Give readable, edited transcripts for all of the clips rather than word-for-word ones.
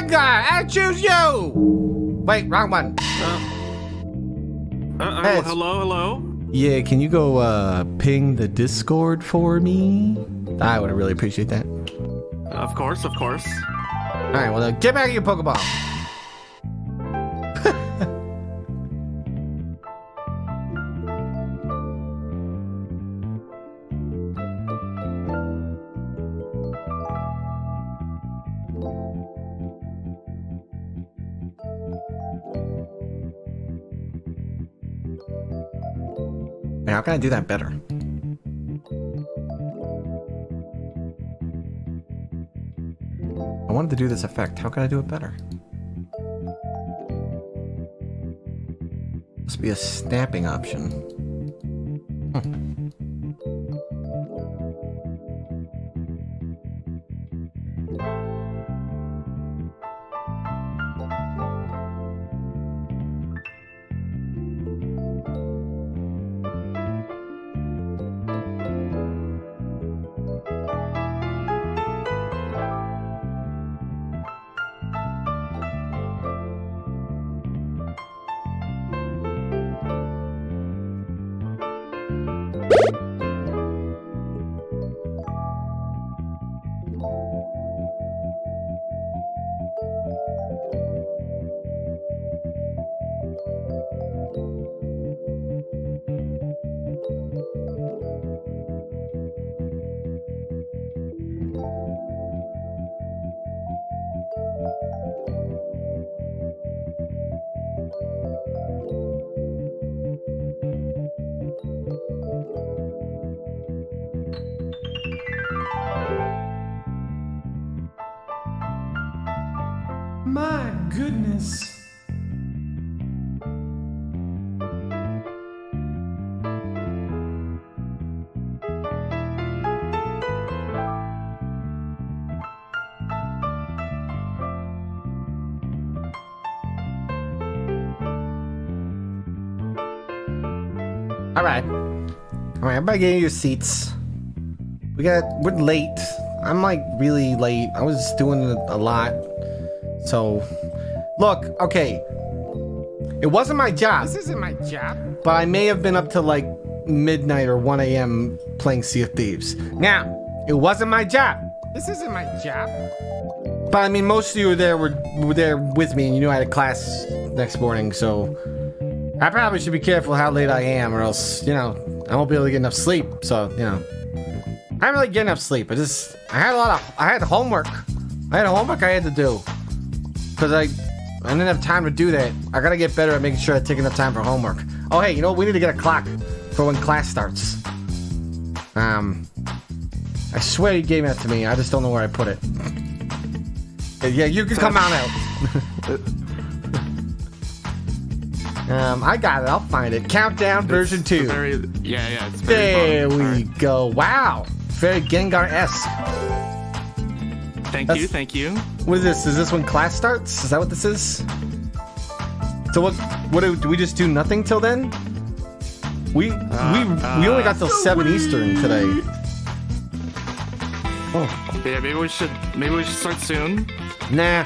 Gengar, I choose you. Wait, wrong one. Hey, hello. yeah, can you go ping the Discord for me? I would really appreciate that. Of course. All right, well, get back to your Pokeball. Man, how can I do that better? I wanted to do this effect. How can I do it better? Must be a snapping option. My goodness. All right, everybody get your seats. We're late. I'm like really late. I was doing a lot. So, look, okay. It wasn't my job. This isn't my job. But I may have been up to like midnight or 1 a.m. playing Sea of Thieves. Now, it wasn't my job. This isn't my job. But I mean, most of you were there with me, and you knew I had a class next morning, so I probably should be careful how late I am, or else, you know, I won't be able to get enough sleep. So, you know, I didn't really get enough sleep. I had homework. I had to do. Because I didn't have time to do that. I gotta get better at making sure I take enough time for homework. Oh, hey, you know what? We need to get a clock for when class starts. I swear you gave that to me. I just don't know where I put it. Yeah, you can come on out. I got it. I'll find it. Countdown version 2. It's there very fun. we go. Wow. Very Gengar-esque. Thank you. What is this? Is this when class starts? Is that what this is? So what do we just do nothing till then? We only got till 7 Eastern today. Oh. Yeah, maybe we should start soon. Nah.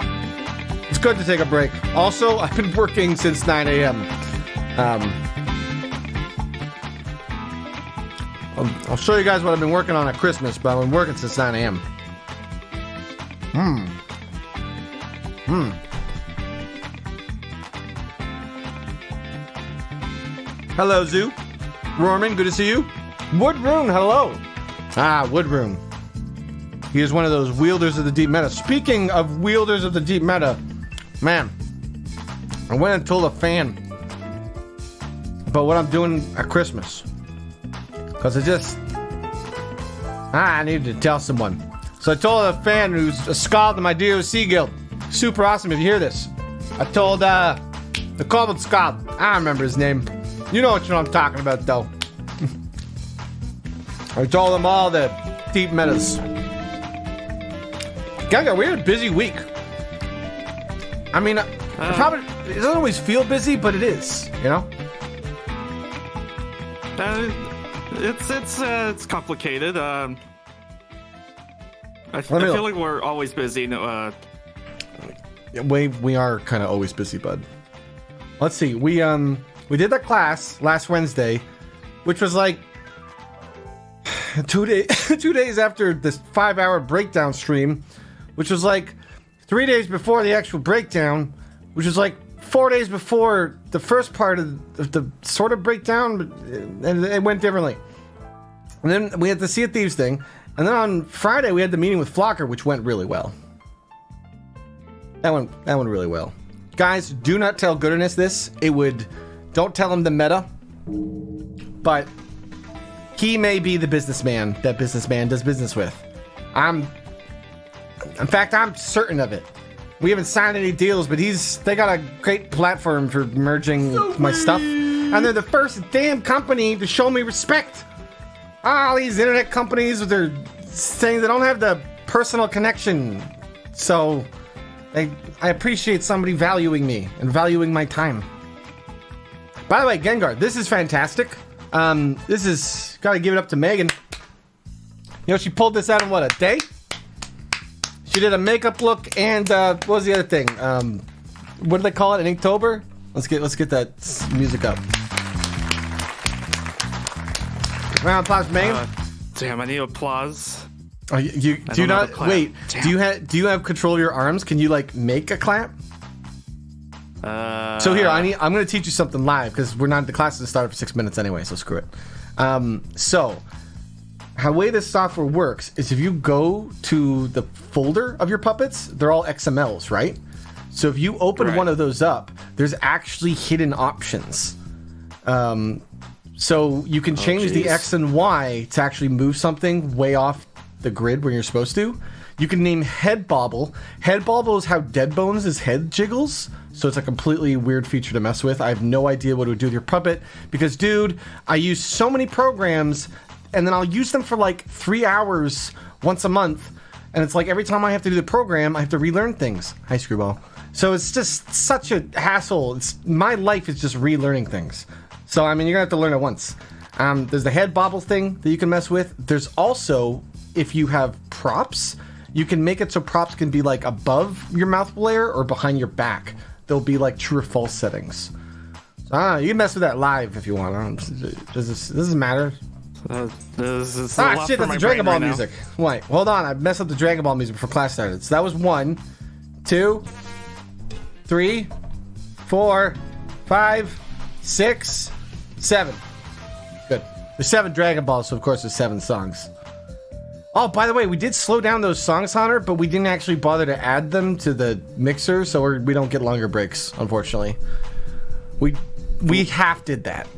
It's good to take a break. Also, I've been working since 9 a.m. I'll show you guys what I've been working on at Christmas, but I've been working since 9 a.m. Hello, Zoo. Rorman, good to see you. Woodrune, hello. Woodrune. He is one of those wielders of the deep meta. Speaking of wielders of the deep meta, man, I went and told a fan about what I'm doing at Christmas. Because I needed to tell someone. So I told a fan who's a scald in my DOC guild. Super awesome if you hear this. I told the Common Scald. I don't remember his name. You know what I'm talking about, though. I told them all the deep metas. Gaga, we had a busy week. I mean, it doesn't always feel busy, but it is, you know? It's complicated. I feel like we're always busy. We are kind of always busy, bud. Let's see. We did that class last Wednesday, which was like 2 days after this 5-hour breakdown stream, which was like 3 days before the actual breakdown, which was like 4 days before the first part of the sort of breakdown, and it went differently. And then we had the Sea of Thieves thing, and then on Friday we had the meeting with Flocker, which went really well. That went really well. Guys, do not tell Gooderness this. Don't tell him the meta, but he may be the businessman that businessman does business with. In fact, I'm certain of it. We haven't signed any deals, but they got a great platform for merging my stuff. And they're the first damn company to show me respect. All these internet companies, they're saying they don't have the personal connection. So I appreciate somebody valuing me and valuing my time. By the way, Gengar, this is fantastic. This is, gotta give it up to Megan. You know, she pulled this out in what, a day? She did a makeup look and what was the other thing? What do they call it? In Inktober? Let's get that music up. Round of applause for Megan. Damn, I need applause. Oh, you do not wait. Damn. Do you have control of your arms? Can you like make a clap? So here, I'm going to teach you something live because the class doesn't start for 6 minutes anyway, so screw it. So, how way this software works is if you go to the folder of your puppets, they're all XMLs, right? So if you open one of those up, there's actually hidden options. So you can change the X and Y to actually move something way off the grid where you're supposed to. You can name Head Bobble. Head Bobble is how Deadbones' head jiggles. So it's a completely weird feature to mess with. I have no idea what it would do with your puppet because, dude, I use so many programs and then I'll use them for like 3 hours once a month. And it's like every time I have to do the program, I have to relearn things. Hi, Screwball. So it's just such a hassle. My life is just relearning things. So, I mean, you're going to have to learn it once. There's the Head Bobble thing that you can mess with. There's also, if you have props, you can make it so props can be like above your mouth layer or behind your back. There'll be like true or false settings. So, you can mess with that live if you want. Does this matter? This is shit, that's the Dragon Ball music. Wait, hold on. I messed up the Dragon Ball music before class started. So that was 1, 2, 3, 4, 5, 6, 7. Good. There's 7 Dragon Balls, so of course there's 7 songs. Oh, by the way, we did slow down those songs, Hunter, but we didn't actually bother to add them to the mixer, so we don't get longer breaks, unfortunately. We half did that.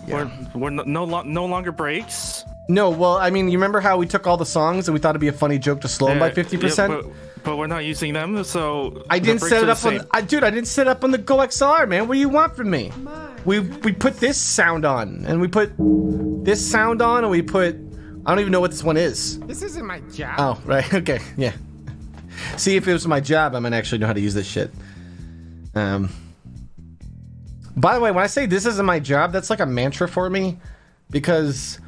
Yeah. We're no longer breaks. No, well, I mean, you remember how we took all the songs and we thought it'd be a funny joke to slow them by 50%? Yeah, but we're not using them, so I didn't set it up on. I didn't set it up on the Go XLR, man. What do you want from me? We put this sound on, and we put this sound on, and we put. I don't even know what this one is. This isn't my job. Oh, right. Okay. Yeah. See, if it was my job, I might actually know how to use this shit. By the way, when I say this isn't my job, that's like a mantra for me, because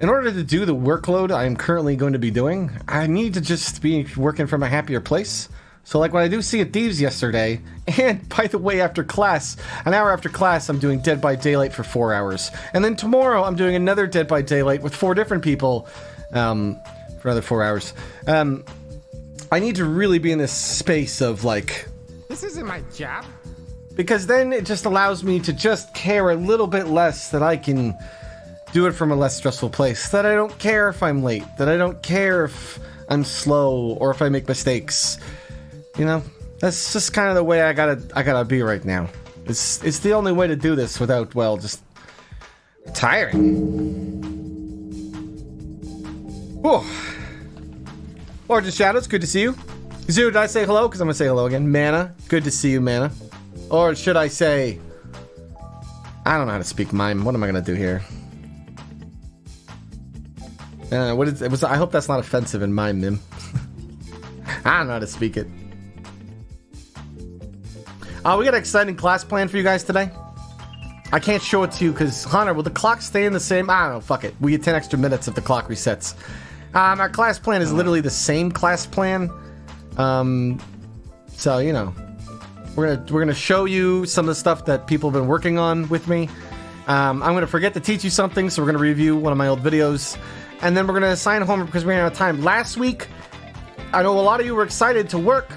in order to do the workload I am currently going to be doing, I need to just be working from a happier place. So like when I do Sea of Thieves yesterday, and by the way, after class, an hour after class, I'm doing Dead by Daylight for 4 hours. And then tomorrow, I'm doing another Dead by Daylight with 4 different people for another 4 hours. I need to really be in this space of like... This isn't my job. Because then it just allows me to just care a little bit less that I can do it from a less stressful place. That I don't care if I'm late. That I don't care if I'm slow or if I make mistakes. You know, that's just kind of the way I gotta be right now. It's the only way to do this without, well, just tiring. Whew. Gorgeous Shadows, good to see you. Zoo, did I say hello? Because I'm gonna say hello again. Mana, good to see you, Mana. Or should I say, I don't know how to speak mime. What am I gonna do here? I hope that's not offensive in mime, Mim. I don't know how to speak it. We got an exciting class plan for you guys today. I can't show it to you because, Hunter, will the clock stay in the same? I don't know, fuck it. We get 10 extra minutes if the clock resets. Our class plan is literally the same class plan. So, you know, we're gonna show you some of the stuff that people have been working on with me. I'm gonna forget to teach you something, so we're gonna review one of my old videos, and then we're gonna assign homework because we ran out of time. Last week, I know a lot of you were excited to work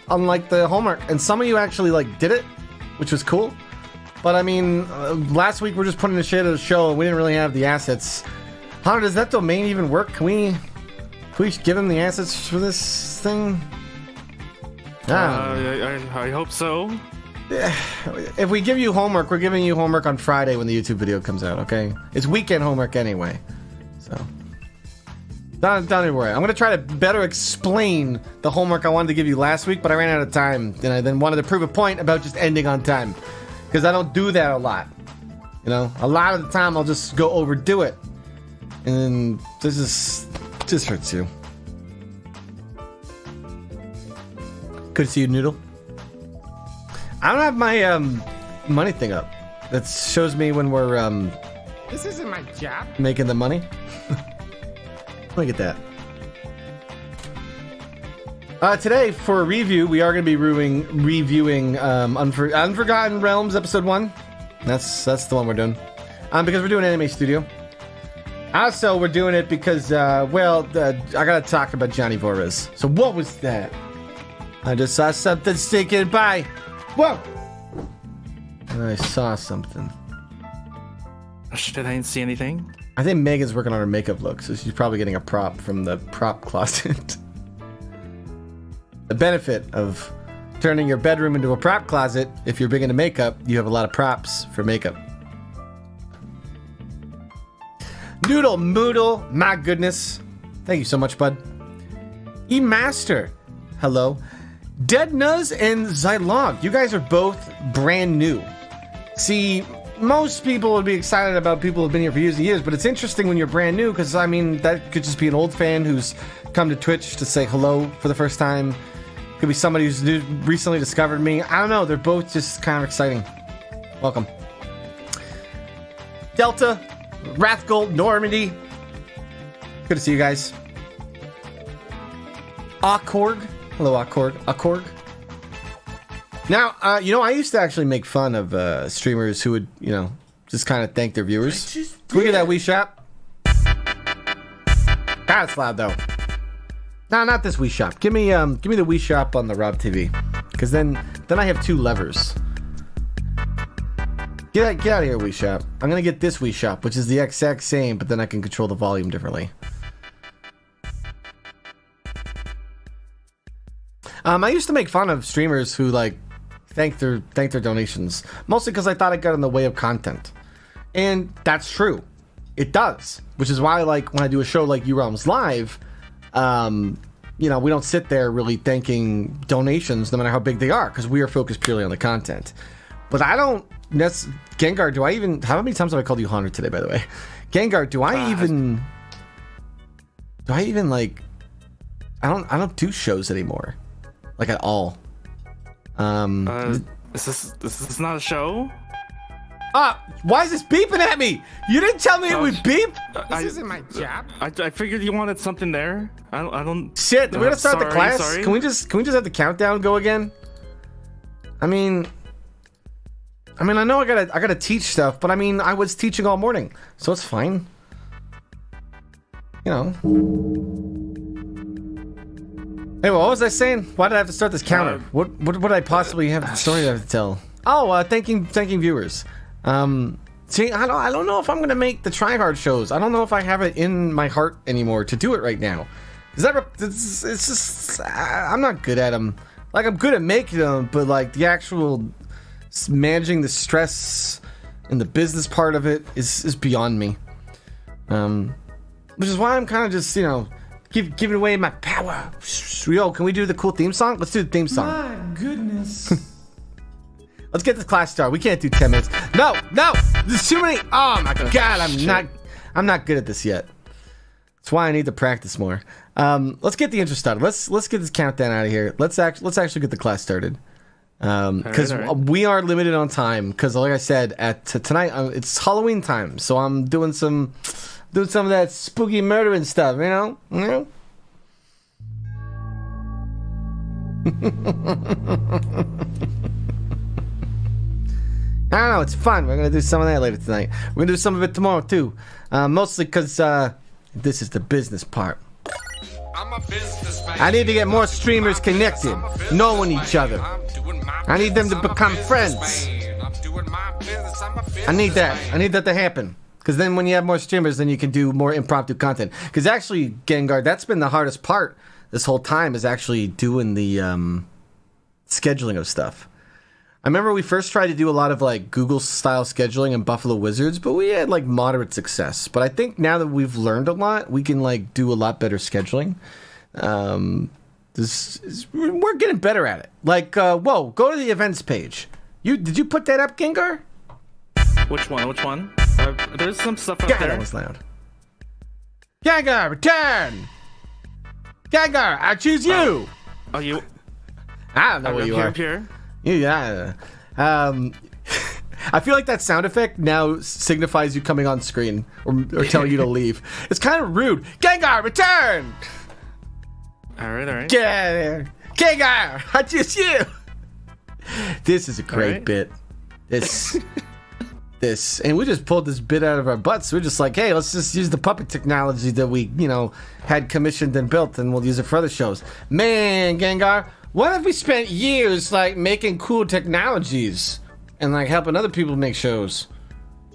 on like the homework, and some of you actually like did it, which was cool. But I mean, last week we're just putting the shit of the show, and we didn't really have the assets. Hunter, does that domain even work? Can we give them the assets for this thing? I hope so. If we give you homework, we're giving you homework on Friday when the YouTube video comes out, okay? It's weekend homework anyway. So, don't even worry. I'm going to try to better explain the homework I wanted to give you last week, but I ran out of time. And I then wanted to prove a point about just ending on time. Because I don't do that a lot. You know, a lot of the time I'll just go overdo it. And then this just hurts you. Good to see you, Noodle. I don't have my money thing up. That shows me when we're This isn't my job. making the money. Let me get that. Today, for a review, we are going to be reviewing Unforgotten Realms Episode 1. That's the one we're doing. Because we're doing Anime Studio. Also, we're doing it because, I got to talk about Johnny Vorez. So what was that? I just saw something stinking by. Whoa! I saw something. Shit, I didn't see anything. I think Megan's working on her makeup look, so she's probably getting a prop from the prop closet. The benefit of turning your bedroom into a prop closet, if you're big into makeup, you have a lot of props for makeup. Noodle Moodle, my goodness. Thank you so much, bud. E-Master, hello. Dead Nuz and Zylog, you guys are both brand new. See, most people would be excited about people who've been here for years and years, but it's interesting when you're brand new, because, I mean, that could just be an old fan who's come to Twitch to say hello for the first time. Could be somebody who's recently discovered me. I don't know, they're both just kind of exciting. Welcome. Delta, Wrathgold, Normandy. Good to see you guys. Akorg. Hello, Akorg. Now, I used to actually make fun of streamers who would, just kind of thank their viewers. Can we get that Wii Shop? God, it's loud though. No, not this Wii Shop. Give me the Wii Shop on the Rob TV, because then I have two levers. Get out of here, Wii Shop. I'm gonna get this Wii Shop, which is the exact same, but then I can control the volume differently. I used to make fun of streamers who thank their donations, mostly because I thought it got in the way of content, and that's true. It does, which is why when I do a show like U-Realms Live, we don't sit there really thanking donations, no matter how big they are, because we are focused purely on the content. But I don't. Gengar, how many times have I called you Hunter today, by the way? Gengar, I don't do shows anymore. At all. Is this not a show? Why is this beeping at me? You didn't tell me it would beep? This isn't my job. I figured you wanted something there. I don't. Shit, we're gonna start the class. Sorry. Can we just have the countdown go again? I mean, I know I gotta teach stuff, but I was teaching all morning, so it's fine. Hey, what was I saying? Why did I have to start this counter? What would I possibly have the story I have to tell? Oh, thanking viewers. See, I don't know if I'm gonna make the tryhard shows. I don't know if I have it in my heart anymore to do it right now. It's just I'm not good at them. I'm good at making them, but the actual managing the stress and the business part of it is beyond me. Which is why I'm kind of just giving away my power. Yo, can we do the cool theme song? Let's do the theme song. My goodness. Let's get this class started. We can't do 10 minutes. No, there's too many. Oh my god, I'm not good at this yet. That's why I need to practice more. Let's get the intro started. Let's get this countdown out of here. Let's actually get the class started. Because we are limited on time. Because like I said, tonight it's Halloween time, so I'm doing some of that spooky murdering stuff. I don't know, it's fun. We're gonna do some of that later tonight. We're gonna do some of it tomorrow too. Mostly because this is the business part. I'm a businessman. I need to get more streamers connected, knowing each other. I need them to become friends. I need that. I need that to happen. Because then when you have more streamers, then you can do more impromptu content. Because actually, Gengar, that's been the hardest part this whole time, is actually doing the scheduling of stuff. I remember we first tried to do a lot of like Google style scheduling in Buffalo Wizards, but we had like moderate success. But I think now that we've learned a lot, we can like do a lot better scheduling. We're getting better at it. Like, whoa, go to the events page. Did you put that up, Gengar? Which one? There's some stuff up Yeah, there. that was loud. Gengar, return! Gengar, I choose you! Oh, you? I don't know what you are. Here. Yeah. I feel like that sound effect now signifies you coming on screen or telling you to leave. It's kind of rude. Gengar, return! All right. Gengar, I choose you! This is a great right. bit. This, and we just pulled this bit out of our butts. We're just like, hey, let's just use the puppet technology that we, had commissioned and built, and we'll use it for other shows. Man, Gengar, what if we spent years, like, making cool technologies and, like, helping other people make shows?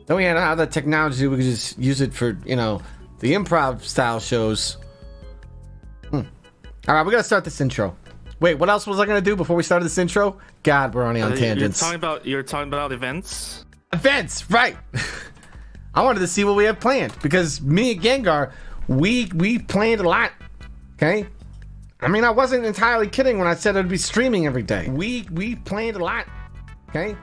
Then we had all that technology, we could just use it for, the improv-style shows. All right, we gotta start this intro. Wait, what else was I gonna do before we started this intro? God, we're only on tangents. You're talking about events? Events, right. I wanted to see what we have planned because me and Gengar, we planned a lot. Okay? I mean, I wasn't entirely kidding when I said I'd be streaming every day. We planned a lot. Okay?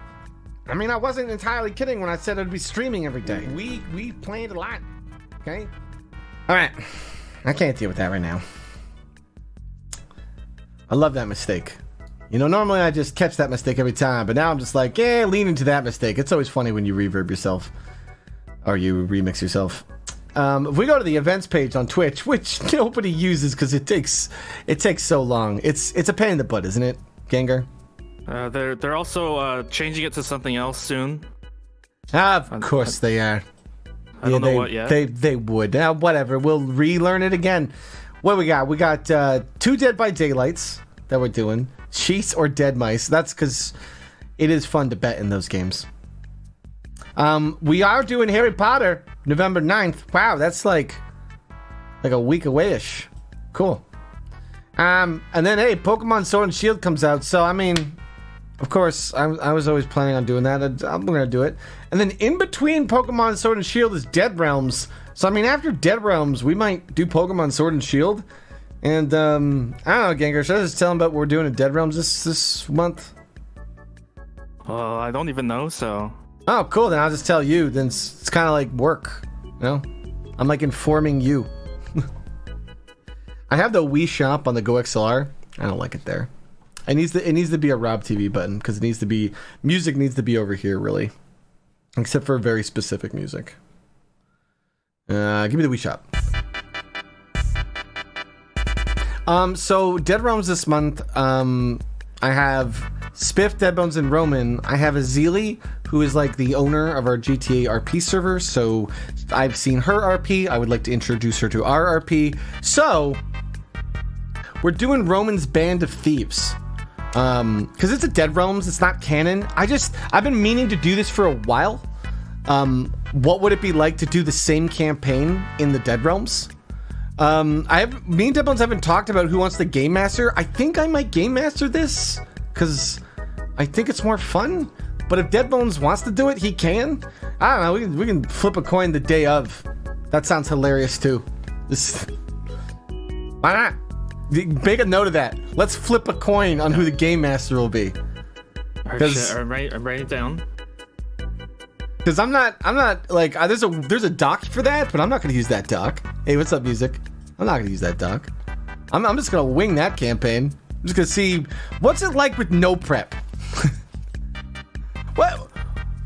I mean, I wasn't entirely kidding when I said I'd be streaming every day. We planned a lot. Okay? All right. I can't deal with that right now. I love that mistake. Normally I just catch that mistake every time, but now I'm just like, lean into that mistake. It's always funny when you reverb yourself or you remix yourself. If we go to the events page on Twitch, which nobody uses because it takes so long. It's a pain in the butt, isn't it, Gengar? They're also changing it to something else soon. Of course they are. I don't know what yet. They would. Whatever. We'll relearn it again. What we got? We got 2 Dead by Daylights that we're doing. Sheets or Dead Mice. That's because it is fun to bet in those games. We are doing Harry Potter November 9th. Wow, that's like a week away-ish. Cool. And then, hey, Pokemon Sword and Shield comes out. So, I mean, of course, I was always planning on doing that. I'm going to do it. And then in between Pokemon Sword and Shield is Dead Realms. So, I mean, after Dead Realms, we might do Pokemon Sword and Shield. And, I don't know, Gengar, should I just tell them about what we're doing in Dead Realms this month? Well, I don't even know, so... Oh, cool, then I'll just tell you. Then it's kind of like work, I'm like informing you. I have the Wii Shop on the Go XLR. I don't like it there. It needs to be a Rob TV button, because music needs to be over here, really. Except for very specific music. Give me the Wii Shop. So Dead Realms this month, I have Spiff, Deadbones, and Roman. I have Azili, who is like the owner of our GTA RP server, so I've seen her RP. I would like to introduce her to our RP. So, we're doing Roman's Band of Thieves. Because it's a Dead Realms, it's not canon. I've been meaning to do this for a while. What would it be like to do the same campaign in the Dead Realms? Me and Deadbones haven't talked about who wants to game master. I think I might game master this because I think it's more fun. But if Deadbones wants to do it, he can. I don't know. We can flip a coin the day of. That sounds hilarious too. Why not? Make a note of that. Let's flip a coin on who the game master will be. I'm writing it down. Because I'm not like there's a doc for that, but I'm not gonna use that doc. Hey, what's up, music? I'm not gonna use that doc. I'm just gonna wing that campaign. I'm just gonna see what's it like with no prep.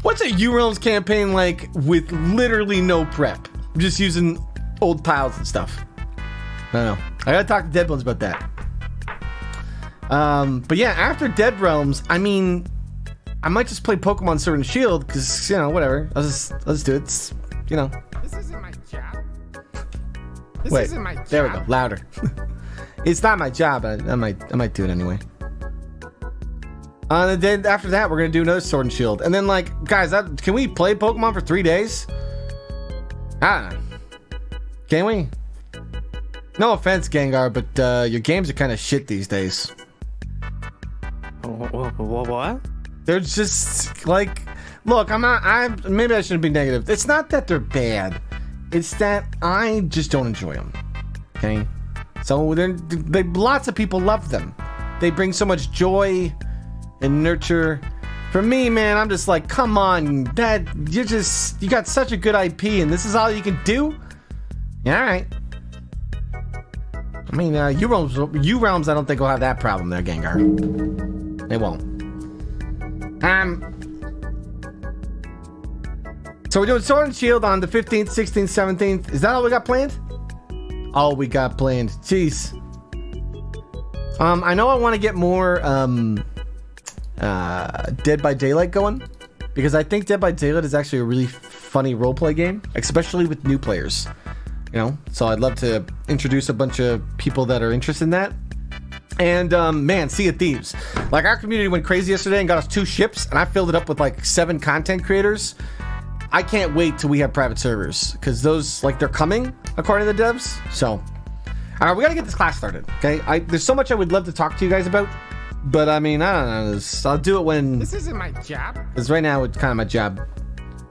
What's a U-Realms campaign like with literally no prep? I'm just using old tiles and stuff. I don't know. I gotta talk to Deadbones about that. But yeah, after Dead Realms, I mean, I might just play Pokemon Sword and Shield because whatever. Let's do it. It's, This isn't my job. Wait, there we go. Louder. It's not my job, but I might do it anyway. And then after that, we're gonna do another Sword and Shield, and then guys, can we play Pokemon for 3 days? I don't know. Can we? No offense, Gengar, but your games are kind of shit these days. What? They're just look, maybe I shouldn't be negative. It's not that they're bad. It's that I just don't enjoy them. Okay? So lots of people love them. They bring so much joy and nurture. For me, man, I'm just like, come on, Dad, you got such a good IP and this is all you can do? Yeah, alright. I mean, U-Realms, I don't think will have that problem there, Gengar. They won't. So we're doing Sword and Shield on the 15th, 16th, 17th. Is that all we got planned? All we got planned. Jeez. I know I want to get more Dead by Daylight going, because I think Dead by Daylight is actually a really funny roleplay game, especially with new players. So I'd love to introduce a bunch of people that are interested in that. And man, Sea of Thieves. Our community went crazy yesterday and got us 2 ships, and I filled it up with 7 content creators. I can't wait till we have private servers, because those they're coming according to the devs. So, all right, we gotta get this class started. Okay, there's so much I would love to talk to you guys about, but I mean, I don't know. I'll do it when. This isn't my job. Because right now it's kind of my job.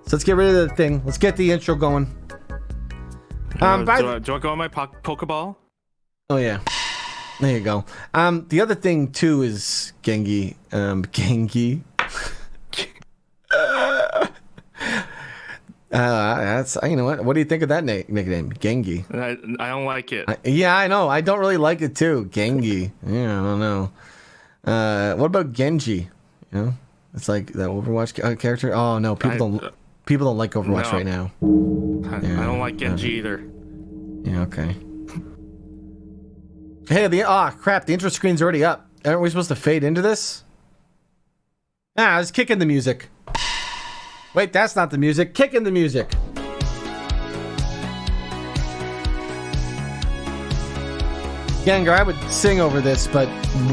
So let's get rid of the thing. Let's get the intro going. Do I go on my Pokeball? Oh yeah, there you go. The other thing too is Gengi. Gengi. That's what do you think of that nickname, Gengi? I don't like it. Yeah, I know. I don't really like it too, Gengi. Yeah, I don't know. What about Genji? It's like that Overwatch character. Oh no, people don't like Overwatch right now. I don't like Genji either. Yeah, okay. Hey, crap! The intro screen's already up. Aren't we supposed to fade into this? I was kicking the music. Wait, that's not the music. Kick in the music. Gengar, I would sing over this, but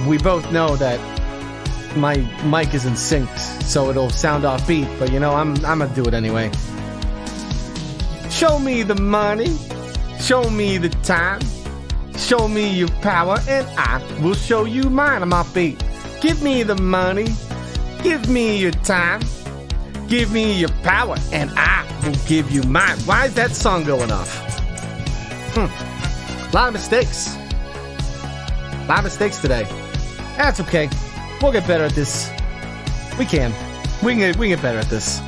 we both know that my mic isn't synced, so it'll sound offbeat. But I'm gonna do it anyway. Show me the money. Show me the time. Show me your power, and I will show you mine. I'm offbeat. Give me the money. Give me your time. Give me your power, and I will give you mine. Why is that song going off? A lot of mistakes. A lot of mistakes today. That's okay. We'll get better at this. We can. We can get better at this.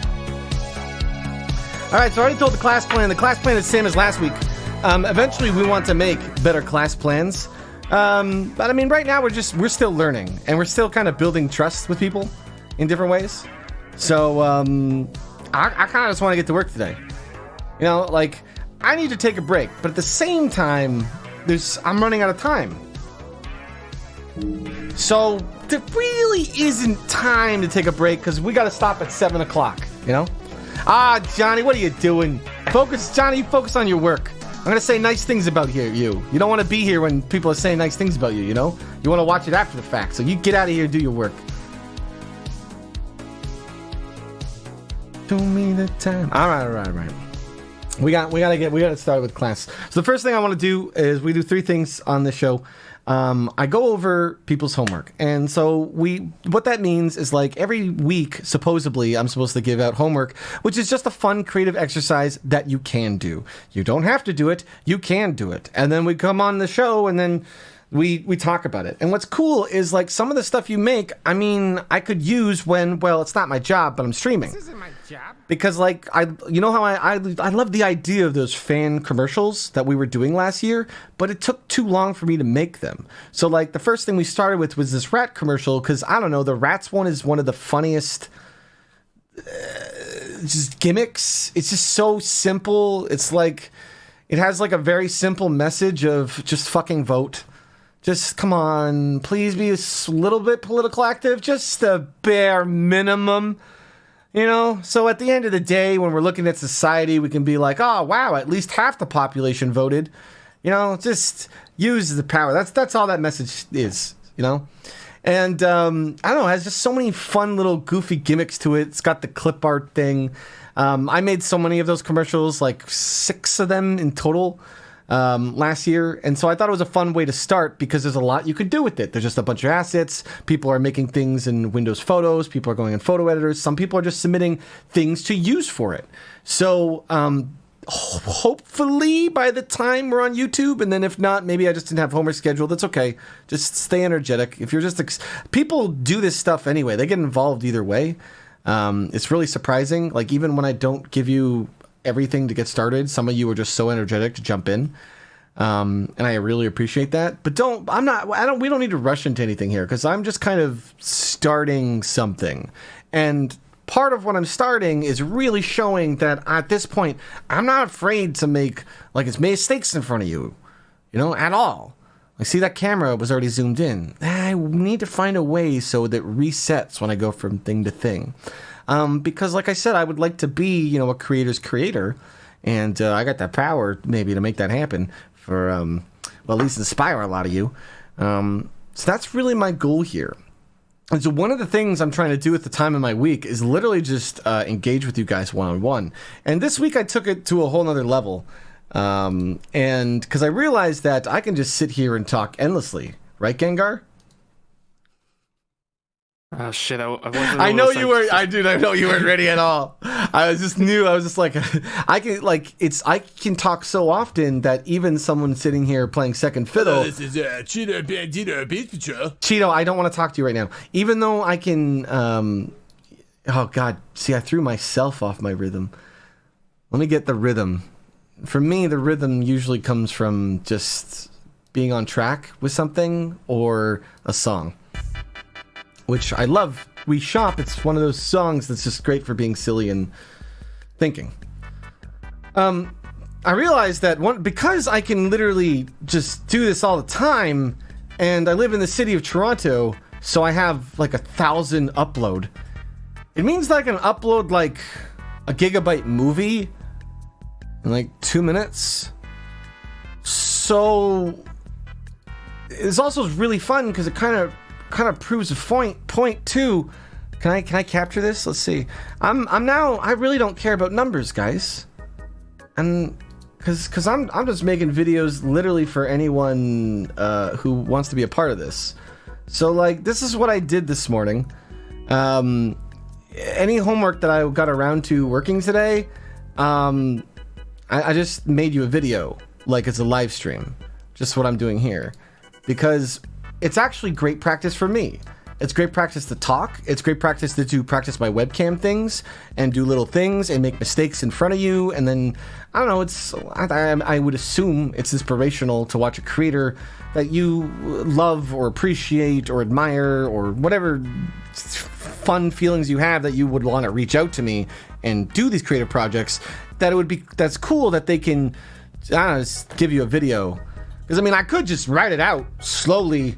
All right, so I already told the class plan. The class plan is the same as last week. Eventually, we want to make better class plans. But I mean, right now, we're still learning, and we're still kind of building trust with people in different ways. So, I kind of just want to get to work today. I need to take a break, but at the same time, I'm running out of time. So, there really isn't time to take a break because we got to stop at 7 o'clock, Johnny, what are you doing? Focus on your work. I'm going to say nice things about you. You don't want to be here when people are saying nice things about you, You want to watch it after the fact. So you get out of here and do your work. Show me the time. All right. We got to start with class. So the first thing I want to do is we do 3 things on this show. I go over people's homework, and so what that means is every week, supposedly, I'm supposed to give out homework, which is just a fun, creative exercise that you can do. You don't have to do it. You can do it, and then we come on the show, and then we talk about it. And what's cool is some of the stuff you make, I mean, I could use when, it's not my job, but I'm streaming. This isn't my job. Because how I love the idea of those fan commercials that we were doing last year, but it took too long for me to make them. So the first thing we started with was this rat commercial, because I don't know, the rats one is one of the funniest just gimmicks. It's just so simple. It's it has a very simple message of just fucking vote. Just come on, please be a little bit political active, just the bare minimum. You know, so at the end of the day, when we're looking at society, we can be like, oh, wow, at least half the population voted. You know, just use the power. That's all that message is, you know? And I don't know, it has just so many fun little goofy gimmicks to it. It's got the clip art thing. I made so many of those commercials, like 6 of them in total last year. And so I thought it was a fun way to start because there's a lot you could do with it. There's just a bunch of assets. People are making things in Windows Photos. People are going in photo editors. Some people are just submitting things to use for it. So hopefully by the time we're on YouTube, and then if not, maybe I just didn't have homework scheduled. That's okay. Just stay energetic. If you're just people do this stuff anyway. They get involved either way. It's really surprising. Like even when I don't give you everything to get started, some of you are just so energetic to jump in. And I really appreciate that. But we don't need to rush into anything here because I'm just kind of starting something. And part of what I'm starting is really showing that at this point, I'm not afraid to make like it's mistakes in front of you, you know, at all. Like, see, that camera was already zoomed in. I need to find a way so that resets when I go from thing to thing. Because like I said, I would like to be, you know, a creator's creator. And I got that power maybe to make that happen for, well, at least inspire a lot of you. So that's really my goal here. And so one of the things I'm trying to do at the time of my week is literally just engage with you guys one-on-one. And this week I took it to a whole nother level. And because I realized that I can just sit here and talk endlessly. Right, Gengar? Oh shit! I I know you were. I know you weren't ready at all. I was like, I can talk so often that even someone sitting here playing second fiddle. This is Cheeto Bandito Pizza. Cheeto, I don't want to talk to you right now. Even though I can. Oh God! See, I threw myself off my rhythm. Let me get the rhythm. For me, the rhythm usually comes from just being on track with something or a song. Which I love. We Shop, it's one of those songs that's just great for being silly and thinking. I realized that because I can literally just do this all the time, and I live in the city of Toronto, so I have like 1,000 upload. It means that I can upload like a gigabyte movie in like 2 minutes. So it's also really fun because it kind of proves a point too. Can I capture this? Let's see. I really don't care about numbers, guys. And cuz I'm just making videos literally for anyone who wants to be a part of this. So like this is what I did this morning. Any homework that I got around to working today, I just made you a video like it's a live stream. Just what I'm doing here. Because it's actually great practice for me. It's great practice to talk. It's great practice to practice my webcam things and do little things and make mistakes in front of you. And then, I don't know, I would assume it's inspirational to watch a creator that you love or appreciate or admire or whatever fun feelings you have that you would want to reach out to me and do these creative projects. That's cool that they can, I don't know, just give you a video. Because, I mean, I could just write it out slowly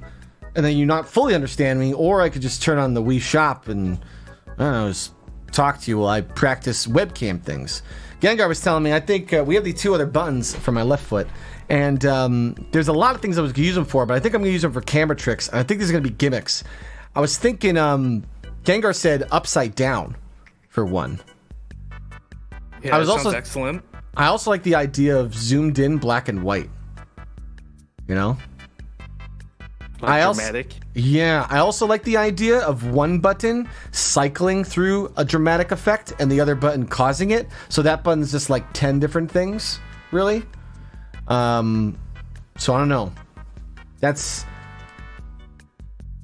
and then you not fully understand me, or I could just turn on the Wii Shop and, I don't know, just talk to you while I practice webcam things. Gengar was telling me, I think we have the 2 other buttons for my left foot, and there's a lot of things I was going to use them for, but I think I'm going to use them for camera tricks, and I think these are going to be gimmicks. I was thinking, Gengar said upside down for one. Yeah, that sounds excellent. I also like the idea of zoomed in black and white. You know? Dramatic. I also like the idea of one button cycling through a dramatic effect and the other button causing it. So that button's just like 10 different things, really. So I don't know. That's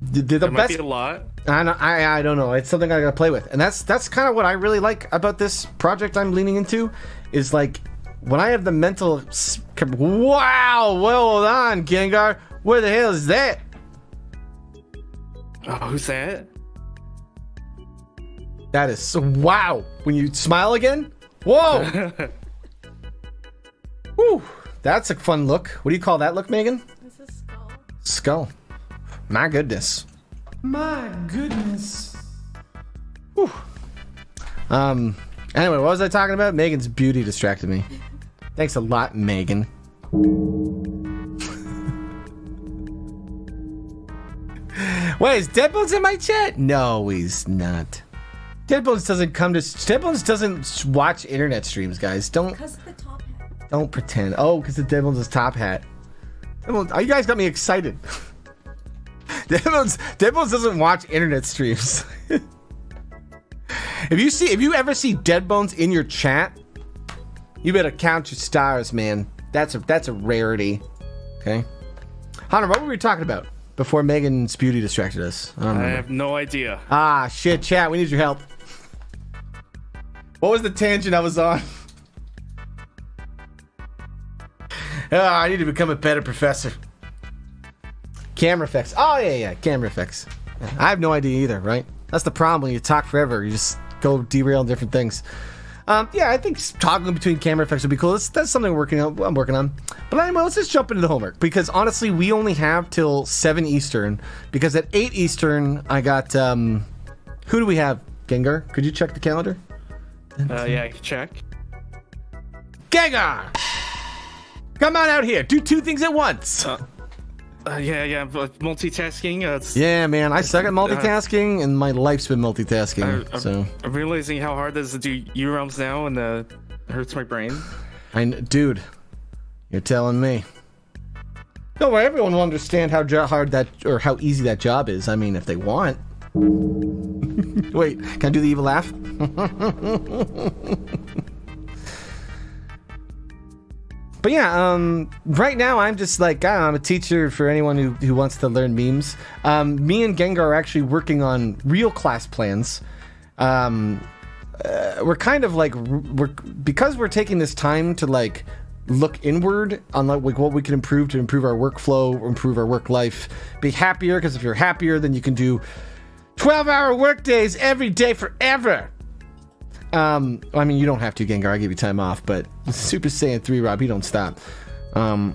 the might best. Be a lot. I don't know. It's something I gotta play with, and that's kind of what I really like about this project I'm leaning into. Is like when I have the mental. Wow! Well done, Gengar. Where the hell is that? Oh, who's that? That is so wow. When you smile again, whoa! Woo! That's a fun look. What do you call that look, Megan? This is skull. Skull. My goodness. My goodness. Whew. Anyway, what was I talking about? Megan's beauty distracted me. Thanks a lot, Megan. Wait, is Deadbones in my chat? No, he's not. Deadbones doesn't watch internet streams, guys. Because of the top hat. Don't pretend. Oh, because of Deadbones' top hat. Deadbones, oh, you guys got me excited. Deadbones doesn't watch internet streams. If you ever see Deadbones in your chat, you better count your stars, man. That's a rarity. Okay. Hunter, what were we talking about before Megan's beauty distracted us? I have no idea. Ah, shit, chat. We need your help. What was the tangent I was on? I need to become a better professor. Camera effects. Oh, yeah, camera effects. I have no idea either, right? That's the problem when you talk forever. You just go derail different things. Yeah, I think toggling between camera effects would be cool. That's something I'm working on. But anyway, let's just jump into the homework. Because honestly, we only have till 7 Eastern. Because at 8 Eastern, I got... who do we have? Gengar? Could you check the calendar? Yeah, I can check. Gengar! Come on out here. Do 2 things at once. Yeah, but multitasking. Yeah, man, I suck at multitasking, and my life's been multitasking. So I'm realizing how hard it is to do U-realms now, and it hurts my brain. Dude, you're telling me. No, everyone will understand how hard that or how easy that job is. I mean, if they want. Wait, can I do the evil laugh? But yeah, right now I'm just like, I'm a teacher for anyone who wants to learn memes. Me and Gengar are actually working on real class plans. We're kind of like, because we're taking this time to like look inward on like what we can improve to improve our workflow, improve our work life, be happier, because if you're happier, then you can do 12-hour work days every day forever. I mean, you don't have to, Gengar. I give you time off, but Super Saiyan 3, Rob, he don't stop. Not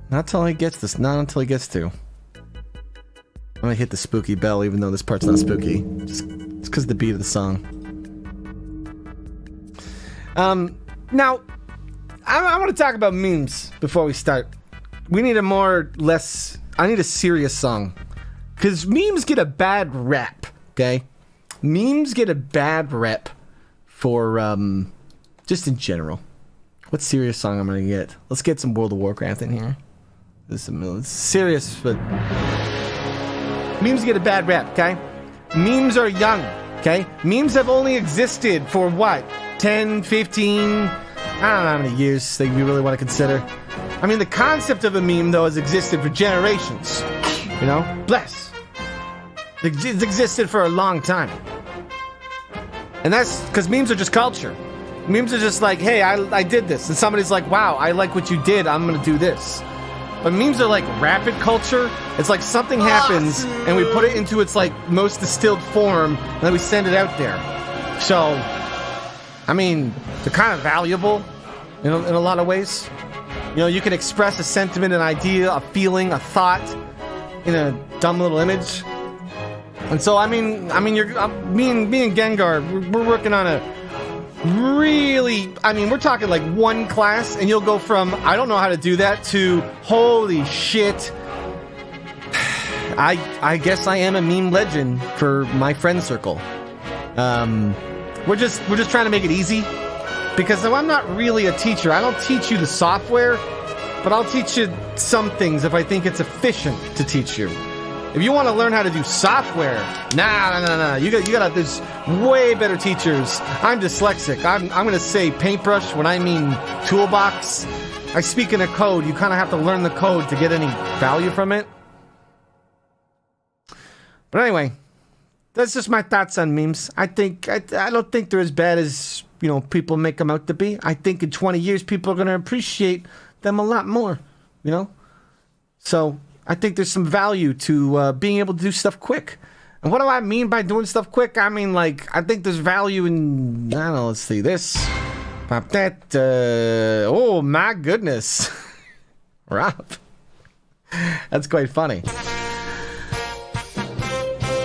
until he gets this. Not until he gets to. I'm gonna hit the spooky bell, even though this part's not spooky. Just it's because of the beat of the song. Now, I want to talk about memes before we start. We need I need a serious song. Because memes get a bad rep, okay? Memes get a bad rep. For, just in general. What serious song I'm gonna get? Let's get some World of Warcraft in here. This is serious, but... Memes get a bad rep, okay? Memes are young, okay? Memes have only existed for what? 10, 15... I don't know how many years that you really want to consider. I mean, the concept of a meme, though, has existed for generations. You know? Bless. It's existed for a long time. And that's because memes are just culture. Memes are just like, hey, I did this. And somebody's like, wow, I like what you did. I'm going to do this. But memes are like rapid culture. It's like something happens and we put it into its like most distilled form and then we send it out there. So, I mean, they're kind of valuable in a lot of ways. You know, you can express a sentiment, an idea, a feeling, a thought in a dumb little image. And so, me and Gengar, we're working on a really, we're talking like one class, and you'll go from, I don't know how to do that, to, holy shit, I guess I am a meme legend for my friend circle. We're just trying to make it easy, because I'm not really a teacher. I don't teach you the software, but I'll teach you some things if I think it's efficient to teach you. If you want to learn how to do software, nah. You got there's way better teachers. I'm dyslexic. I'm going to say paintbrush when I mean toolbox. I speak in a code. You kind of have to learn the code to get any value from it. But anyway, that's just my thoughts on memes. I don't think they're as bad as, people make them out to be. I think in 20 years, people are going to appreciate them a lot more, So I think there's some value to being able to do stuff quick. And what do I mean by doing stuff quick? I mean, I think there's value in, I don't know, let's see, this. Pop that. Oh, my goodness. Rob. That's quite funny.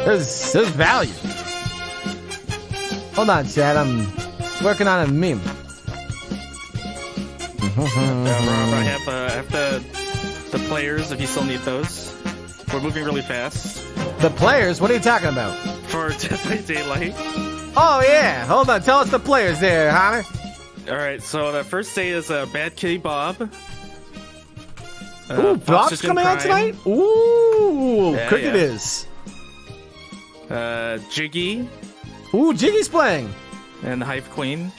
There's value. Hold on, Chad. I'm working on a meme. Rob, I have the players if you still need those. We're moving really fast The players? What are you talking about? for Dead by Daylight. Oh, yeah. Hold on. Tell us the players there, Hunter. All right, so the first day is Bad Kitty Bob. Ooh, Bob's coming out tonight? Ooh, Yeah, Cricket yeah. is. Jiggy Ooh, Jiggy's playing. and the Hive Queen.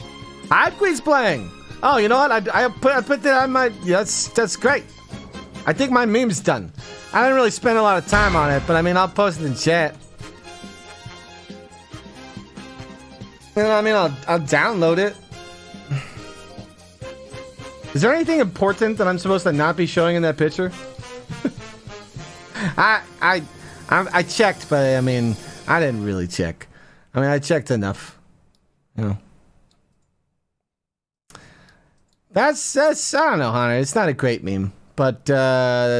Hive Queen's playing. Oh, you know what? I put that on my... Yeah, that's great. I think my meme's done. I didn't really spend a lot of time on it, but I mean, I'll post it in chat. You know, I mean, I'll download it. Is there anything important that I'm supposed to not be showing in that picture? I checked, but I mean, I didn't really check. I mean, I checked enough. You know. That's I don't know, Hunter. It's not a great meme, but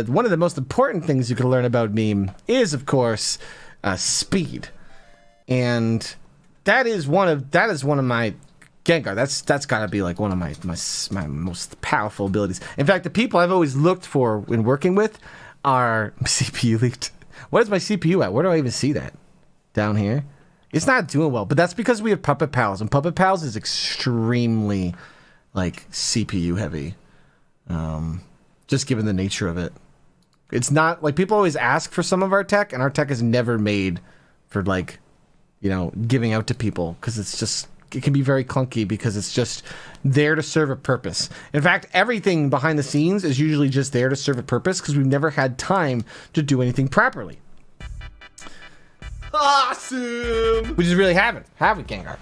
one of the most important things you can learn about meme is, of course, speed, and that is one of my Gengar. That's got to be like one of my most powerful abilities. In fact, the people I've always looked for when working with are CPU leaked. What is my CPU at? Where do I even see that? Down here. It's not doing well, but that's because we have Puppet Pals, and Puppet Pals is extremely like CPU heavy, just given the nature of it. It's not like people always ask for some of our tech, and our tech is never made for like, you know, giving out to people, because it can be very clunky because it's just there to serve a purpose. In fact, everything behind the scenes is usually just there to serve a purpose because we've never had time to do anything properly. Awesome! We just really haven't, have we, Gengar?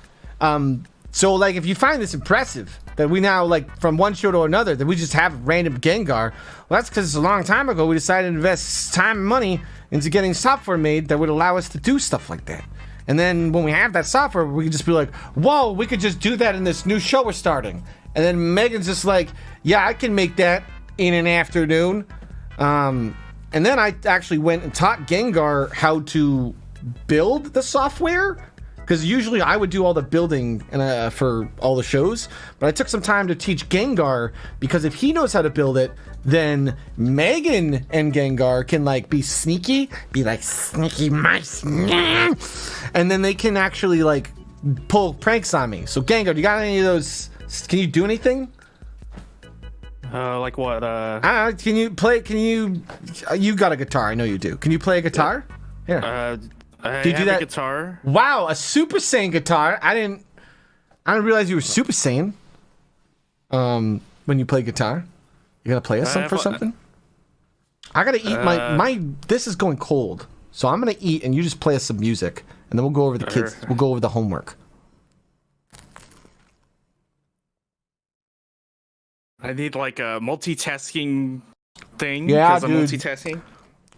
So, like, if you find this impressive, that we now, like, from one show to another, that we just have random Gengar, well, that's because a long time ago we decided to invest time and money into getting software made that would allow us to do stuff like that. And then when we have that software, we can just be like, whoa, we could just do that in this new show we're starting. And then Megan's just like, yeah, I can make that in an afternoon. And then I actually went and taught Gengar how to build the software, because usually I would do all the building for all the shows, but I took some time to teach Gengar, because if he knows how to build it, then Megan and Gengar can like be sneaky, be like sneaky mice, and then they can actually like pull pranks on me. So Gengar, do you got any of those? Can you do anything? Like what? I don't know, can you play? You got a guitar? I know you do. Can you play a guitar? Here. I do you have do that? a guitar. Wow, a Super Saiyan guitar. I didn't realize you were Super Saiyan. When you play guitar, you gonna play us some for something? I gotta eat my. This is going cold, so I'm gonna eat, and you just play us some music, and then we'll go over the kids. We'll go over the homework. I need like a multitasking thing. Yeah, 'cause I'm dude. multitasking.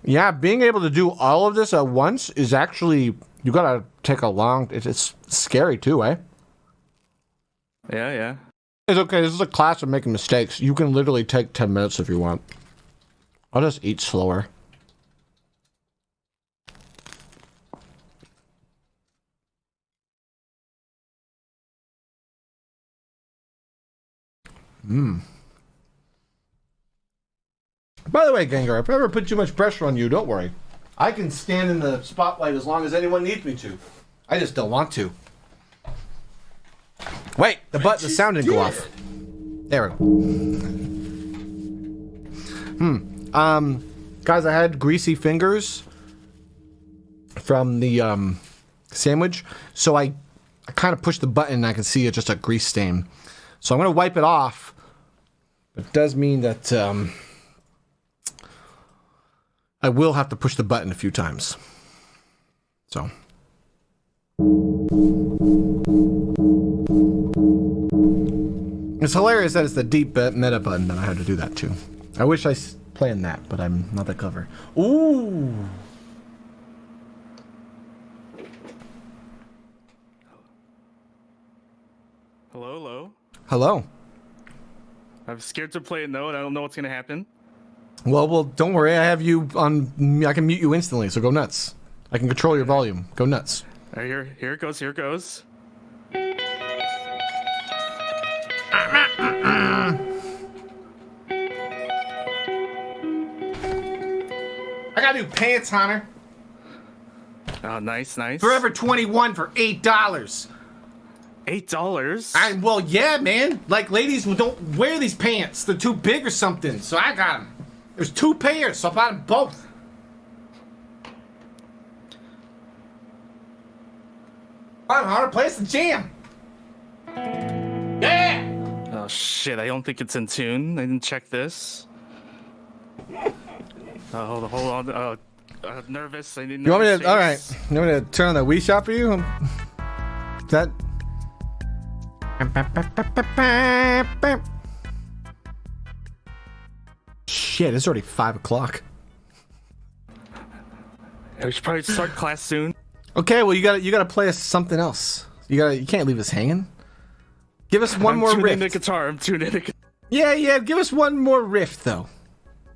Yeah, being able to do all of this at once is actually, you gotta take a long. It's scary too, eh? Yeah. It's okay. This is a class of making mistakes. You can literally take 10 minutes if you want. I'll just eat slower. By the way, Gengar, if I ever put too much pressure on you, don't worry. I can stand in the spotlight as long as anyone needs me to. I just don't want to. Wait, the sound didn't go off. There we go. Guys, I had greasy fingers from the sandwich, so I kind of pushed the button and I can see just a grease stain. So I'm gonna wipe it off. But it does mean that I will have to push the button a few times. So. It's hilarious that it's the deep meta button that I had to do that too. I wish I planned that, but I'm not that clever. Ooh. Hello. Hello. I'm scared to play a note. I don't know what's gonna happen. Well, don't worry. I have you on. I can mute you instantly, so go nuts. I can control your volume. Go nuts. All right, here it goes. Here it goes. I got new pants, Hunter. Oh, nice. Forever 21 for $8. $8? Well, yeah, man. Like, ladies don't wear these pants. They're too big or something. So I got them. There's 2 pairs, so I bought them both. Come on, Hunter, play us the jam. Yeah! Oh shit! I don't think it's in tune. I didn't check this. Hold on. Nervous. I didn't. You want me to? All right. You want me to turn on the Wii Shop for you? That. Shit! It's already 5 o'clock. We should probably start class soon. Okay. Well, you gotta play us something else. You can't leave us hanging. Give us one more riff. I'm tuning in the guitar. Yeah. Give us one more riff, though.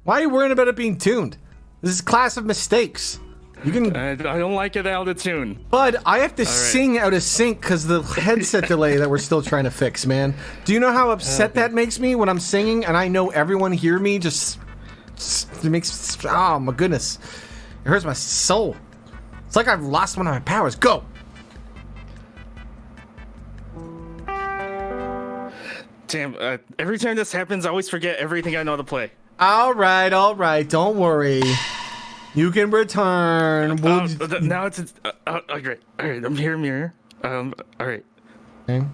Why are you worrying about it being tuned? This is class of mistakes. You can. I don't like it out of tune. Bud, I have to sing out of sync because the headset delay that we're still trying to fix, man. Do you know how upset that makes me when I'm singing and I know everyone hear me? It makes. Oh my goodness, it hurts my soul. It's like I've lost one of my powers. Go. Damn, every time this happens, I always forget everything I know to play. All right. Don't worry. You can return. Now it's great. All right, I'm here. All right. Okay.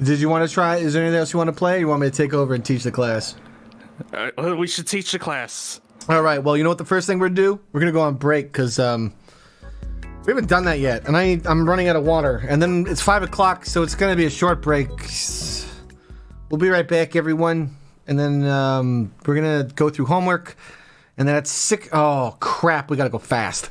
Did you want to try? Is there anything else you want to play? Or you want me to take over and teach the class? We should teach the class. All right. Well, you know what the first thing we're gonna do? We're gonna go on break because we haven't done that yet, and I'm running out of water. And then it's 5 o'clock, so it's gonna be a short break. We'll be right back, everyone. And then we're gonna go through homework. And then at 6. Oh crap! We gotta go fast.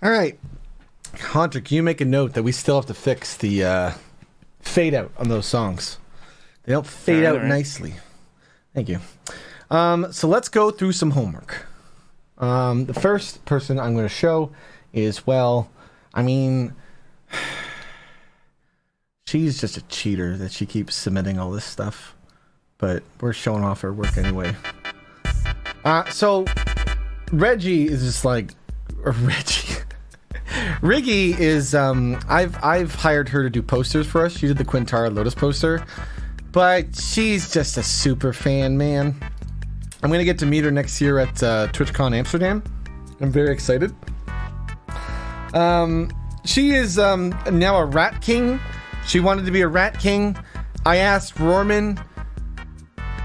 All right, Hunter, can you make a note that we still have to fix the fade out on those songs? They don't fade out nicely. Thank you. So let's go through some homework. The first person I'm going to show is, well, I mean, she's just a cheater that she keeps submitting all this stuff, but we're showing off her work anyway. So Reggie is just like, Riggy is I've hired her to do posters for us. She did the Quintara Lotus poster, but she's just a super fan, man. I'm gonna get to meet her next year at TwitchCon Amsterdam. I'm very excited. She is now a Rat King. She wanted to be a Rat King. I asked Rorman.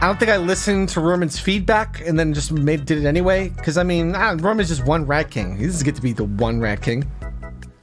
I don't think I listened to Rorman's feedback and then just did it anyway. Because, I mean, Rorman's just one Rat King. He doesn't get to be the one Rat King.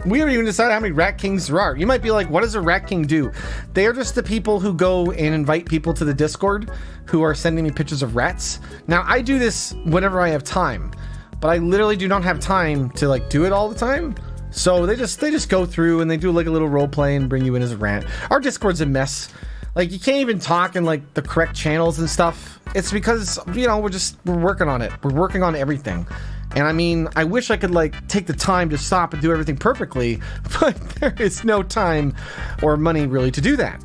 We haven't even decided how many Rat Kings there are. You might be like, what does a Rat King do? They are just the people who go and invite people to the Discord who are sending me pictures of rats. Now, I do this whenever I have time. But I literally do not have time to, like, do it all the time. So they just go through and they do like a little role play and bring you in as a rant. Our Discord's a mess. Like, you can't even talk in like the correct channels and stuff. It's because, you know, we're working on it. We're working on everything. And I mean, I wish I could like take the time to stop and do everything perfectly, but there is no time or money really to do that.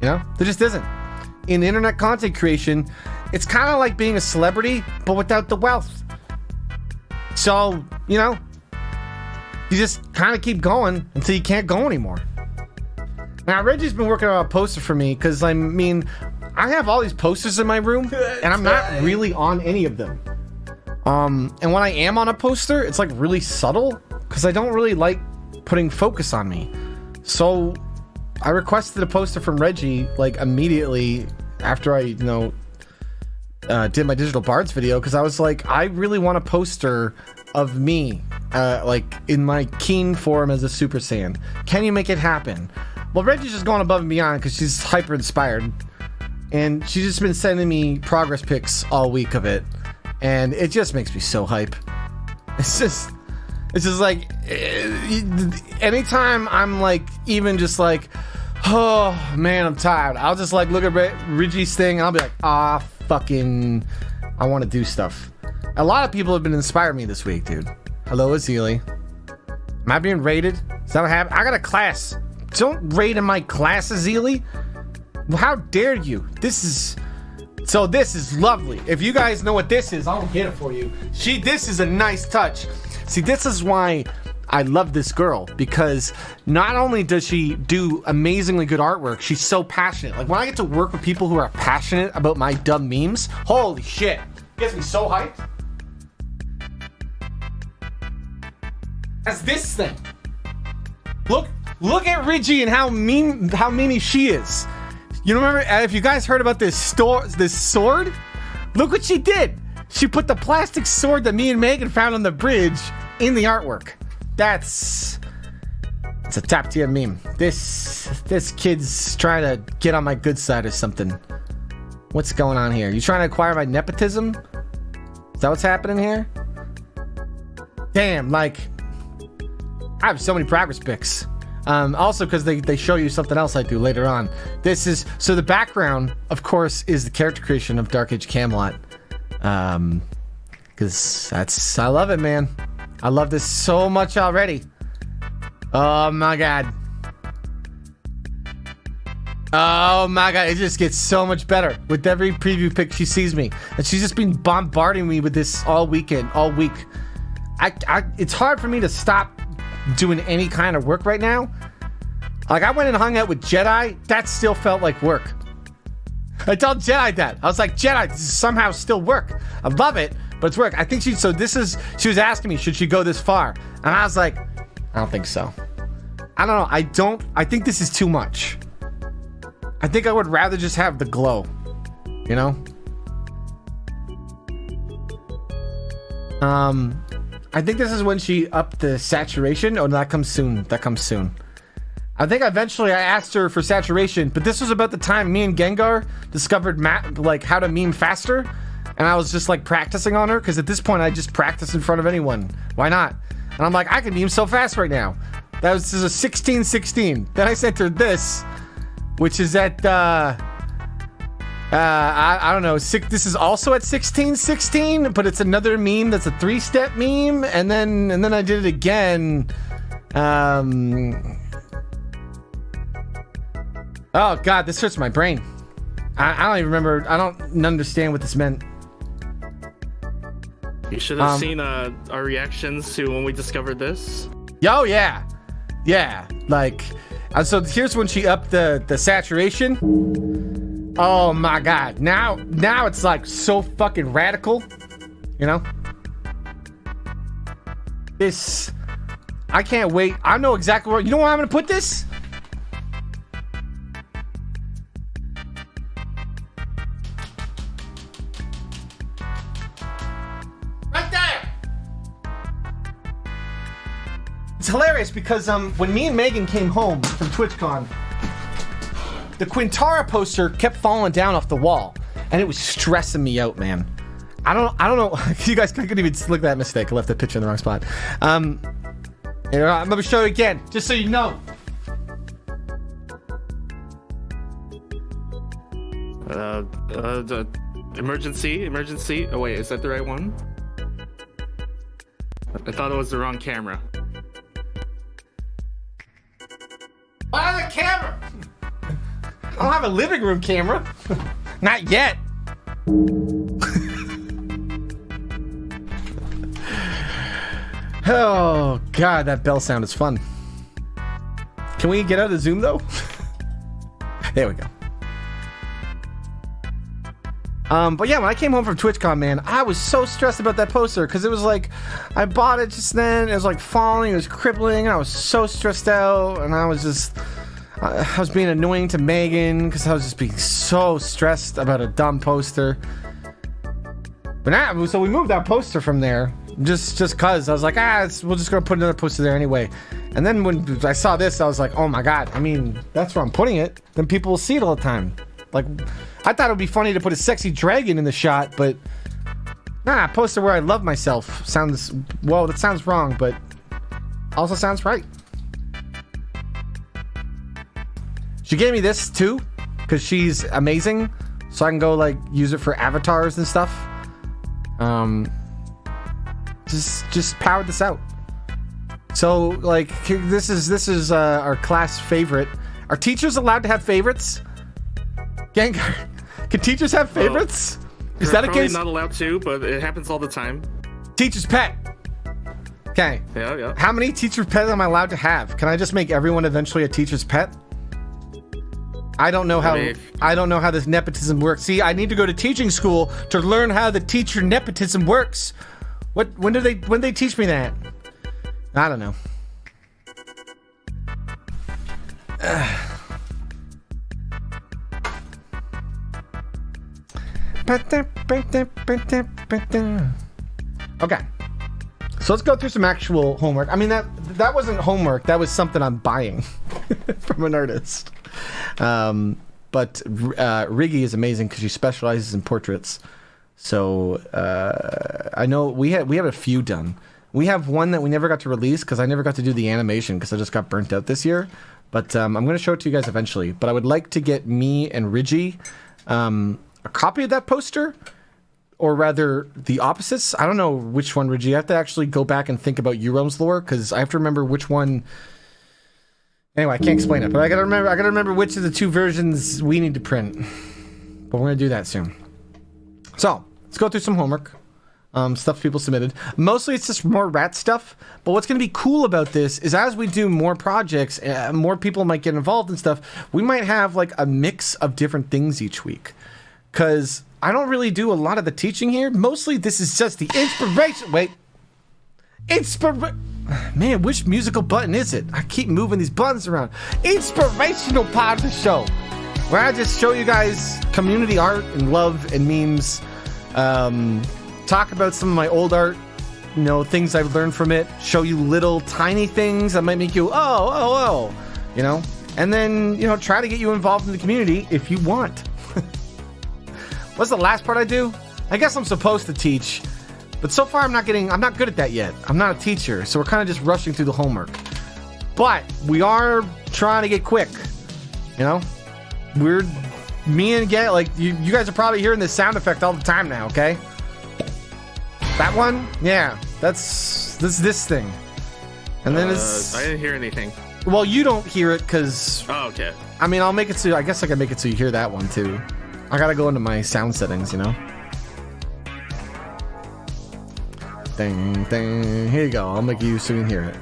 You know, there just isn't. In internet content creation, it's kind of like being a celebrity, but without the wealth. So, you know, you just kind of keep going until you can't go anymore. Now, Reggie's been working on a poster for me because, I mean, I have all these posters in my room, and I'm not really on any of them. And when I am on a poster, it's like really subtle because I don't really like putting focus on me. So I requested a poster from Reggie like immediately after I, you know, did my digital Bards video, because I was like, I really want a poster of me, like in my keen form as a Super Saiyan. Can you make it happen? Well, Reggie's just going above and beyond because she's hyper inspired, and she's just been sending me progress pics all week of it, and it just makes me so hype. It's just like anytime I'm like even just like, oh man, I'm tired, I'll just like look at Reggie's thing and I'll be like, ah, fucking, I want to do stuff. A lot of people have been inspiring me this week, dude. Hello, Azili. Am I being rated? Is that what happened? I got a class. Don't raid in my class, Azili. How dare you? This is lovely. If you guys know what this is, I'll get it for you. This is a nice touch. See, this is why I love this girl, because not only does she do amazingly good artwork, she's so passionate. Like, when I get to work with people who are passionate about my dumb memes, holy shit, it gets me so hyped. That's this thing. Look at Reggie and how memey she is. You remember, if you guys heard about this sword? Look what she did. She put the plastic sword that me and Megan found on the bridge in the artwork. It's a top tier meme. This kid's trying to get on my good side or something. What's going on here? You trying to acquire my nepotism? Is that what's happening here? Damn, like, I have so many progress pics. Also, because they show you something else I do later on. So the background, of course, is the character creation of Dark Age Camelot. Because I love it, man. I love this so much already. Oh my god. Oh my god, it just gets so much better with every preview pic she sees me. And she's just been bombarding me with this all week. It's hard for me to stop doing any kind of work right now. Like, I went and hung out with Jedi. That still felt like work. I told Jedi that. I was like, Jedi, this is somehow still work. I love it, but it's work. I think she was asking me, should she go this far? And I was like, I don't think so. I don't know. I think this is too much. I think I would rather just have the glow, you know? I think this is when she upped the saturation. Oh, no, that comes soon. I think eventually I asked her for saturation, but this was about the time me and Gengar discovered how to meme faster, and I was just like practicing on her, because at this point I just practice in front of anyone. Why not? And I'm like, I can meme so fast right now. This is a 1616. Then I sent her this, which is at I don't know. This is also at 1616, but it's another meme that's a 3-step meme, and then I did it again. Oh god, this hurts my brain. I don't even remember. I don't understand what this meant. You should have seen our reactions to when we discovered this. Oh yeah, like, so here's when she upped the saturation. Oh my god, now it's like so fucking radical, you know? I can't wait. I know exactly where, you know where I'm gonna put this? Right there! It's hilarious because when me and Megan came home from TwitchCon, the Quintara poster kept falling down off the wall, and it was stressing me out, man. I don't know. You guys couldn't even look at that mistake. I left the picture in the wrong spot. Here, I'm gonna show you again, just so you know. The emergency. Oh wait, is that the right one? I thought it was the wrong camera. Why the camera? I don't have a living room camera. Not yet. Oh god, that bell sound is fun. Can we get out of Zoom though? There we go. But yeah, when I came home from TwitchCon, man, I was so stressed about that poster because it was like, I bought it just then, it was like falling, it was crippling, and I was so stressed out, and I was being annoying to Megan because I was just being so stressed about a dumb poster. But now, so we moved that poster from there just cause I was like, we're just gonna put another poster there anyway. And then when I saw this, I was like, oh my god, I mean, that's where I'm putting it. Then people will see it all the time. Like, I thought it would be funny to put a sexy dragon in the shot, but a poster where I love myself sounds, well, that sounds wrong, but also sounds right. She gave me this too, because she's amazing, so I can go like use it for avatars and stuff. Just powered this out. So like this is our class favorite. Are teachers allowed to have favorites? Gengar, can teachers have favorites? Is that a case? Not allowed to, but it happens all the time. Teacher's pet. Okay. Yeah. How many teacher's pets am I allowed to have? Can I just make everyone eventually a teacher's pet? I don't know how this nepotism works. See, I need to go to teaching school to learn how the teacher nepotism works. When they teach me that? I don't know. Okay. So let's go through some actual homework. I mean, that wasn't homework. That was something I'm buying from an artist. But Riggy is amazing because she specializes in portraits. So I know we have a few done. We have one that we never got to release because I never got to do the animation because I just got burnt out this year. But I'm going to show it to you guys eventually. But I would like to get me and Riggy a copy of that poster, or rather the opposites. I don't know which one, Riggy. I have to actually go back and think about Euron's lore because I have to remember which one. Anyway, I can't explain it, but I gotta remember which of the two versions we need to print. But we're gonna do that soon. So let's go through some homework. Stuff people submitted. Mostly it's just more rat stuff. But what's gonna be cool about this is as we do more projects, more people might get involved and stuff. We might have like a mix of different things each week. Cause I don't really do a lot of the teaching here. Mostly this is just the inspiration. Wait. Man, which musical button is it? I keep moving these buttons around. Inspirational part of the show, where I just show you guys community art and love and memes. Talk about some of my old art, things I've learned from it. Show you little tiny things that might make you, oh, and then, try to get you involved in the community if you want. What's the last part I do? I guess I'm supposed to teach. But so far I'm not good at that yet. I'm not a teacher, so we're kind of just rushing through the homework. But we are trying to get quick. Me and Get, like, you guys are probably hearing this sound effect all the time now, okay? That one? Yeah, that's this thing. And then it's... I didn't hear anything. Well, you don't hear it because... Oh, okay. I mean, I guess I can make it so you hear that one too. I gotta go into my sound settings, Ding, ding. Here you go. I'll make you so you can hear it.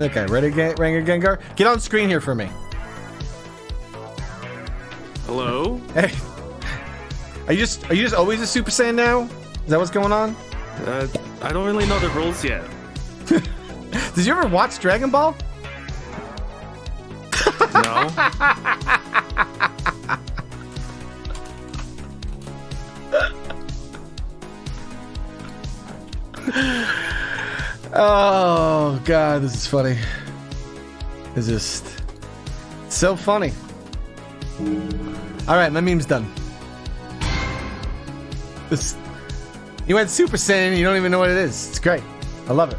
Okay, ready, Gengar? Get on screen here for me. Hello? Hey. Are you just always a Super Saiyan now? Is that what's going on? I don't really know the rules yet. Did you ever watch Dragon Ball? No. Oh god, this is funny. It's just so funny. Alright, my meme's done. You went Super Saiyan, you don't even know what it is. It's great. I love it.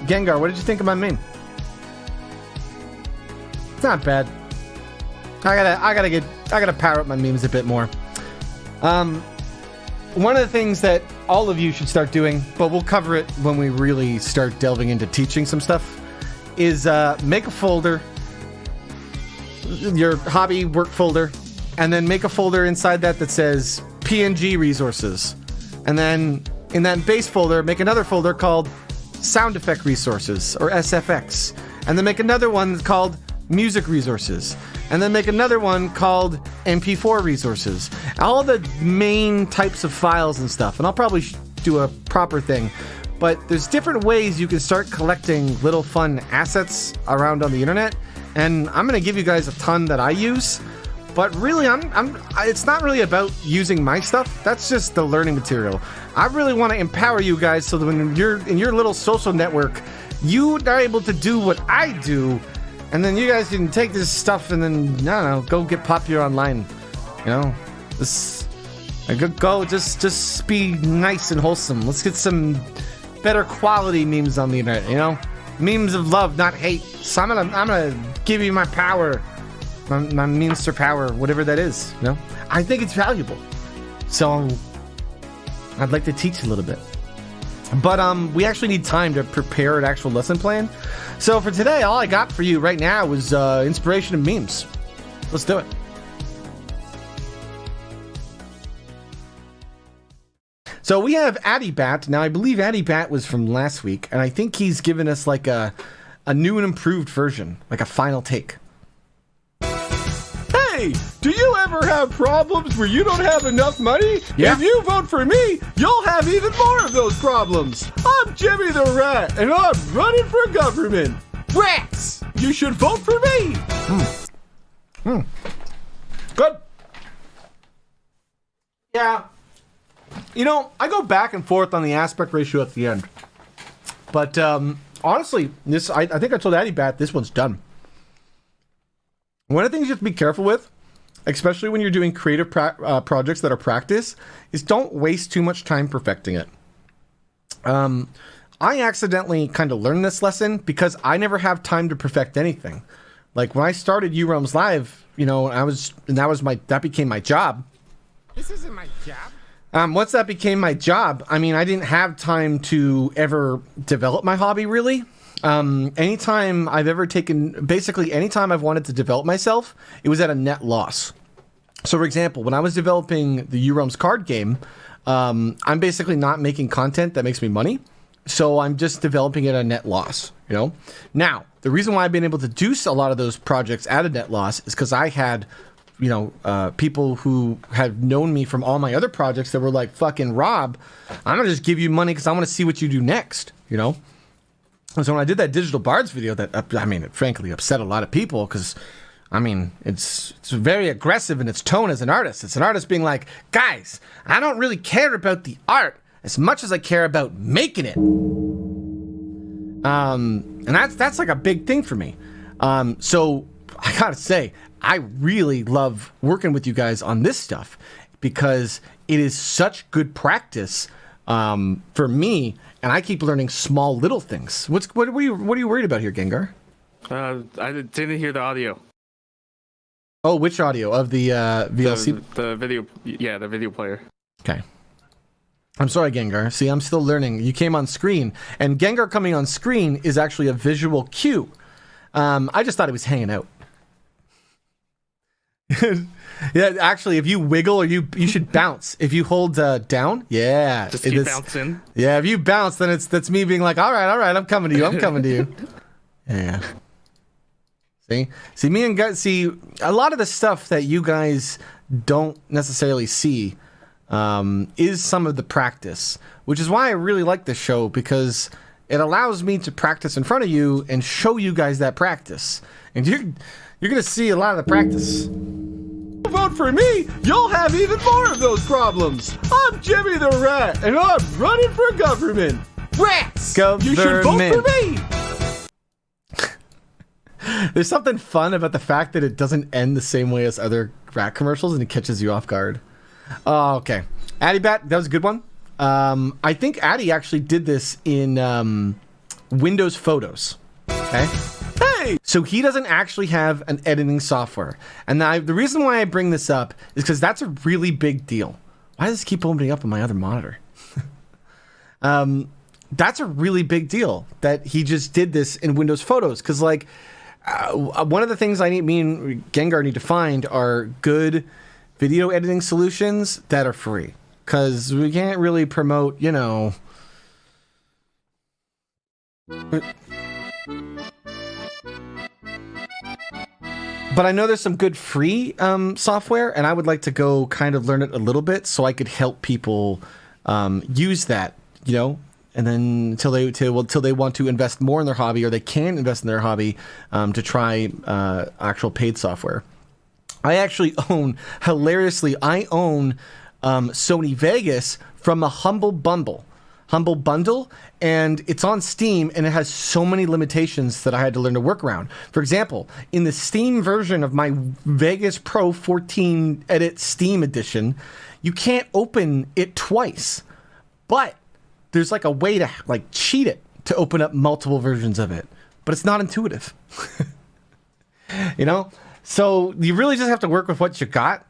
Gengar, what did you think of my meme? It's not bad. I gotta power up my memes a bit more. One of the things that all of you should start doing, but we'll cover it when we really start delving into teaching some stuff, is make a folder, your hobby work folder, and then make a folder inside that says PNG resources. And then in that base folder, make another folder called sound effect resources, or SFX. And then make another one called music resources. And then make another one called MP4 resources. All the main types of files and stuff. And I'll probably do a proper thing. But there's different ways you can start collecting little fun assets around on the internet. And I'm going to give you guys a ton that I use. But really, it's not really about using my stuff. That's just the learning material. I really want to empower you guys so that when you're in your little social network, you are able to do what I do. And then you guys can take this stuff and then, I don't know, go get popular online. You know? Just be nice and wholesome. Let's get some better quality memes on the internet, you know? Memes of love, not hate. So I'm gonna give you my power. My means to power, whatever that is, you know? I think it's valuable. So I'd like to teach a little bit. But we actually need time to prepare an actual lesson plan. So for today, all I got for you right now was inspiration and memes. Let's do it. So we have Addy Bat. Now I believe Addy Bat was from last week, and I think he's given us like a new and improved version, like a final take. Hey, do you ever have problems where you don't have enough money? Yeah. If you vote for me, you'll have even more of those problems. I'm Jimmy the Rat, and I'm running for government. Rats, you should vote for me. Good. Yeah. You know, I go back and forth on the aspect ratio at the end. But honestly, I think I told Addy Bat this one's done. One of the things you have to be careful with, especially when you're doing creative projects that are practice, is don't waste too much time perfecting it. I accidentally kind of learned this lesson because I never have time to perfect anything. Like when I started UROMs Live, you know, that became my job. This isn't my job. Once that became my job, I mean, I didn't have time to ever develop my hobby, really. Anytime I've wanted to develop myself, it was at a net loss. So, for example, when I was developing the UROMs card game, I'm basically not making content that makes me money. So I'm just developing it at a net loss, you know? Now, the reason why I've been able to do a lot of those projects at a net loss is because I had, you know, people who have known me from all my other projects that were like, fucking Rob, I'm going to just give you money because I want to see what you do next, you know? And so when I did that digital Bards video, it frankly upset a lot of people because, I mean, it's very aggressive in its tone as an artist. It's an artist being like, guys, I don't really care about the art as much as I care about making it. And that's like a big thing for me. So I gotta say, I really love working with you guys on this stuff because it is such good practice for me. And I keep learning small little things. What are you worried about here, Gengar? I didn't hear the audio. Oh, which audio of the VLC? The video, yeah, the video player. Okay. I'm sorry, Gengar. See, I'm still learning. You came on screen, and Gengar coming on screen is actually a visual cue. I just thought he was hanging out. Yeah, actually, if you wiggle or you should bounce. If you hold down, yeah, just keep bouncing. Yeah, if you bounce, then that's me being like, all right, I'm coming to you. Yeah. See, me and guys, see a lot of the stuff that you guys don't necessarily see is some of the practice, which is why I really like this show because it allows me to practice in front of you and show you guys that practice, and you're gonna see a lot of the practice. Vote for me, you'll have even more of those problems. I'm Jimmy the Rat, and I'm running for government. Rats, you should vote for me. There's something fun about the fact that it doesn't end the same way as other rat commercials and it catches you off guard. Oh, okay. Addy Bat, that was a good one. I think Addy actually did this in Windows Photos. Okay. Hey! So he doesn't actually have an editing software. And the reason why I bring this up is because that's a really big deal. Why does this keep opening up on my other monitor? That's a really big deal that he just did this in Windows Photos. Because, like, one of the things me and Gengar need to find are good video editing solutions that are free. Because we can't really promote, you know... But I know there's some good free software, and I would like to go kind of learn it a little bit so I could help people use that, you know, and then until they want to invest more in their hobby, or they can invest in their hobby to try actual paid software. I actually own Sony Vegas from a Humble Bundle, and it's on Steam, and it has so many limitations that I had to learn to work around. For example, in the Steam version of my Vegas Pro 14 Edit Steam Edition, you can't open it twice, but there's like a way to like cheat it to open up multiple versions of it, but it's not intuitive. You know? So you really just have to work with what you got.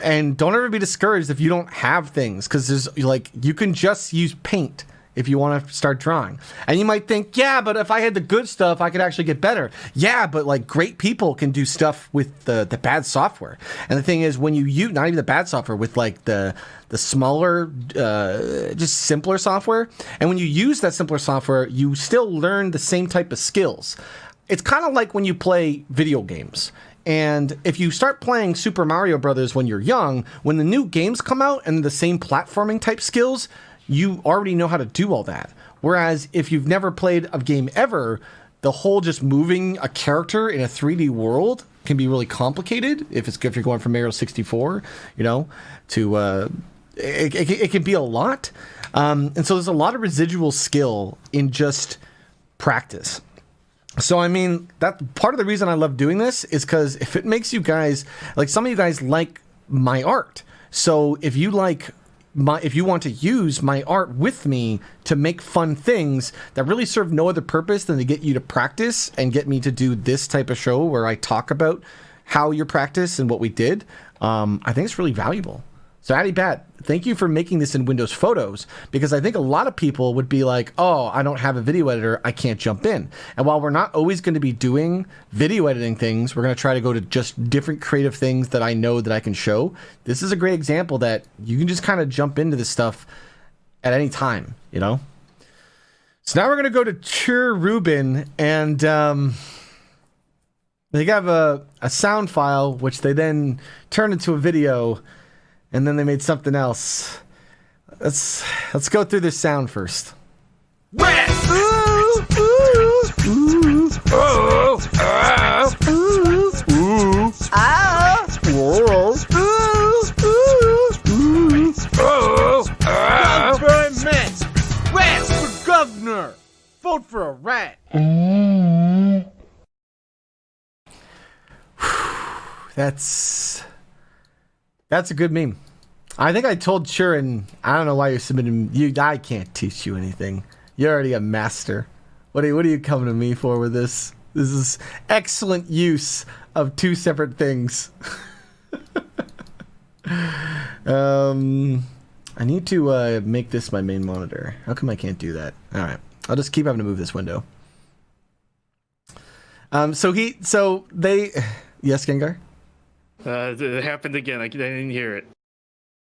And don't ever be discouraged if you don't have things, because there's like, you can just use paint if you want to start drawing. And you might think, yeah, but if I had the good stuff, I could actually get better. Yeah, but like great people can do stuff with the bad software. And the thing is, when you use, not even the bad software, with like the smaller, just simpler software, and when you use that simpler software, you still learn the same type of skills. It's kind of like when you play video games. And if you start playing Super Mario Brothers when you're young, when the new games come out and the same platforming type skills, you already know how to do all that. Whereas if you've never played a game ever, the whole just moving a character in a 3D world can be really complicated. If you're going from Mario 64, you know, to it can be a lot. And so there's a lot of residual skill in just practice. So, I mean, that part of the reason I love doing this is because if it makes you guys, like some of you guys like my art. So if you if you want to use my art with me to make fun things that really serve no other purpose than to get you to practice and get me to do this type of show where I talk about how you practice and what we did, I think it's really valuable. So Addy Bat, thank you for making this in Windows Photos, because I think a lot of people would be like, oh, I don't have a video editor, I can't jump in. And while we're not always going to be doing video editing things, we're going to try to go to just different creative things that I know that I can show. This is a great example that you can just kind of jump into this stuff at any time, you know? So now we're going to go to Chur Rubin, and they have a sound file, which they then turn into a video. And then they made something else. Let's go through this sound first. Rats for governor! Vote for a rat! That's a good meme. I think I told Shurin, I don't know why you're submitting I can't teach you anything. You're already a master. What are you coming to me for with this? This is excellent use of two separate things. I need to make this my main monitor. How come I can't do that? All right. I'll just keep having to move this window. Yes, Gengar? It happened again. I didn't hear it.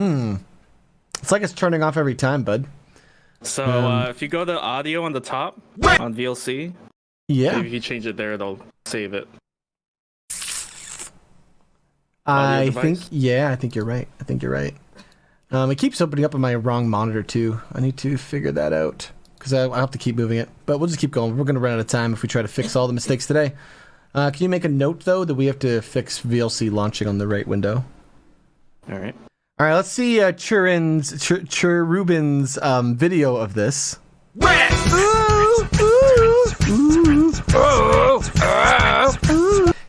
It's like it's turning off every time, bud. So if you go to audio on the top on VLC, yeah, if you change it there, it'll save it. I think you're right. It keeps opening up on my wrong monitor too. I need to figure that out because I have to keep moving it. But we'll just keep going. We're going to run out of time if we try to fix all the mistakes today. Can you make a note though that we have to fix VLC launching on the right window? All right. All right, let's see Chur Rubin's video of this.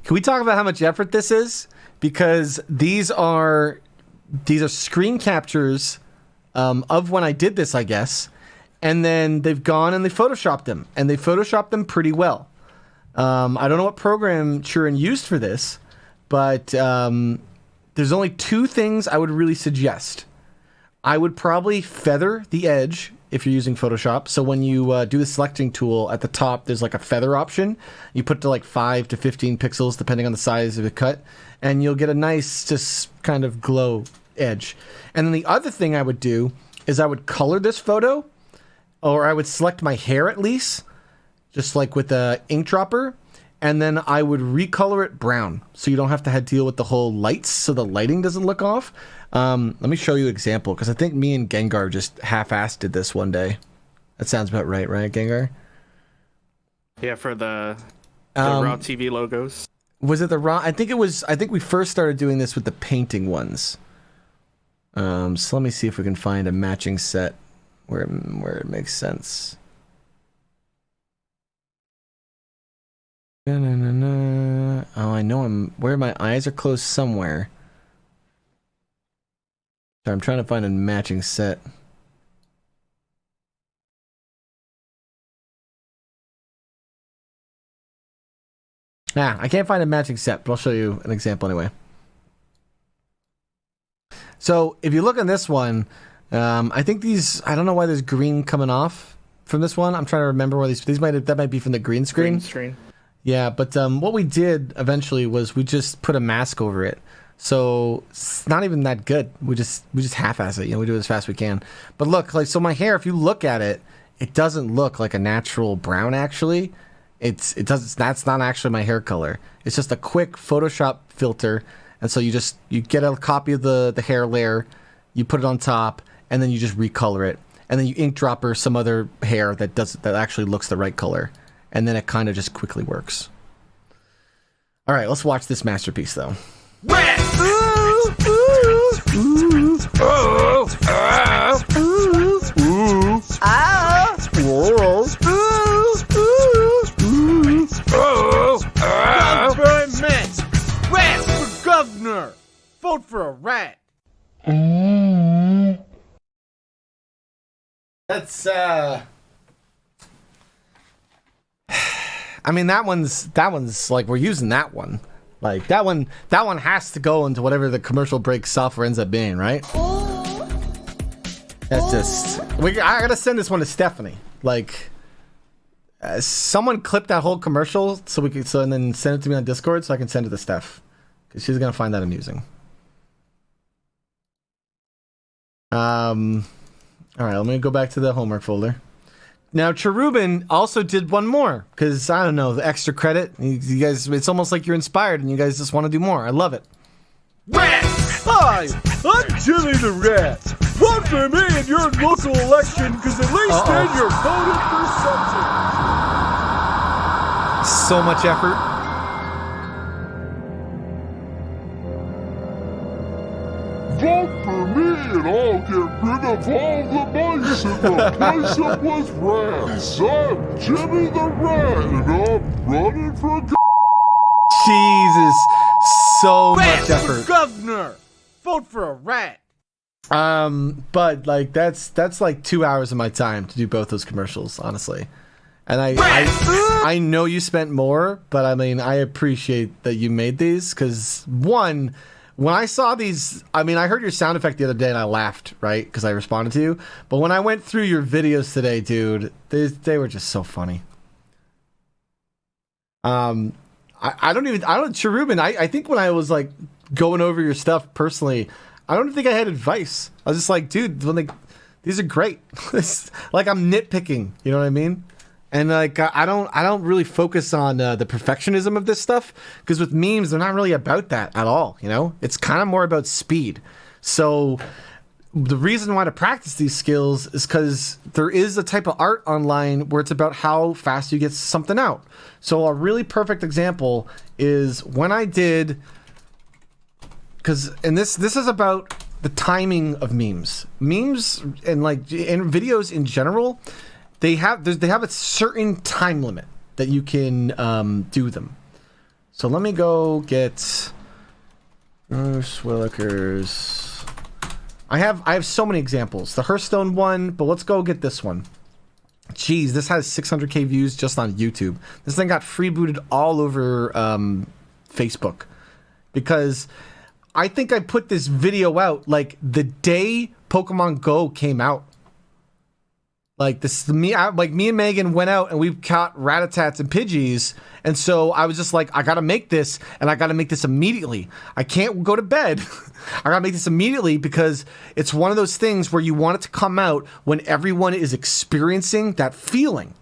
Can we talk about how much effort this is? Because these are screen captures of when I did this, I guess. And then they've gone and they photoshopped them, and they photoshopped them pretty well. I don't know what program Churin used for this, but there's only two things I would really suggest. I would probably feather the edge if you're using Photoshop. So when you do the selecting tool at the top, there's like a feather option. You put to like 5 to 15 pixels, depending on the size of the cut, and you'll get a nice, just kind of glow edge. And then the other thing I would do is I would color this photo, or I would select my hair at least, just like with the ink dropper, and then I would recolor it brown, so you don't have to deal with the whole lights, so the lighting doesn't look off. Let me show you an example, because I think me and Gengar just half-assed did this one day. That sounds about right, Gengar? Yeah, for the Raw TV logos. Was it the Raw? I think we first started doing this with the painting ones. So let me see if we can find a matching set where it makes sense. Oh, I know where my eyes are closed somewhere. So I'm trying to find a matching set. I can't find a matching set, but I'll show you an example anyway. So if you look on this one, I think I don't know why there's green coming off from this one. I'm trying to remember where these might be from the green screen. Green screen. Yeah, but what we did eventually was we just put a mask over it. So it's not even that good. We just half-ass it. We do it as fast as we can. But look, so my hair, if you look at it, it doesn't look like a natural brown. Actually, that's not actually my hair color. It's just a quick Photoshop filter, and so you get a copy of the hair layer, you put it on top, and then you just recolor it, and then you ink dropper some other hair that actually looks the right color, and then it kind of just quickly works. All right, let's watch this masterpiece though. Government! Rat for governor! Vote for a rat! That's I mean that one's like we're using that one. Like that one has to go into whatever the commercial break software ends up being, right? That's just I gotta send this one to Stephanie. Like someone clip that whole commercial and then send it to me on Discord so I can send it to Steph, because she's gonna find that amusing. All right, let me go back to the homework folder. Now, Cherubin also did one more, because, I don't know, the extra credit. You guys, it's almost like you're inspired, and you guys just want to do more. I love it. Rats! Hi, I'm Jimmy the Rat. Vote for me in your local election, because at least then you're voting for something. So much effort. Vote for me and I'll get rid of all the mice and replace them with rats. I'm Jimmy the Rat and I'm running for Jesus, so Rat much effort. for governor! Vote for a rat! But like that's like 2 hours of my time to do both those commercials, honestly. And I know you spent more, but I mean I appreciate that you made these, because one, when I saw these, I mean, I heard your sound effect the other day and I laughed, right? Because I responded to you. But when I went through your videos today, dude, they were just so funny. Cherubin, I think when I was like going over your stuff personally, I don't think I had advice. I was just like, dude, these are great. Like I'm nitpicking, you know what I mean? And like I don't really focus on the perfectionism of this stuff, because with memes they're not really about that at all. It's kind of more about speed. So the reason why to practice these skills is because there is a type of art online where it's about how fast you get something out. So a really perfect example is when I did, and this is about the timing of memes and like in videos in general. They have a certain time limit that you can do them. So let me go get Bruce Willikers. I have so many examples. The Hearthstone one, but let's go get this one. Jeez, this has 600k views just on YouTube. This thing got freebooted all over Facebook because I think I put this video out like the day Pokemon Go came out. Like me and Megan went out and we caught Ratatats and Pidgeys, and so I was just like, I gotta make this, and I gotta make this immediately. I can't go to bed. I gotta make this immediately because it's one of those things where you want it to come out when everyone is experiencing that feeling.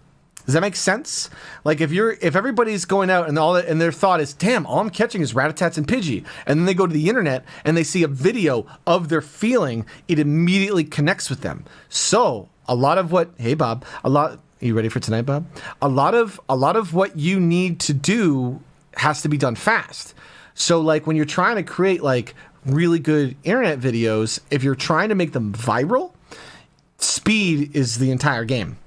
Does that make sense? Like if everybody's going out and their thought is, damn, all I'm catching is Ratatats and Pidgey, and then they go to the internet and they see a video of their feeling, it immediately connects with them. So a lot of what, hey Bob, are you ready for tonight, Bob? A lot of what you need to do has to be done fast. So like when you're trying to create like really good internet videos, if you're trying to make them viral, speed is the entire game.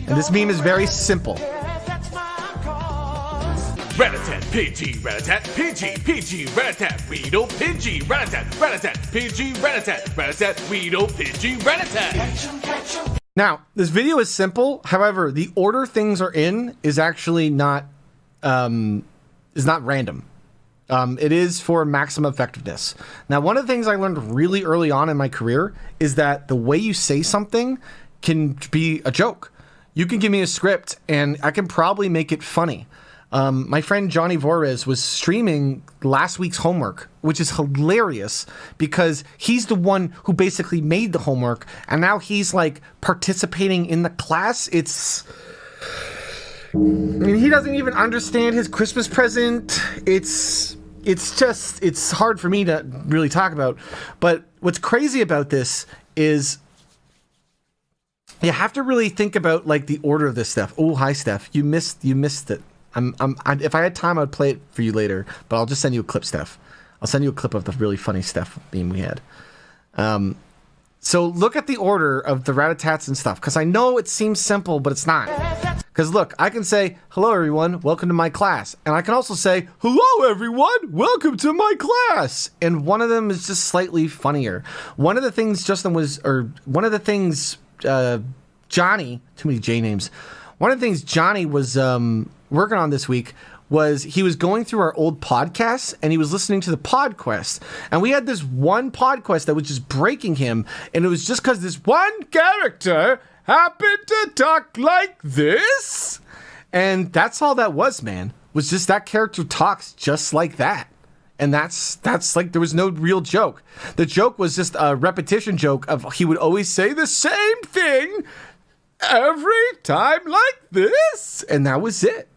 And this meme is very simple. Ratatat, Pidgey, Ratatat, Pidgey, Pidgey, Ratatat, Weedle, Pidgey, Ratatat, Ratatat, Pidgey, Ratatat, Ratatat, Weedle, Pidgey, Ratatat. Now, this video is simple. However, the order things are in is actually not random. It is for maximum effectiveness. Now, one of the things I learned really early on in my career is that the way you say something can be a joke. You can give me a script and I can probably make it funny. My friend Johnny Vorez was streaming last week's homework, which is hilarious because he's the one who basically made the homework and now he's like participating in the class. He doesn't even understand his Christmas present. It's hard for me to really talk about. But what's crazy about this is you have to really think about like the order of this stuff. Oh, hi, Steph. You missed it. If I had time, I'd play it for you later, but I'll just send you a clip, Steph. I'll send you a clip of the really funny Steph meme we had. So look at the order of the Ratatats and stuff, because I know it seems simple, but it's not. Because look, I can say, hello, everyone, welcome to my class. And I can also say, hello, everyone, welcome to my class. And one of them is just slightly funnier. One of the things Johnny, too many J names. One of the things Johnny was working on this week was he was going through our old podcasts and he was listening to the PodQuest. And we had this one PodQuest that was just breaking him. And it was just because this one character happened to talk like this. And that's all that was, man. Was just that character talks just like that. And that's like, there was no real joke. The joke was just a repetition joke of he would always say the same thing every time like this. And that was it.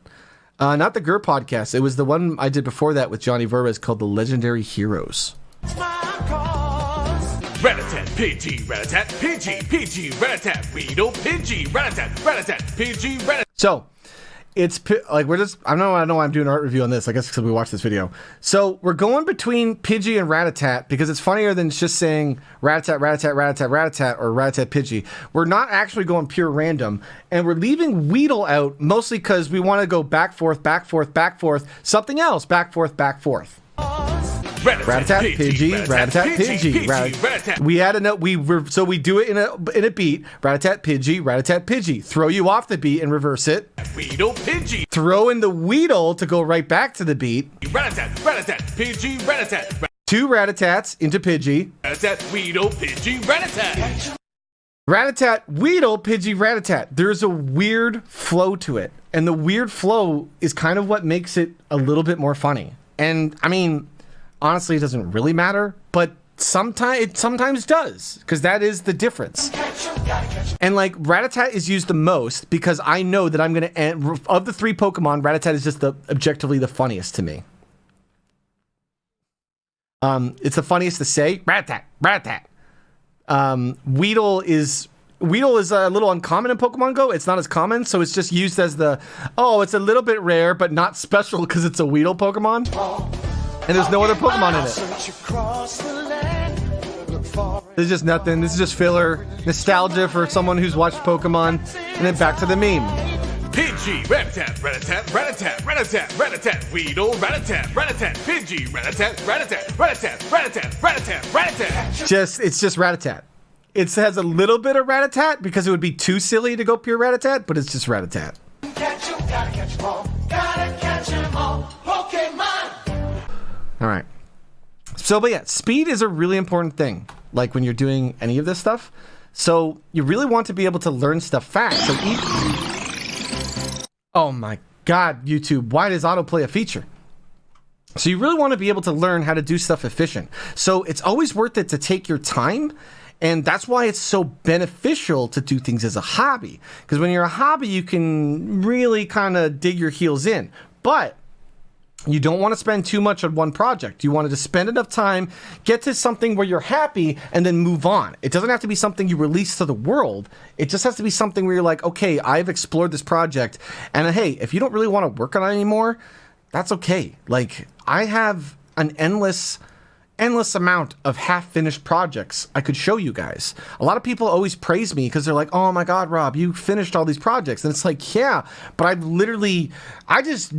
Not the GUR podcast. It was the one I did before that with Johnny Verves called The Legendary Heroes. Ratatat, Pidgey, Ratatat, Pidgey, Pidgey, Ratatat, Weedle, Pidgey, Ratatat, Ratatat, Pidgey, Ratatat. So, it's like I know why I'm doing an art review on this. I guess because we watched this video. So we're going between Pidgey and Ratatat because it's funnier than just saying Ratatat, Ratatat, Ratatat, Ratatat, or Ratatat, Pidgey. We're not actually going pure random, and we're leaving Weedle out mostly because we want to go back, forth, something else, back, forth. Ratatat, Pidgey, Ratatat, Pidgey. We had a note. So we do it in a beat. Ratatat, Pidgey. Throw you off the beat and reverse it. Weedle, Pidgey. Throw in the Weedle to go right back to the beat. Ratatat, Pidgey, Ratatat. Two Ratatats into Pidgey. Ratatat, Weedle, Pidgey, Ratatat. Ratatat, Weedle, Pidgey, Ratatat. There's a weird flow to it, and the weird flow is kind of what makes it a little bit more funny. And I mean, honestly, it doesn't really matter, but it sometimes does, because that is the difference. And like Ratatat is used the most because I know that I'm going to end, of the three Pokemon, Ratatat is just objectively the funniest to me. It's the funniest to say. Ratatat. Weedle is a little uncommon in Pokemon Go. It's not as common, so it's just used as it's a little bit rare, but not special because it's a Weedle Pokemon. And there's no other Pokemon in it. There's just nothing. This is just filler. Nostalgia for someone who's watched Pokemon. And then back to the meme. Pidgey, rat-a-tat, rat-a-tat, rat-a-tat, rat-a-tat, rat-a-tat, Weedle, rat-a-tat, rat-a-tat, Pidgey, rat-a-tat, rat-a-tat, rat-a-tat, rat-a-tat, rat-a-tat, rat-a-tat. It's just rat-a-tat. It has a little bit of rat-a-tat because it would be too silly to go pure rat-a-tat, but it's just rat-a-tat. Catch 'em, gotta catch 'em all. Gotta catch 'em all. Pokemon. All right. So, but yeah, speed is a really important thing, like when you're doing any of this stuff. So you really want to be able to learn stuff fast. So oh my God, YouTube, why does autoplay a feature? So you really want to be able to learn how to do stuff efficient. So it's always worth it to take your time. And that's why it's so beneficial to do things as a hobby. Because when you're a hobby, you can really kind of dig your heels in. But you don't want to spend too much on one project. You want to just spend enough time, get to something where you're happy, and then move on. It doesn't have to be something you release to the world. It just has to be something where you're like, okay, I've explored this project. And hey, if you don't really want to work on it anymore, that's okay. Like, I have an endless amount of half-finished projects I could show you guys. A lot of people always praise me because they're like, oh my God, Rob, you finished all these projects. And it's like, yeah, but I just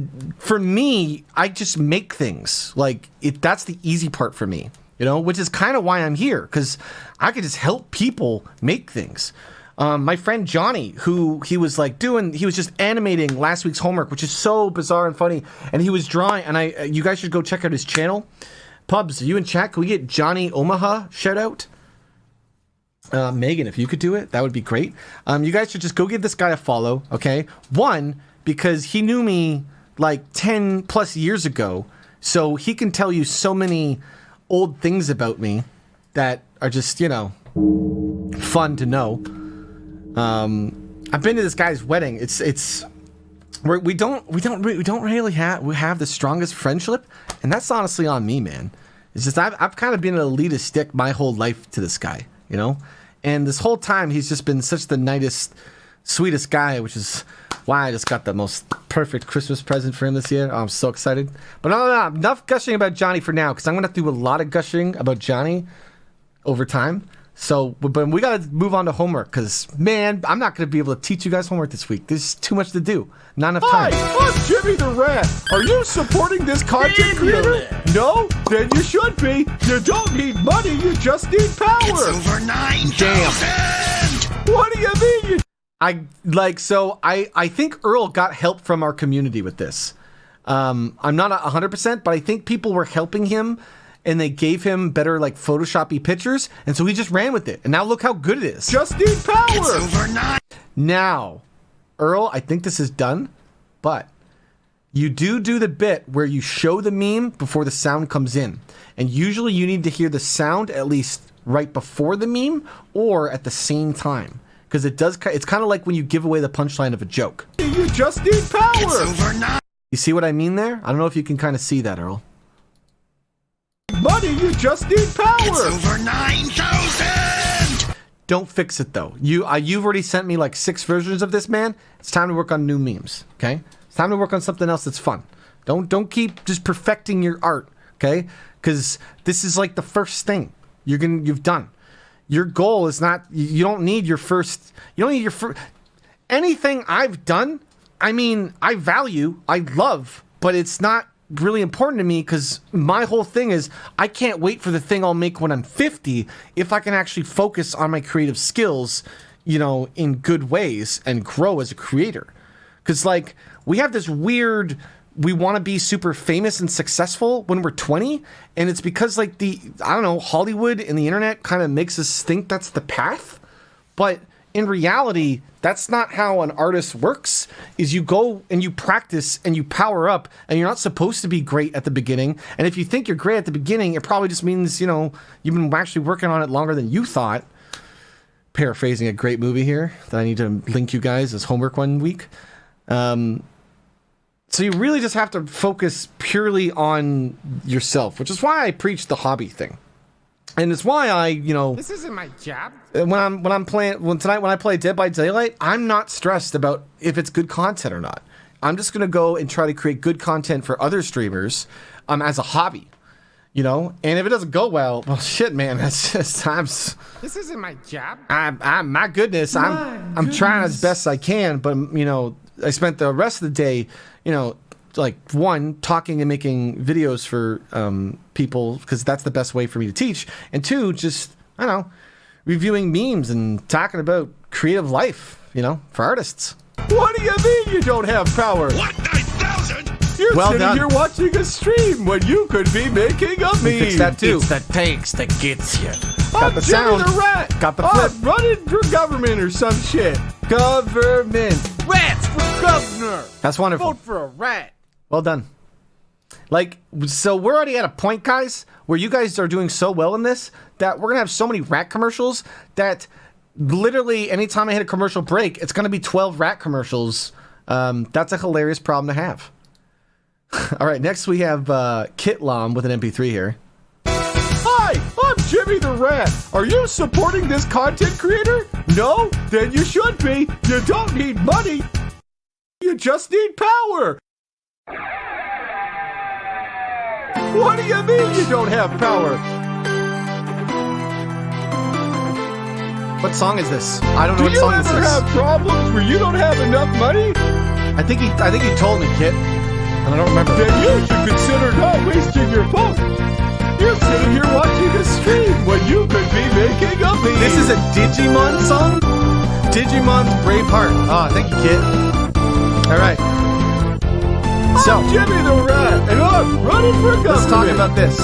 make things. Like, that's the easy part for me, you know, which is kind of why I'm here, because I could just help people make things. My friend Johnny, he was just animating last week's homework, which is so bizarre and funny. And he was drawing, and you guys should go check out his channel. Pubs, are you in chat? Can we get Johnny Omaha shout out? Megan, if you could do it, that would be great. You guys should just go give this guy a follow, okay? One, because he knew me like 10 plus years ago, so he can tell you so many old things about me that are just, you know, fun to know. I've been to this guy's wedding. We don't really have the strongest friendship, and that's honestly on me, man. It's just I've kind of been an elitist dick my whole life to this guy, you know, and this whole time he's just been such the nicest, sweetest guy, which is why I just got the most perfect Christmas present for him this year. Oh, I'm so excited. But no, enough gushing about Johnny for now, because I'm gonna have to do a lot of gushing about Johnny over time. So, but we got to move on to homework because, man, I'm not going to be able to teach you guys homework this week. There's too much to do. Not enough time. Hi, I'm Jimmy the Rat. Are you supporting this content creator? No? Then you should be. You don't need money, you just need power. It's over 9,000. Damn. What do you mean? I think Earl got help from our community with this. I'm not 100%, but I think people were helping him. And they gave him better, like, Photoshop-y pictures, and so he just ran with it. And now look how good it is. Just need power! It's over 9. Now, Earl, I think this is done, but you do the bit where you show the meme before the sound comes in. And usually you need to hear the sound at least right before the meme or at the same time. Because it's kind of like when you give away the punchline of a joke. You just need power! It's over 9. You see what I mean there? I don't know if you can kind of see that, Earl. Money, you just need power! It's over 9,000. Don't fix it though. You've already sent me like 6 versions of this, man. It's time to work on new memes, okay? It's time to work on something else that's fun. Don't keep just perfecting your art, okay? Because this is like the first thing you've done. Your goal is not. You don't need your first. You don't need your first. Anything I've done, I mean, I value, I love, but it's not really important to me because my whole thing is I can't wait for the thing I'll make when I'm 50 if I can actually focus on my creative skills, you know, in good ways and grow as a creator. Because, like, we have this weird, we want to be super famous and successful when we're 20, and it's because, like, Hollywood and the internet kind of makes us think that's the path, but in reality, that's not how an artist works. Is you go and you practice and you power up, and you're not supposed to be great at the beginning. And if you think you're great at the beginning, it probably just means, you know, you've been actually working on it longer than you thought. Paraphrasing a great movie here that I need to link you guys as homework one week. So you really just have to focus purely on yourself, which is why I preach the hobby thing. And it's why This isn't my job. when I play Dead by Daylight, I'm not stressed about if it's good content or not. I'm just gonna go and try to create good content for other streamers, as a hobby, you know. And if it doesn't go well, shit, man, that's just This isn't my job. my goodness, I'm trying as best I can, but you know, I spent the rest of the day, you know, like one, talking and making videos for people because that's the best way for me to teach, and two, just I don't know, reviewing memes and talking about creative life, you know, for artists. What do you mean you don't have power? What, 9,000? You're Well sitting done. here watching a stream when you could be making a meme. Fix that too. It's the takes that gets you. I'm the Jimmy sound. the Rat. Got the I'm flip. running for government or some shit. Government. Rats for governor. That's wonderful. Vote for a rat. Well done. Like, so we're already at a point, guys, where you guys are doing so well in this that we're gonna have so many rat commercials that literally anytime I hit a commercial break, it's gonna be 12 rat commercials. That's a hilarious problem to have. All right, next we have Kitlom with an MP3 here. Hi, I'm Jimmy the Rat. Are you supporting this content creator? No? Then you should be. You don't need money. You just need power. What do you mean you don't have power? What song is this? I don't know Do what you song this ever is. have problems where you don't have enough money? I think he told me, Kit, and I don't remember. Then you should consider not wasting your vote. You're sitting here watching a stream when you could be making a meme. This is a Digimon song? Digimon's Braveheart. Ah, thank you, Kit. All right. So, I'm Jimmy the Rat, and I'm running for government. let's talk about this.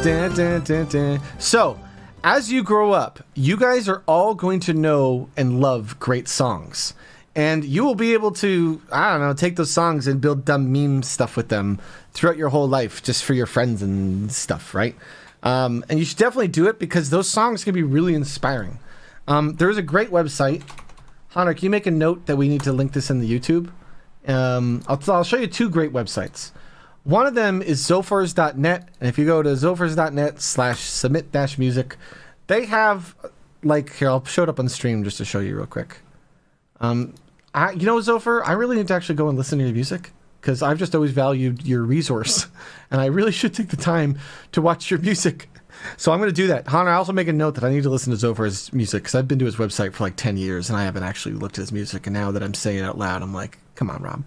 Dun, dun, dun, dun. So, as you grow up, you guys are all going to know and love great songs. And you will be able to, I don't know, take those songs and build dumb meme stuff with them throughout your whole life, just for your friends and stuff, right? And you should definitely do it because those songs can be really inspiring. There is a great website. Hunter, can you make a note that we need to link this in the YouTube? I'll show you two great websites. One of them is Zophars.net, and if you go to Zophars.net/submit-music, they have, like, here, I'll show it up on stream just to show you real quick. You know, Zophar, I really need to actually go and listen to your music, because I've just always valued your resource, and I really should take the time to watch your music. So I'm going to do that. Hunter, I also make a note that I need to listen to Zophar's music, because I've been to his website for like 10 years, and I haven't actually looked at his music, and now that I'm saying it out loud, I'm like, come on, Rob.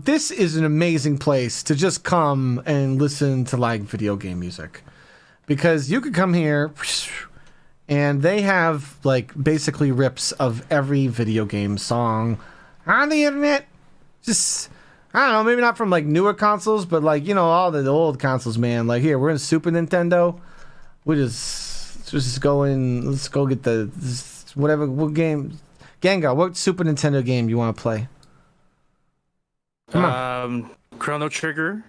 This is an amazing place to just come and listen to like video game music, because you could come here and they have like basically rips of every video game song on the internet. Just, I don't know, maybe not from like newer consoles, but like, you know, all the old consoles, man. Like here, we're in Super Nintendo. We just go in, let's go get what game, Gengar, what Super Nintendo game you want to play? Chrono Trigger.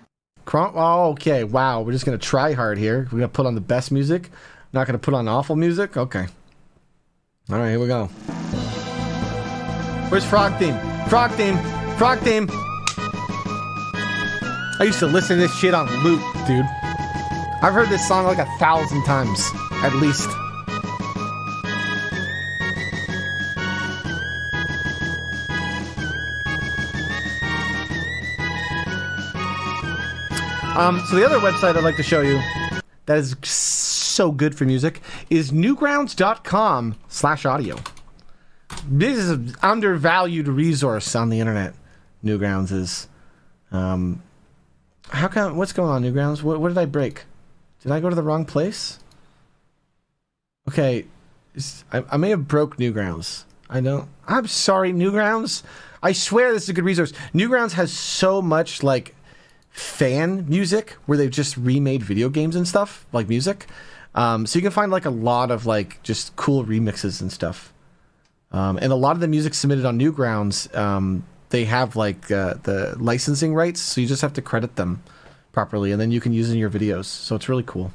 Oh, okay. Wow. We're just going to try hard here. We're going to put on the best music. Not going to put on awful music? Okay. All right, here we go. Where's Frog Theme? Frog Theme! Frog Theme! I used to listen to this shit on loop, dude. I've heard this song like 1,000 times, at least. So the other website I'd like to show you that is so good for music is newgrounds.com/audio. This is an undervalued resource on the internet. Newgrounds is. What's going on, Newgrounds? What did I break? Did I go to the wrong place? Okay. I may have broke Newgrounds. I'm sorry, Newgrounds. I swear this is a good resource. Newgrounds has so much, like, fan music where they've just remade video games and stuff, like music. So you can find, like, a lot of, like, just cool remixes and stuff. And a lot of the music submitted on Newgrounds, they have, like, the licensing rights, so you just have to credit them properly, and then you can use it in your videos. So it's really cool.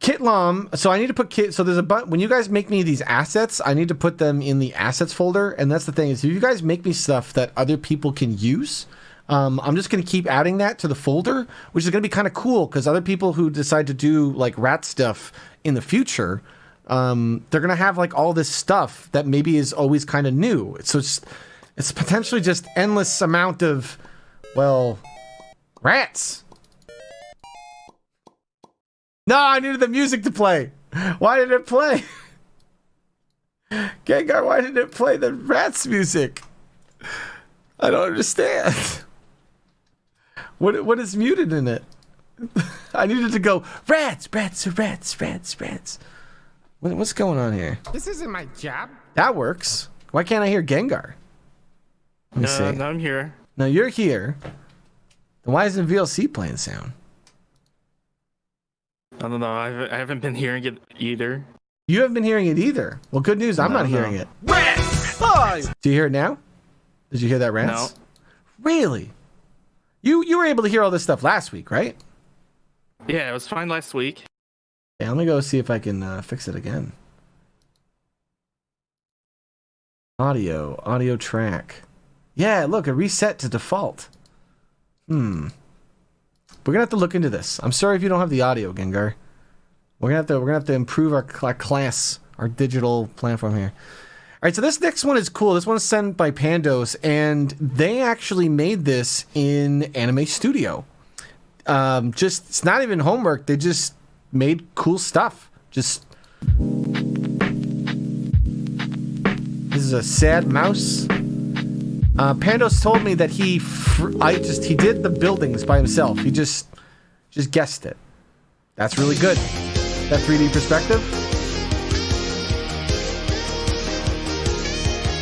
Kitlom. So I need to put So there's when you guys make me these assets, I need to put them in the assets folder. And that's the thing is, if you guys make me stuff that other people can use, I'm just going to keep adding that to the folder, which is going to be kind of cool because other people who decide to do like rat stuff in the future, they're going to have like all this stuff that maybe is always kind of new. So it's potentially just endless amount of, well, rats. No, I needed the music to play. Why did it play? Gengar, why did it play the Rats music? I don't understand. What is muted in it? I needed to go, rats. What's going on here? This isn't my job. That works. Why can't I hear Gengar? Let me see. No, I'm here. No, you're here. Then why isn't VLC playing sound? I don't know. I haven't been hearing it either. You haven't been hearing it either. Well, good news. I'm not hearing it. Rats! Hi! Do you hear it now? Did you hear that, Rats? No. Really? You were able to hear all this stuff last week, right? Yeah, it was fine last week. Yeah, let me go see if I can fix it again. Audio track. Yeah, look, it reset to default. We're gonna have to look into this. I'm sorry if you don't have the audio, Gengar. We're gonna have to improve our class, our digital platform here. All right, so this next one is cool. This one's sent by Pandos, and they actually made this in Anime Studio. It's not even homework. They just made cool stuff. This is a sad mouse. Pandos told me that he did the buildings by himself. He just guessed it. That's really good. That 3D perspective.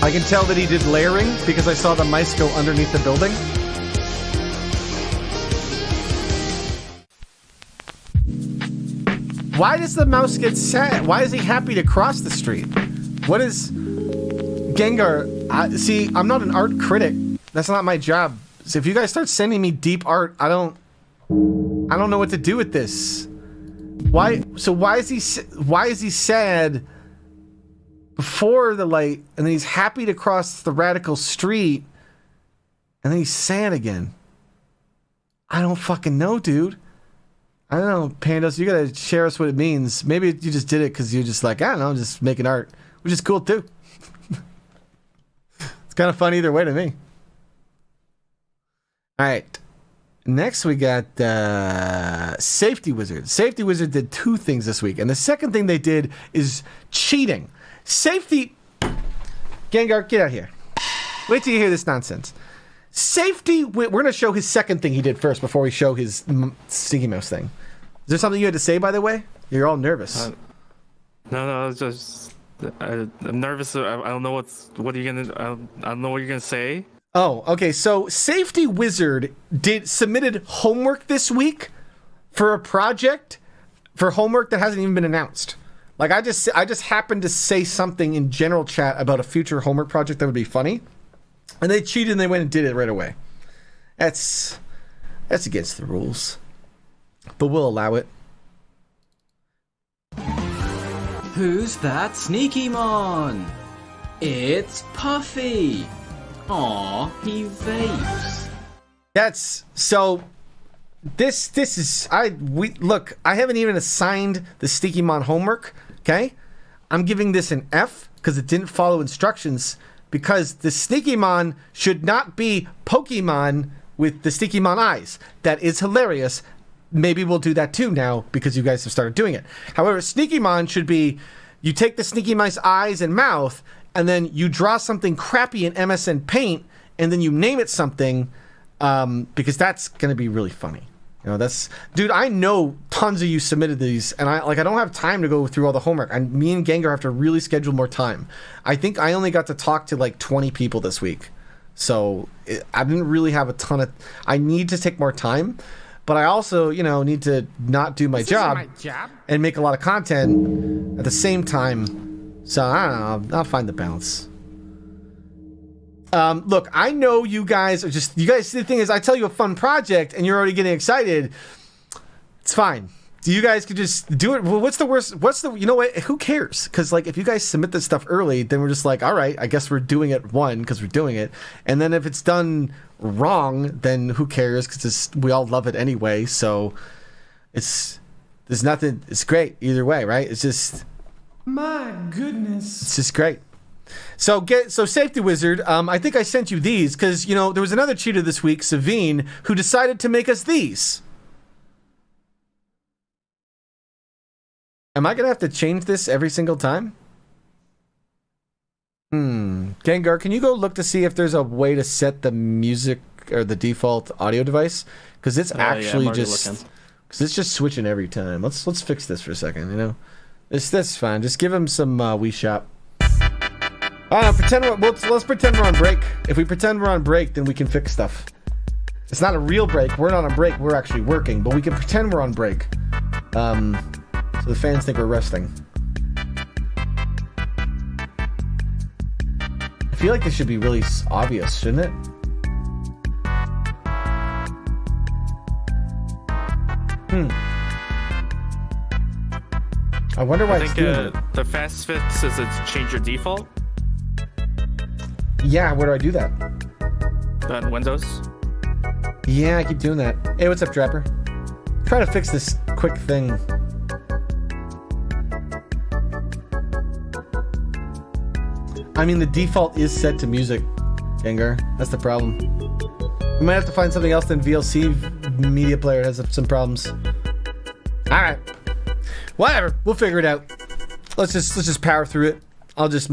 I can tell that he did layering because I saw the mice go underneath the building. Why does the mouse get sad? Why is he happy to cross the street? What is Gengar? See, I'm not an art critic. That's not my job. So if you guys start sending me deep art, I don't know what to do with this. Why? So why is he sad before the light, and then he's happy to cross the radical street, and then he's sad again? I don't fucking know, dude. I don't know, Pandas. You gotta share us what it means. Maybe you just did it because you're just like, I don't know, I'm just making art, which is cool too. It's kind of fun either way to me. All right. Next, we got Safety Wizard. Safety Wizard did two things this week, and the second thing they did is cheating. Gengar, get out here. Wait till you hear this nonsense. We're going to show his second thing he did first before we show his Sticky Mouse thing. Is there something you had to say, by the way? You're all nervous. No, it's just I'm nervous. I don't know what are you gonna. I don't know what you're gonna say. Oh, okay. So Safety Wizard submitted homework this week for a project for homework that hasn't even been announced. Like I just happened to say something in general chat about a future homework project that would be funny, and they cheated and they went and did it right away. That's against the rules, but we'll allow it. Who's that sneaky mon? It's Puffy. Aw, he vapes. That's so. This is I haven't even assigned the Sticky Mon homework. Okay, I'm giving this an F because it didn't follow instructions. Because the Sticky Mon should not be Pokemon with the Sticky Mon eyes. That is hilarious. Maybe we'll do that too now because you guys have started doing it. However, Sneaky Mon should be, you take the Sneaky Mice eyes and mouth, and then you draw something crappy in MSN Paint, and then you name it something, because that's gonna be really funny. You know, dude. I know tons of you submitted these, and I don't have time to go through all the homework. Me and Gengar have to really schedule more time. I think I only got to talk to like 20 people this week, so I didn't really have a ton of. I need to take more time. But I also, need to not do my job and make a lot of content at the same time. So, I don't know. I'll find the balance. Look, I know you guys are the thing is, I tell you a fun project and you're already getting excited. It's fine. You guys could just do it. Well, what's the worst? You know what? Who cares? Because, if you guys submit this stuff early, then we're just like, all right, I guess we're doing it because we're doing it. And then if it's done wrong, then who cares? Because we all love it anyway. So there's nothing. It's great either way, right? It's just, My goodness. it's just great. So Safety Wizard, I think I sent you these because, there was another cheater this week, Savine, who decided to make us these. Am I gonna have to change this every single time? Gengar, can you go look to see if there's a way to set the music or the default audio device? Because it's actually just switching every time. Let's fix this for a second. You know, that's fine. Just give him some Wii Shop. Let's pretend we're on break. If we pretend we're on break, then we can fix stuff. It's not a real break. We're not on break. We're actually working, but we can pretend we're on break. So the fans think we're resting. I feel like this should be really obvious, shouldn't it? I wonder why it's doing it. The fast fix is to change your default Yeah, where do I do that? on Windows. Yeah, I keep doing that. Hey, what's up, Trapper? Trying to fix this quick thing. I mean, the default is set to music, Gengar. That's the problem. We might have to find something else than VLC Media Player has some problems. Alright. Whatever. We'll figure it out. Let's just power through it. I'll just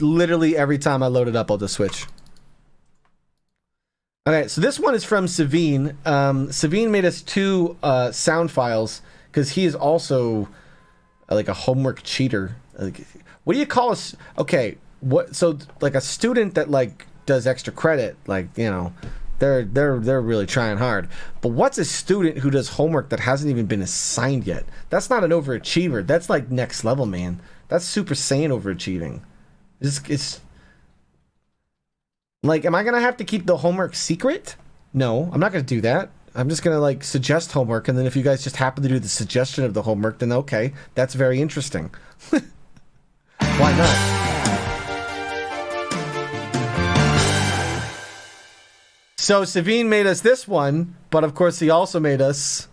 literally every time I load it up, I'll just switch. Okay, so this one is from Savine. Savine made us 2 sound files because he is also like a homework cheater. Like, what do you call us? Okay, what? So like a student that like does extra credit, like, you know, they're really trying hard. But what's a student who does homework that hasn't even been assigned yet? That's not an overachiever. That's like next level, man. That's Super Saiyan overachieving. It's like, am I gonna have to keep the homework secret? No, I'm not gonna do that. I'm just gonna like suggest homework, and then if you guys just happen to do the suggestion of the homework, then okay, that's very interesting. Why not? So Savine made us this one, but of course he also made us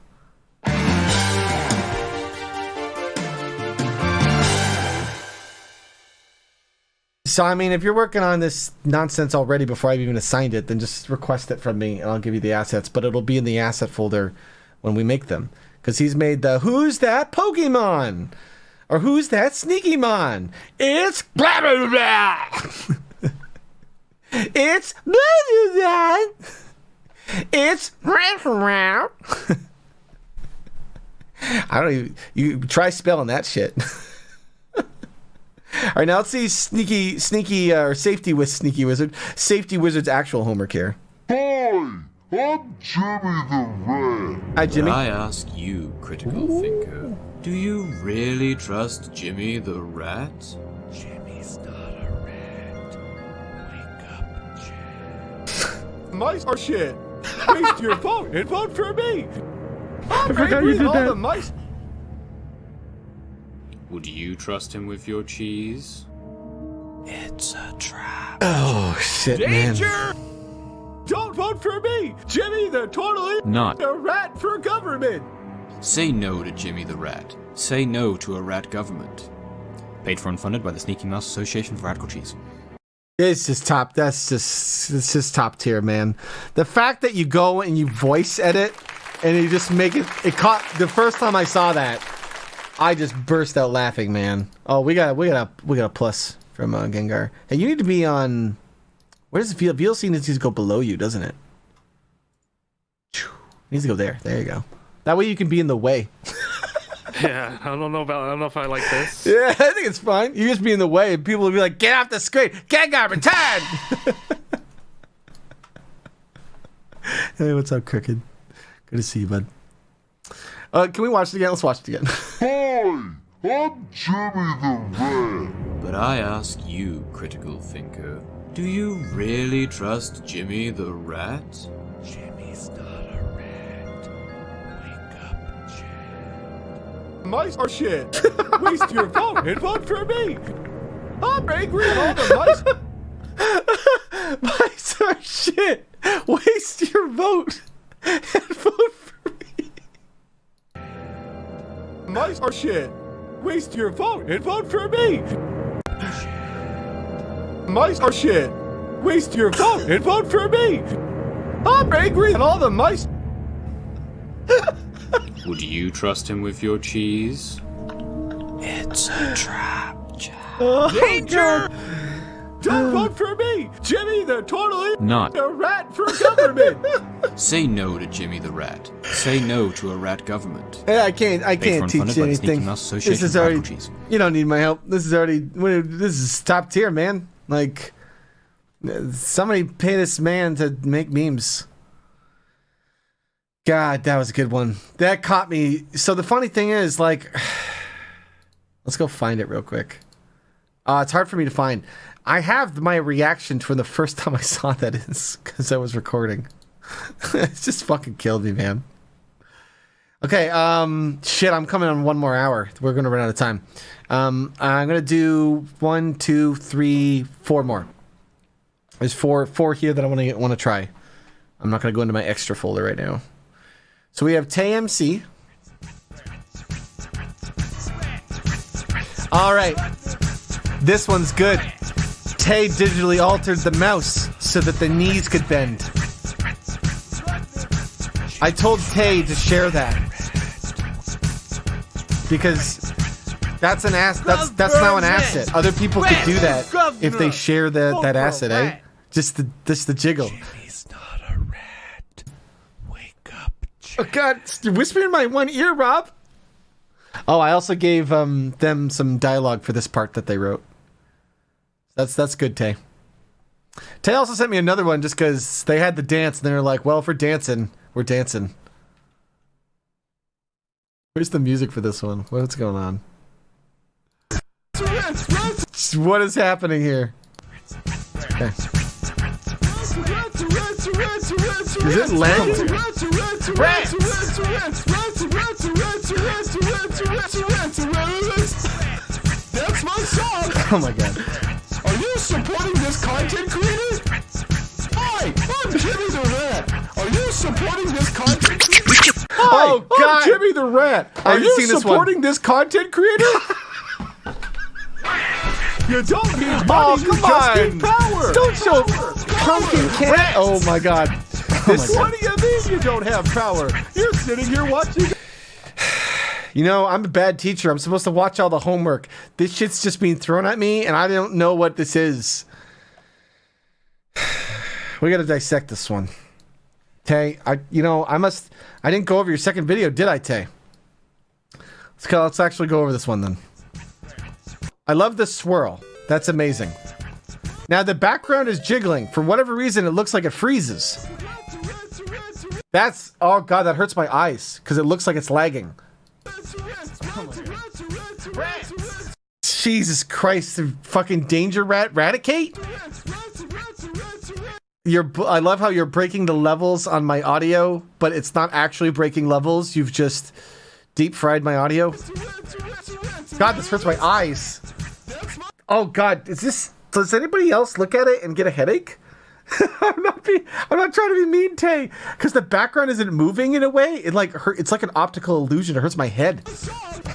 So, I mean, if you're working on this nonsense already before I've even assigned it, then just request it from me and I'll give you the assets. But it'll be in the asset folder when we make them. Because he's made the Who's That Pokemon? Or Who's That Sneaky Mon? It's blah blah blah. It's blah blah blah. It's I don't even. You try spelling that shit. All right, now let's see sneaky or safety with Sneaky Wizard. Safety Wizard's actual homework here. Hi, I'm Jimmy the Rat. Hi, Jimmy. I ask you, critical thinker, do you really trust Jimmy the Rat? Jimmy's not a rat. Wake up, Jim. Mice are shit. Waste your vote and vote for me. I forgot you did that. The mice. Would you trust him with your cheese? It's a trap. Oh, shit, Danger! man. Don't vote for me, Jimmy the totally Not. a rat for government. Say no to Jimmy the Rat. Say no to a rat government. Paid for and funded by the Sneaky Mouse Association for Radical Cheese. It's just top. It's just top tier, man. The fact that you go and you voice edit and you just make it. It caught the first time I saw that. I just burst out laughing, man. Oh, we got a plus from Gengar. Hey, you need to be on. Where does it feel? VLC needs to go below you, doesn't it? Needs to go there. There you go. That way you can be in the way. Yeah, I don't know if I like this. Yeah, I think it's fine. You just be in the way, and people will be like, "Get off the screen, Gengar, return!" Hey, what's up, Crooked? Good to see you, bud. Can we watch it again? Let's watch it again. Hi, I'm Jimmy the Rat. But I ask you, critical thinker, do you really trust Jimmy the Rat? Jimmy's not a rat. Wake up, Jim. Mice are shit. Waste your vote and vote for me. I'm angry at all the mice. Mice are shit. Waste your vote and vote for me. Mice are shit. Waste your vote and vote for me. Mice are shit. Waste your vote and vote for me. I'm angry at all the mice. Would you trust him with your cheese? It's a trap. Danger! Don't vote for me! Jimmy the totally Not. a rat for government! Say no to Jimmy the Rat. Say no to a rat government. Yeah, I can't Paid for and teach funded you by the Sneaky anything. Mouse This Association is for already. Radical Cheese. You don't need my help. This is top tier, man. Like, somebody pay this man to make memes. God, that was a good one. That caught me. So the funny thing is, like, let's go find it real quick. It's hard for me to find. I have my reaction from the first time I saw that is because I was recording. It just fucking killed me, man. Okay, shit, I'm coming on 1 more hour. We're gonna run out of time. I'm gonna do 1, 2, 3, 4 more. There's four here that I want to try. I'm not gonna go into my extra folder right now. So we have TMC. All right, this one's good. Tay digitally altered the mouse so that the knees could bend. I told Tay to share that because that's an that's now an asset. Other people could do that if they share that asset, eh? Just the jiggle. Jimmy's not a rat. Wake up, Jimmy. Oh God, you're whispering in my one ear, Rob. Oh, I also gave them some dialogue for this part that they wrote. That's good, Tay. Tay also sent me another one just because they had the dance and they were like, well, if we're dancing, we're dancing. Where's the music for this one? What's going on? What is happening here? Okay. Is it landing? That's my song! Oh my God. Are you supporting this content creator? Hi, I'm Jimmy the Rat. Are you supporting this content creator? Hi, Oh, God. I'm Jimmy the Rat. I Are haven't you seen this one. supporting this content creator? You don't need money, Oh, you come just on. need power. Don't show pumpkin cat. Oh my God. Oh my God. What do you mean you don't have power? You're sitting here watching. You know, I'm a bad teacher. I'm supposed to watch all the homework. This shit's just being thrown at me, and I don't know what this is. We gotta dissect this one. Tay, I didn't go over your second video, did I, Tay? Let's actually go over this one then. I love the swirl. That's amazing. Now the background is jiggling. For whatever reason, it looks like it freezes. Oh God, that hurts my eyes because it looks like it's lagging. Jesus Christ, the fucking danger rat Raticate? I love how you're breaking the levels on my audio, but it's not actually breaking levels. You've just deep fried my audio. God, this hurts my eyes. Oh God, does anybody else look at it and get a headache? I'm not trying to be mean, Tay, because the background isn't moving in a way. It's like an optical illusion. It hurts my head.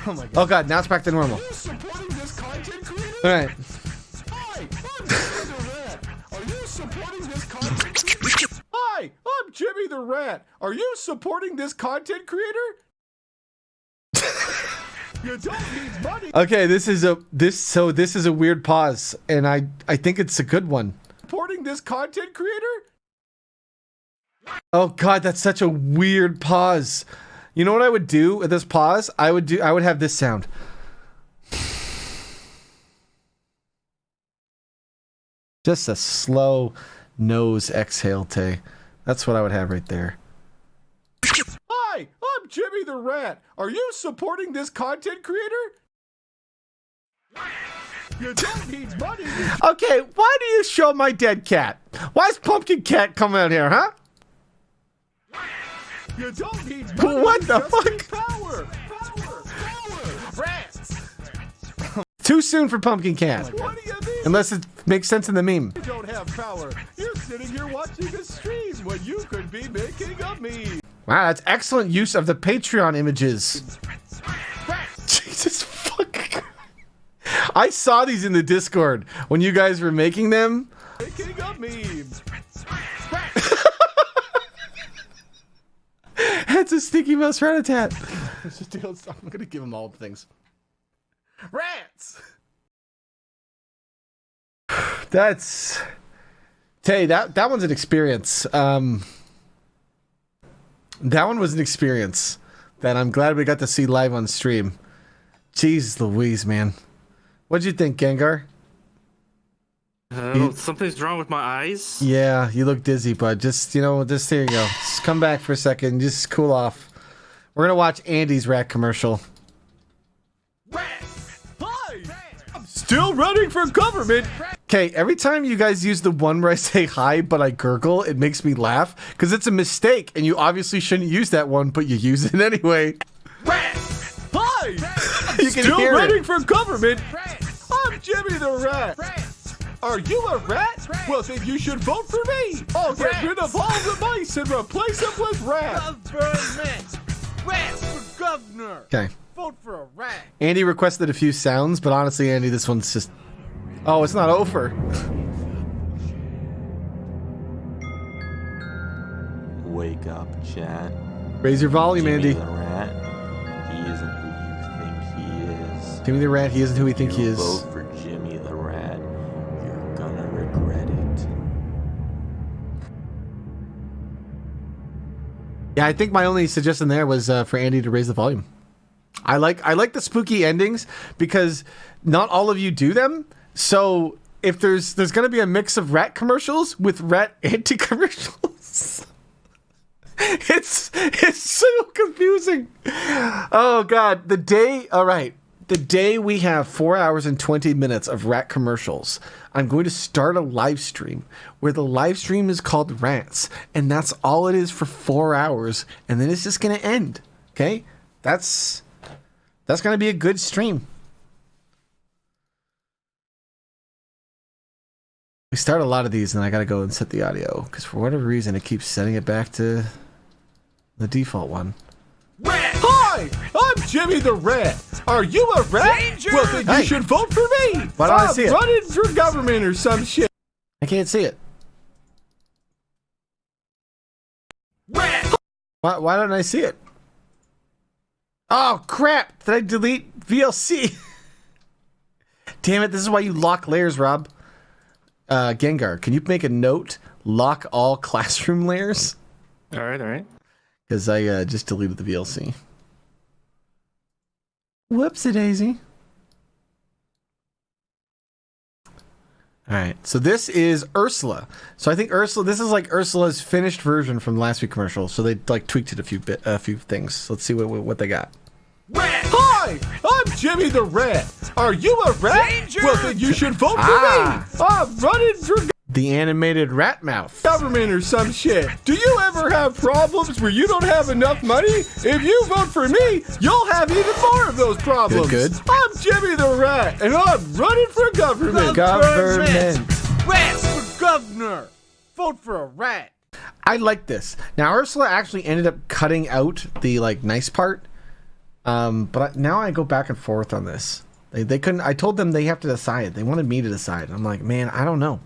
Oh my God. Oh God, now it's back to normal. All right. Hi, I'm Jimmy the Rat. Are you supporting this content creator? You don't need money. Okay, this is a weird pause, and I think it's a good one. Supporting this content creator? Oh God, that's such a weird pause. You know what I would do with this pause? I would have this sound. Just a slow nose exhale, Tay. That's what I would have right there. Hi, I'm Jimmy the Rat. Are you supporting this content creator? You don't need money. Okay, why do you show my dead cat? Why is Pumpkin Cat coming out here, huh? You don't need money. What the you just need fuck? Power. Rats. Too soon for Pumpkin Cat. What do you mean? Unless it makes sense in the meme. You don't have power. You're sitting here watching a stream when you could be making a meme. Wow, that's excellent use of the Patreon images. Jesus fuck. I saw these in the Discord when you guys were making them. Making a meme. It's a sticky mouse rat-a-tat. I'm gonna give them all the things. Rats! That's... Hey, that one's an experience. That one was an experience that I'm glad we got to see live on stream. Jeez Louise, man. What'd you think, Gengar? Something's wrong with my eyes. Yeah, you look dizzy, bud. Just, here you go. Just come back for a second. Just cool off. We're gonna watch Andy's rat commercial. Hi! I'm still running for government. Okay, every time you guys use the one where I say hi, but I gurgle, it makes me laugh, because it's a mistake, and you obviously shouldn't use that one, but you use it anyway. Hi! You can Still hear running it. for government. I'm Jimmy the Rat. Are you a rat? Well, then you should vote for me. I'll get rid of all the mice and replace them with rats. Government! Rats for governor! Okay. Vote for a rat! Andy requested a few sounds, but honestly, Andy, this one's just... Oh, it's not over. Wake up, chat. Raise your volume, Jimmy Andy. the Rat, he isn't who you think he is. Jimmy the Rat, he isn't who we think he You is. vote for Jimmy the Rat, you're gonna regret it. Yeah, I think my only suggestion there was for Andy to raise the volume. I like the spooky endings because not all of you do them. So if there's going to be a mix of rat commercials with rat anti-commercials. It's so confusing. Oh God, the day we have 4 hours and 20 minutes of rat commercials, I'm going to start a live stream where the live stream is called Rats, and that's all it is for 4 hours, and then it's just going to end. Okay? That's going to be a good stream. We start a lot of these, and I got to go and set the audio because for whatever reason it keeps setting it back to the default one. Hi! I'm Jimmy the Rat. Are you a rat? Danger! Well, then Hey. you should vote for me. Why don't I I'm see it? running for government or some shit. I can't see it. Why don't I see it? Oh crap! Did I delete VLC? Damn it! This is why you lock layers, Rob. Gengar, can you make a note? Lock all classroom layers. All right. Because I just deleted the VLC. Whoopsie daisy. Alright, so this is Ursula. So I think this is like Ursula's finished version from last week's commercial. So they like tweaked it a few things. Let's see what they got. Hi! I'm Jimmy the Rat. Are you a rat? Danger! Well, then you should vote for Ah. me. I'm running for The animated rat mouth. government or some shit. Do you ever have problems where you don't have enough money? If you vote for me, you'll have even more of those problems. Good. I'm Jimmy the Rat, and I'm running for government. Government. Rats for governor! Vote for a rat! I like this. Now Ursula actually ended up cutting out the like nice part. But now I go back and forth on this. They couldn't. I told them they have to decide. They wanted me to decide. I'm like, man, I don't know,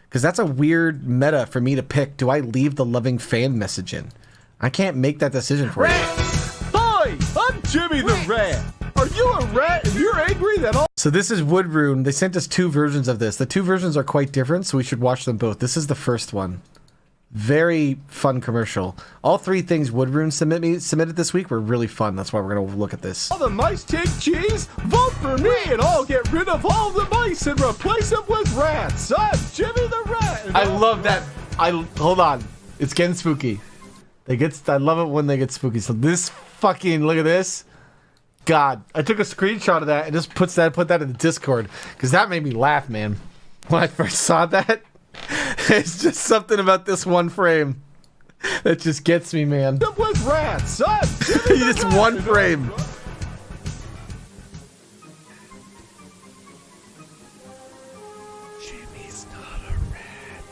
because that's a weird meta for me to pick. Do I leave the loving fan message in? I can't make that decision for you. Hi, I'm Jimmy the Rat. Are you a rat and you're angry that all... So this is Woodrune. They sent us 2 versions of this. The 2 versions are quite different, so we should watch them both. This is the first one. Very fun commercial. All 3 things Woodrune submitted this week were really fun. That's why we're going to look at this. All the mice take cheese? Vote for me and I'll get rid of all the mice and replace them with rats. I'm Jimmy the Rat. and I I'll- love that. Hold on. It's getting spooky. I love it when they get spooky. So this fucking, look at this. God, I took a screenshot of that and just put that in the Discord because that made me laugh, man. When I first saw that, it's just something about this one frame that just gets me, man. them with rats. I'm Jimmy the Just Rat, one and frame. Jimmy's not a rat.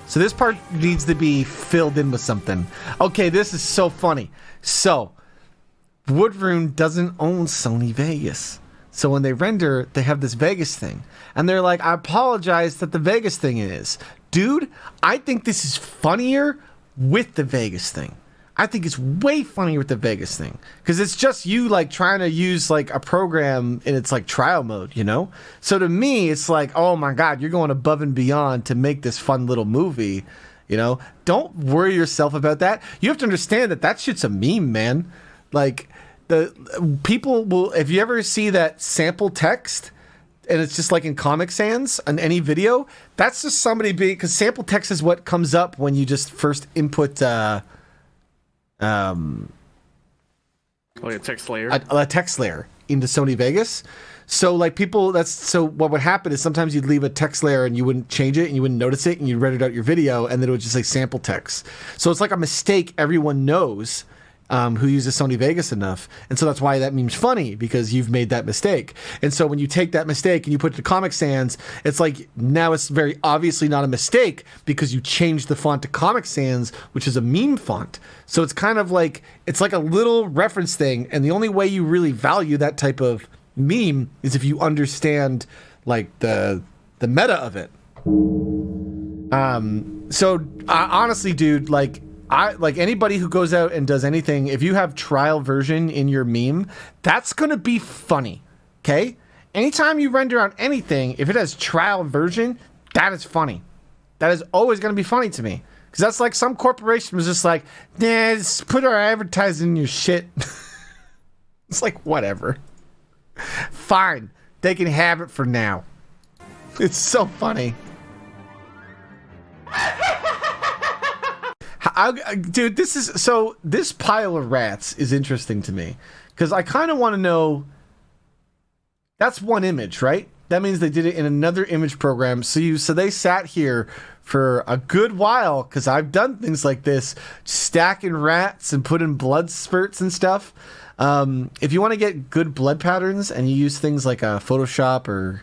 So this part needs to be filled in with something. Okay, this is so funny. So, Woodrune doesn't own Sony Vegas. So when they render, they have this Vegas thing. And they're like, I apologize that the Vegas thing is. Dude, I think this is funnier with the Vegas thing. I think it's way funnier with the Vegas thing because it's just you like trying to use like a program in its like trial mode, you know? So to me, it's like, oh my God, you're going above and beyond to make this fun little movie, you know? Don't worry yourself about that. You have to understand that shit's a meme, man. Like the people will, if you ever see that sample text and it's just like in Comic Sans on any video, that's just somebody because sample text is what comes up when you just first input, like a text layer. A text layer into Sony Vegas. So like people, what would happen is sometimes you'd leave a text layer and you wouldn't change it and you wouldn't notice it and you'd read it out your video and then it would just like sample text. So it's like a mistake everyone knows who uses Sony Vegas enough. And so that's why that meme's funny, because you've made that mistake. And so when you take that mistake and you put it to Comic Sans, it's like now it's very obviously not a mistake because you changed the font to Comic Sans, which is a meme font. So it's kind of like, it's like a little reference thing. And the only way you really value that type of meme is if you understand like the meta of it. Honestly, dude, like anybody who goes out and does anything, if you have trial version in your meme, that's going to be funny. Okay? Anytime you render on anything, if it has trial version, that is funny. That is always going to be funny to me. Because that's like some corporation was just like, nah, just put our advertising in your shit. It's like, whatever. Fine. They can have it for now. It's so funny. Dude, this pile of rats is interesting to me because I kind of want to know. That's one image, right? That means they did it in another image program. So they sat here for a good while because I've done things like this, stacking rats and putting blood spurts and stuff. If you want to get good blood patterns and you use things like Photoshop or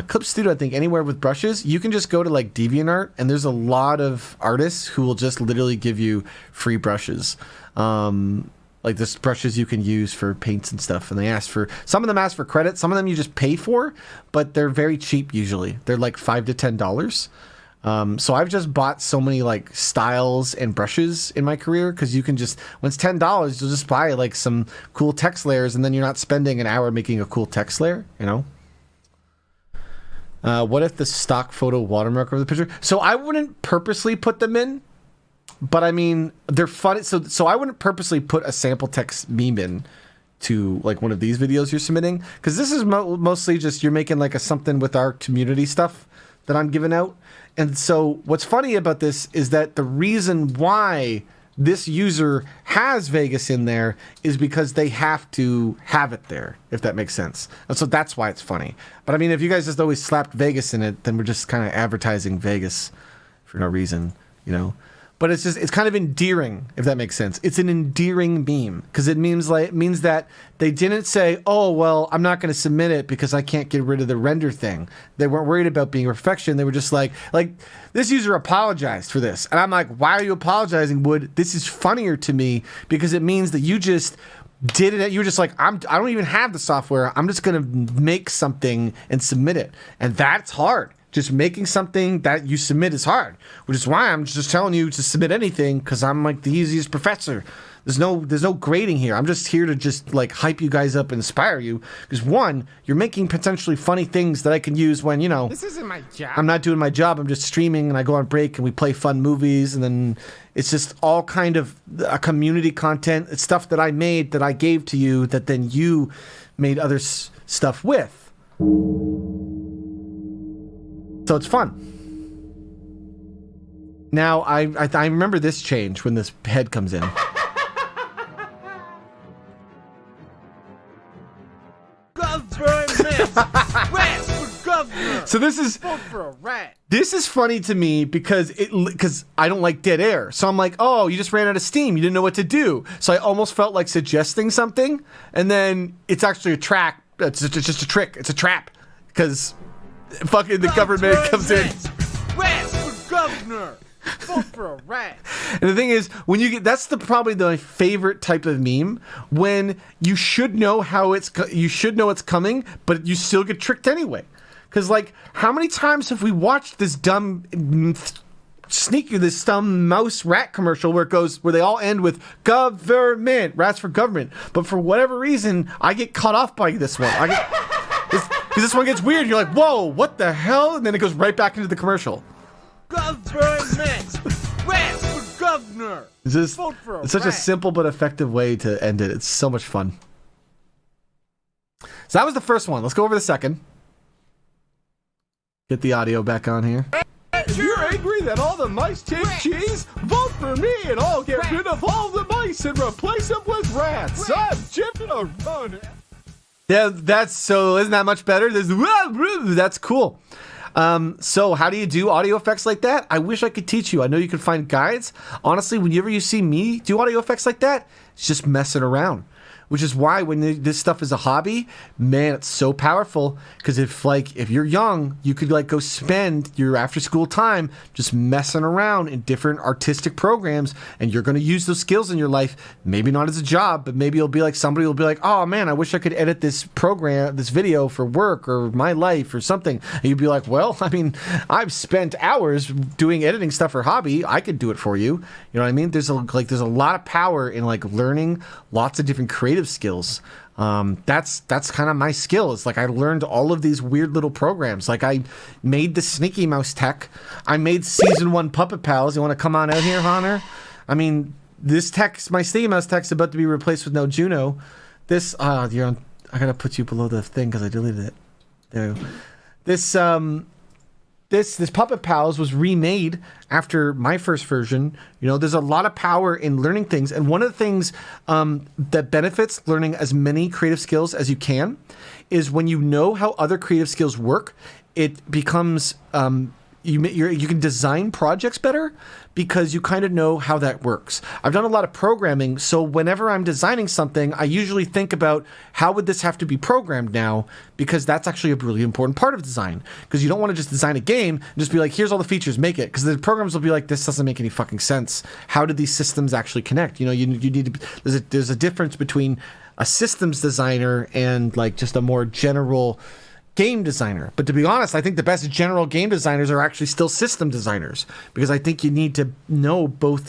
Clip Studio, I think anywhere with brushes, you can just go to like DeviantArt, and there's a lot of artists who will just literally give you free brushes. Like this brushes you can use for paints and stuff, and some of them ask for credit, some of them you just pay for, but they're very cheap usually. They're like $5 to $10. So I've just bought so many like styles and brushes in my career because you can just, when it's $10, you'll just buy like some cool text layers, and then you're not spending an hour making a cool text layer, you know? What if the stock photo watermark over the picture? So I wouldn't purposely put them in, but I mean, they're funny. So I wouldn't purposely put a sample text meme in to like one of these videos you're submitting, because this is mostly just you're making like a something with our community stuff that I'm giving out. And so what's funny about this is that the reason why this user has Vegas in there is because they have to have it there, if that makes sense. And so that's why it's funny. But I mean, if you guys just always slapped Vegas in it, then we're just kind of advertising Vegas for no reason, you know? But it's kind of endearing, if that makes sense. It's an endearing meme because it means that they didn't say, oh, well, I'm not going to submit it because I can't get rid of the render thing. They weren't worried about being perfection. They were just like this user apologized for this. And I'm like, why are you apologizing, Wood? This is funnier to me because it means that you just did it. You're just like, I don't even have the software. I'm just going to make something and submit it. And that's hard. Just making something that you submit is hard, which is why I'm just telling you to submit anything because I'm like the easiest professor. There's no grading here. I'm just here to just like hype you guys up and inspire you because one, you're making potentially funny things that I can use when, you know, this isn't my job. I'm not doing my job. I'm just streaming and I go on break and we play fun movies and then it's just all kind of a community content. It's stuff that I made that I gave to you that then you made other stuff with. So it's fun. Now, I remember this change when this head comes in. Government! Rats for governor! So this is... Vote for a rat! This is funny to me because I don't like dead air. So I'm like, oh, you just ran out of steam. You didn't know what to do. So I almost felt like suggesting something. And then it's actually a track. It's just a trick. It's a trap. Because... fucking the government comes in. Rats for governor. Vote for a rat. And the thing is, when you get that's probably my favorite type of meme when you should know it's coming, but you still get tricked anyway. Because like, how many times have we watched this dumb this dumb mouse rat commercial where they all end with government, rats for government. But for whatever reason, I get caught off by this one. Because this one gets weird. You're like, whoa, what the hell? And then it goes right back into the commercial. Government! Rats for governor! It's Vote for a such a rat. simple but effective way to end it. It's so much fun. So that was the first one. Let's go over the second. Get the audio back on here. If you're angry that all the mice take cheese, vote for me and I'll get rid of all the mice and replace them with rats. I'm Jimmy the Rat. Yeah, isn't that much better? That's cool. So how do you do audio effects like that? I wish I could teach you. I know you can find guides. Honestly, whenever you see me do audio effects like that, it's just messing around. Which is why when this stuff is a hobby, man, it's so powerful. Because if you're young, you could go spend your after school time just messing around in different artistic programs, and you're going to use those skills in your life. Maybe not as a job, but maybe somebody will be like, oh man, I wish I could edit this video for work or my life or something. And you'd be like, well, I mean, I've spent hours doing editing stuff for hobby. I could do it for you. You know what I mean? There's a lot of power in learning lots of different creative skills. That's kind of my skill. It's I learned all of these weird little programs. I made the Sneaky Mouse tech. I made season 1 Puppet Pals. You want to come on out here, Honor? I mean, my Sneaky Mouse tech's about to be replaced with no Juno. I gotta put you below the thing because I deleted it. There you go. This Puppet Pals was remade after my first version. There's a lot of power in learning things. And one of the things that benefits learning as many creative skills as you can is when you know how other creative skills work, it becomes... you can design projects better because you kind of know how that works. I've done a lot of programming, so whenever I'm designing something, I usually think about how would this have to be programmed now, because that's actually a really important part of design. Because you don't want to just design a game and just be like, here's all the features, make it. Because the programs will be like, this doesn't make any fucking sense. How do these systems actually connect? You need to. There's a difference between a systems designer and just a more general game designer. But to be honest, I think the best general game designers are actually still system designers, because I think you need to know both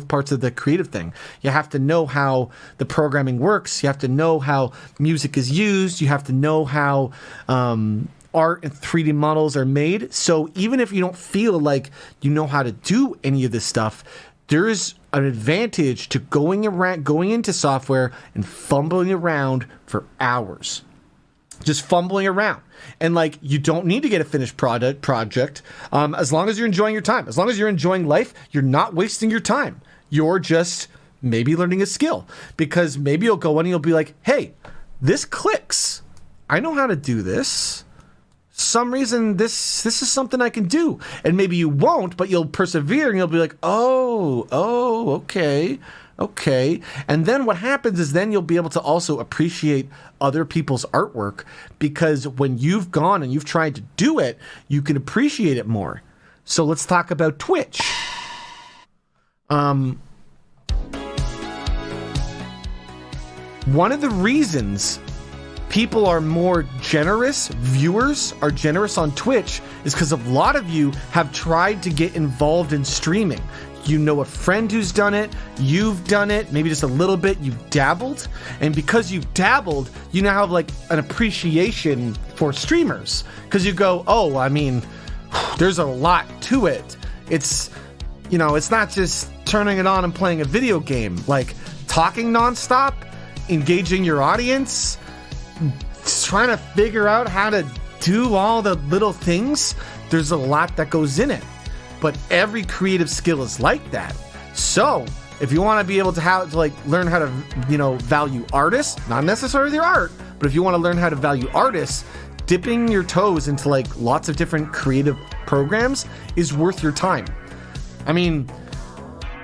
parts of the creative thing. You have to know how the programming works. You have to know how music is used. You have to know how art and 3D models are made. So even if you don't feel like you know how to do any of this stuff, there is an advantage to going into software and fumbling around for hours. Just fumbling around. And you don't need to get a finished project as long as you're enjoying your time. As long as you're enjoying life, you're not wasting your time. You're just maybe learning a skill, because maybe you'll go in and you'll be like, hey, this clicks. I know how to do this. Some reason this is something I can do. And maybe you won't, but you'll persevere and you'll be like, oh, okay. And then what happens is then you'll be able to also appreciate other people's artwork, because when you've gone and you've tried to do it, you can appreciate it more. So let's talk about Twitch. One of the reasons people are more generous, viewers are generous on Twitch, is because a lot of you have tried to get involved in streaming. You know a friend who's done it, you've done it, maybe just a little bit, you've dabbled, and because you've dabbled, you now have an appreciation for streamers, because you go, oh, I mean, there's a lot to it. It's not just turning it on and playing a video game. Talking nonstop, engaging your audience, trying to figure out how to do all the little things, there's a lot that goes in it. But every creative skill is like that. So if you want to be able to learn how to, value artists, not necessarily their art, but if you want to learn how to value artists, dipping your toes into lots of different creative programs is worth your time. I mean,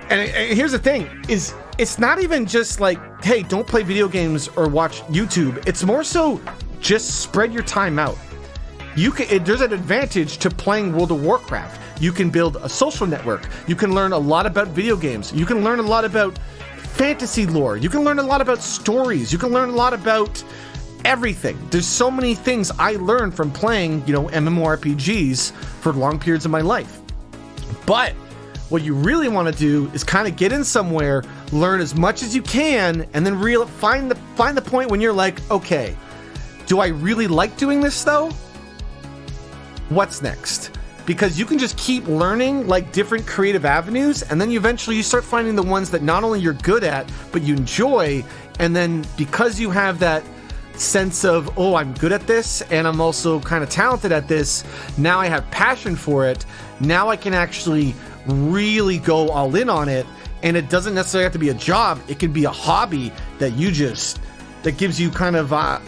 and here's the thing, is it's not even just hey, don't play video games or watch YouTube. It's more so just spread your time out. There's an advantage to playing World of Warcraft. You can build a social network. You can learn a lot about video games. You can learn a lot about fantasy lore. You can learn a lot about stories. You can learn a lot about everything. There's so many things I learned from playing, MMORPGs for long periods of my life. But what you really want to do is kind of get in somewhere, learn as much as you can, and then find the point when you're like, okay, do I really like doing this though? What's next? Because you can just keep learning like different creative avenues, and then you start finding the ones that not only you're good at, but you enjoy. And then because you have that sense of, oh, I'm good at this, and I'm also kind of talented at this, now I have passion for it. Now I can actually really go all in on it, and it doesn't necessarily have to be a job. It can be a hobby that gives you kind of, I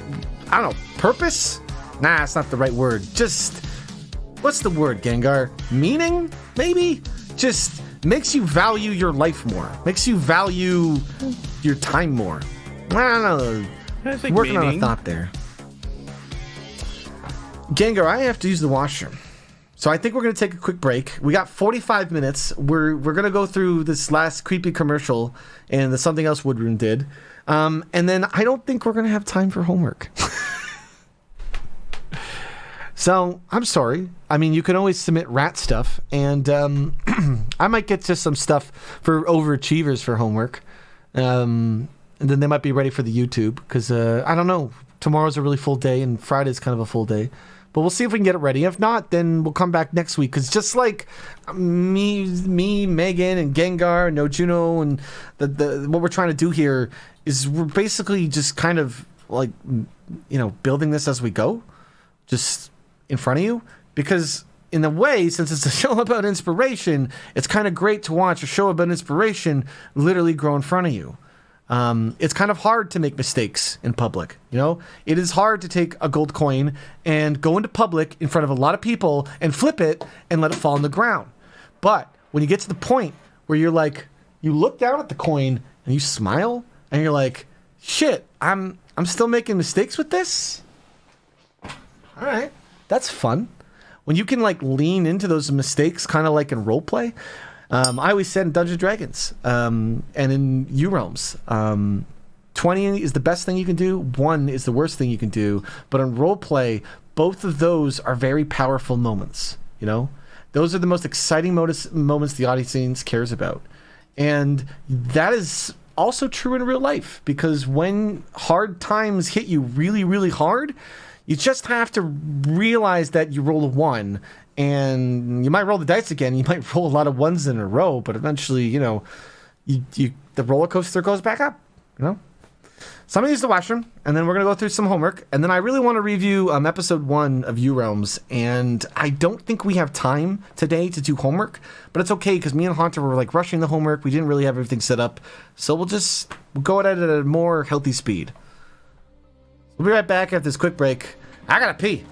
don't know, purpose? Nah, it's not the right word. Just, what's the word, Gengar? Meaning, maybe? Just makes you value your life more. Makes you value your time more. I don't know. I think Working on a meaning. thought there. Gengar, I have to use the washroom. So I think we're going to take a quick break. We got 45 minutes. We're going to go through this last creepy commercial and the something else Woodroom did. And then I don't think we're going to have time for homework. So I'm sorry. I mean, you can always submit rat stuff. And I might get just some stuff for overachievers for homework. And then they might be ready for the YouTube. Because I don't know. Tomorrow's a really full day and Friday's kind of a full day. But we'll see if we can get it ready. If not, then we'll come back next week. Because just like me, Megan, and Gengar, and No Juno, and what we're trying to do here is we're basically just kind of like, building this as we go, just in front of you. Because in a way, since it's a show about inspiration, it's kind of great to watch a show about inspiration literally grow in front of you. It's kind of hard to make mistakes in public, It is hard to take a gold coin and go into public in front of a lot of people and flip it and let it fall on the ground. But when you get to the point where you're like, you look down at the coin and you smile and you're like, shit, I'm still making mistakes with this? All right, that's fun. When you can like lean into those mistakes, kind of like in role play. I always said in Dungeons & Dragons and in U-Realms, 20 is the best thing you can do, 1 is the worst thing you can do, but in roleplay, both of those are very powerful moments, Those are the most exciting moments the audience cares about. And that is also true in real life, because when hard times hit you really, really hard, you just have to realize that you roll a 1, and you might roll the dice again. You might roll a lot of 1s in a row, but eventually, the roller coaster goes back up. So I'm gonna use the washroom, and then we're gonna go through some homework, and then I really want to review episode 1 of U-Realms, and I don't think we have time today to do homework, but it's okay because me and Haunter were like rushing the homework. We didn't really have everything set up, so we'll go at it at a more healthy speed. We'll be right back after this quick break. I gotta pee.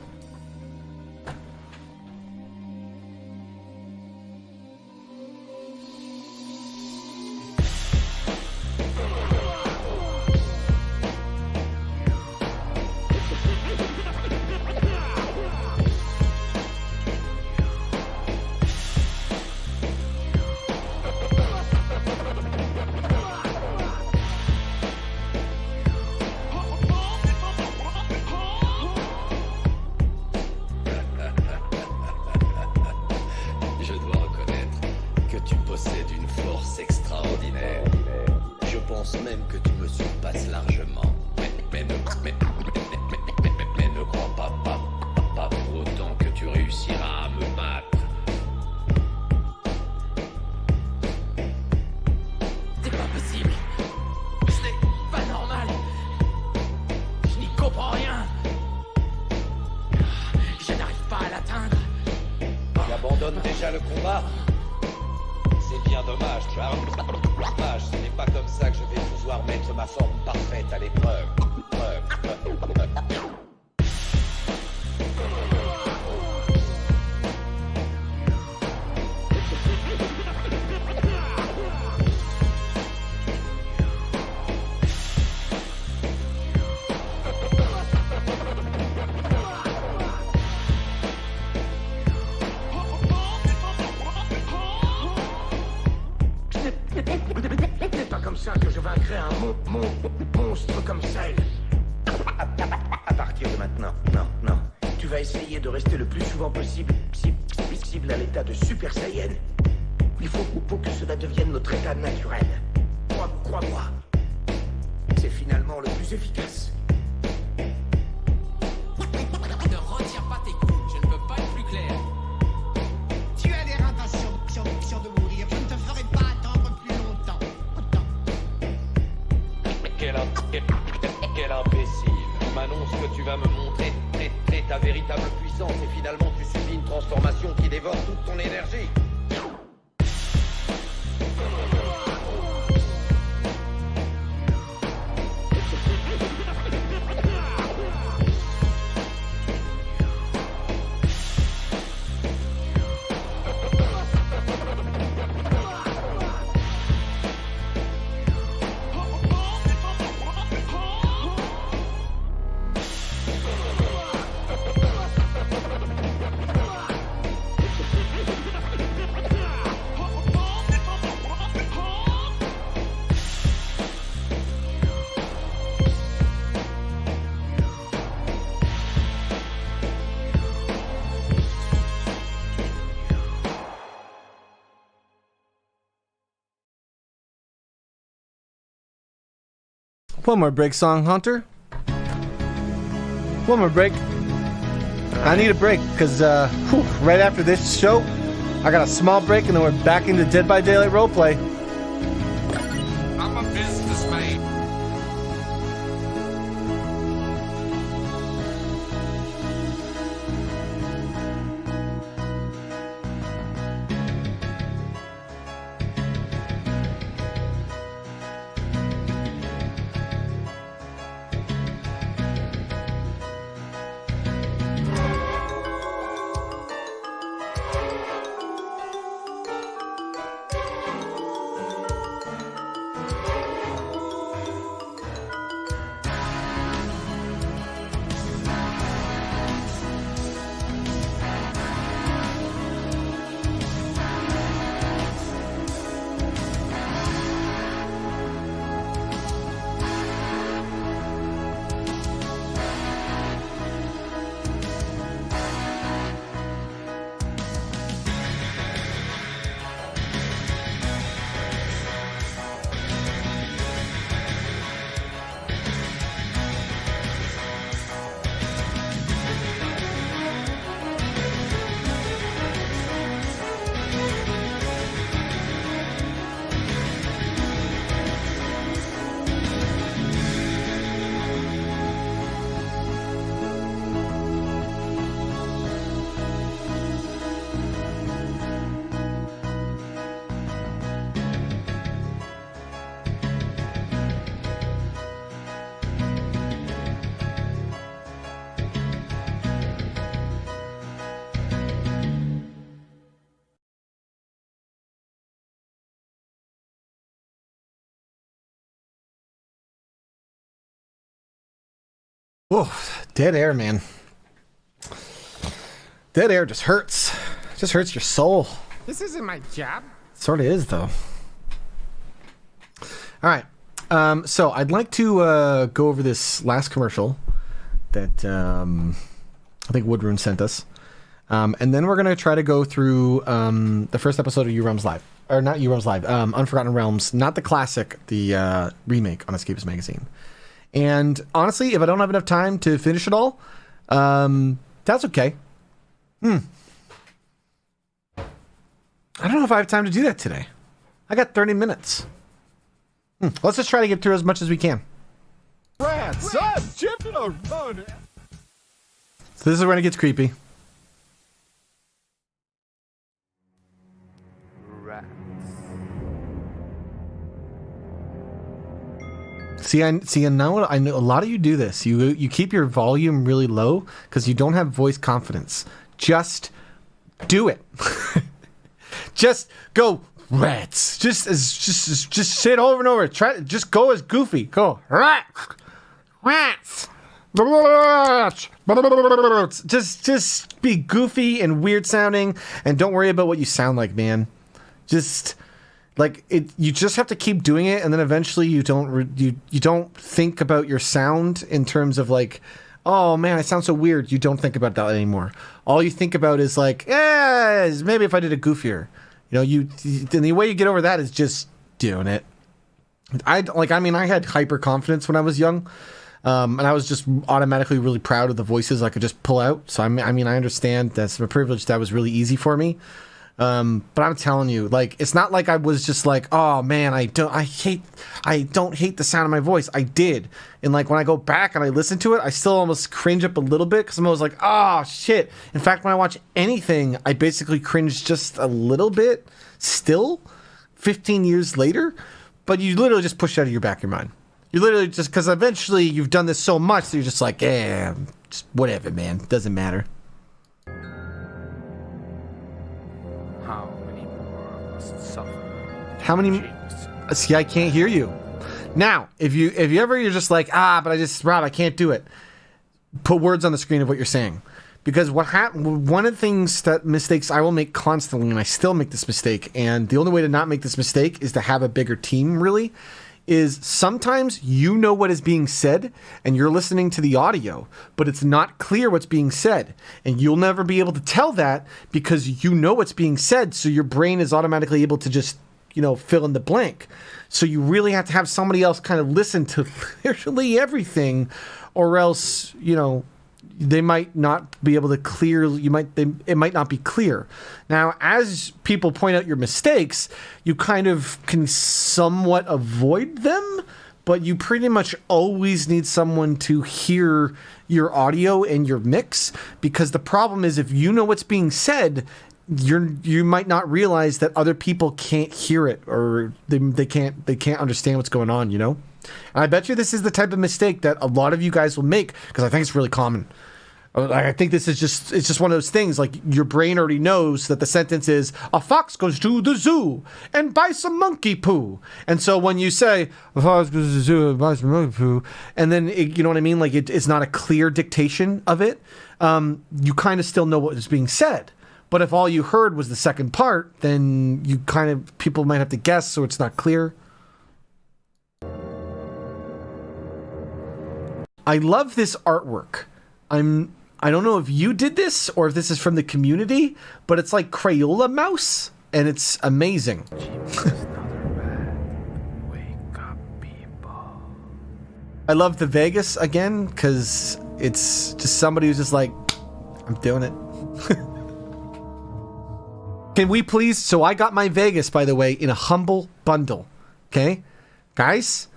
Monstre comme celle. À partir de maintenant, non. Tu vas essayer de rester le plus souvent possible à l'état de Super Saiyan. faut que cela devienne notre état naturel. Crois-moi. C'est finalement le plus efficace. Ne retire pas tes coups, je ne peux pas être plus clair. Tu as l'air impatient de mourir. Je ne te ferai pas attendre plus longtemps. Quel imbécile. Tu m'annonces que tu vas me montrer ta véritable puissance et finalement tu subis une transformation qui dévore toute ton énergie. One more break, Song Hunter. One more break. I need a break because right after this show, I got a small break and then we're back into Dead by Daylight roleplay. I'm a businessman. Oh, dead air, man. Dead air just hurts. It just hurts your soul. This isn't my job. Sort of is, though. All right. So I'd like to go over this last commercial that I think Woodrune sent us. And then we're going to try to go through the first episode of U-Realms Live. Or not U-Realms Live. Unforgotten Realms. Not the classic, the remake on Escapist Magazine. And honestly, if I don't have enough time to finish it all, that's okay. I don't know if I have time to do that today. I got 30 minutes. Let's just try to get through as much as we can. Rats, I'm Jimmy the Rat. So this is when it gets creepy. See, I know a lot of you do this. You keep your volume really low because you don't have voice confidence. Just do it. Just go rats. Just say it over and over. Just go as Goofy. Go rats. Just be goofy and weird sounding, and don't worry about what you sound like, man. Just like it, you just have to keep doing it, and then eventually you don't think about your sound in terms of like, oh man, I sound so weird. You don't think about that anymore. All you think about is like, maybe if I did it goofier. You know, and the way you get over that is just doing it. I had hyper confidence when I was young. And I was just automatically really proud of the voices I could just pull out. So I understand that's a privilege that was really easy for me. But I'm telling you, like, it's not like I was just like, oh man, I don't hate the sound of my voice. I did. And like, when I go back and I listen to it, I still almost cringe up a little bit because I'm always like, oh shit. In fact, when I watch anything, I basically cringe just a little bit still 15 years later, but you literally just push it out of your back of your mind. You literally just, because eventually you've done this so much that you're just like, just whatever, man. Doesn't matter. How many more must suffer? How many? See, I can't hear you. Now, if you ever you're just like, but Rob, I can't do it. Put words on the screen of what you're saying, because one of the things that mistakes I will make constantly, and I still make this mistake, and the only way to not make this mistake is to have a bigger team. Really, is sometimes you know what is being said and you're listening to the audio, but it's not clear what's being said. And you'll never be able to tell that because you know what's being said. So your brain is automatically able to just, fill in the blank. So you really have to have somebody else kind of listen to literally everything, or else, they might not be able to clear. It might not be clear. Now, as people point out your mistakes, you kind of can somewhat avoid them, but you pretty much always need someone to hear your audio and your mix, because the problem is, if you know what's being said, you might not realize that other people can't hear it, or they can't understand what's going on. And I bet you this is the type of mistake that a lot of you guys will make, because I think it's really common. I think it's just one of those things, like your brain already knows that the sentence is, a fox goes to the zoo and buys some monkey poo. And so when you say, a fox goes to the zoo and buys some monkey poo, and then, you know what I mean? Like, it's not a clear dictation of it. You kind of still know what is being said. But if all you heard was the second part, then people might have to guess, so it's not clear. I love this artwork. I don't know if you did this or if this is from the community, but it's like Crayola mouse, and it's amazing. Wake up, people. I love the Vegas again, because it's just somebody who's just like, I'm doing it. Can we please? So I got my Vegas, by the way, in a Humble Bundle. Okay? Guys,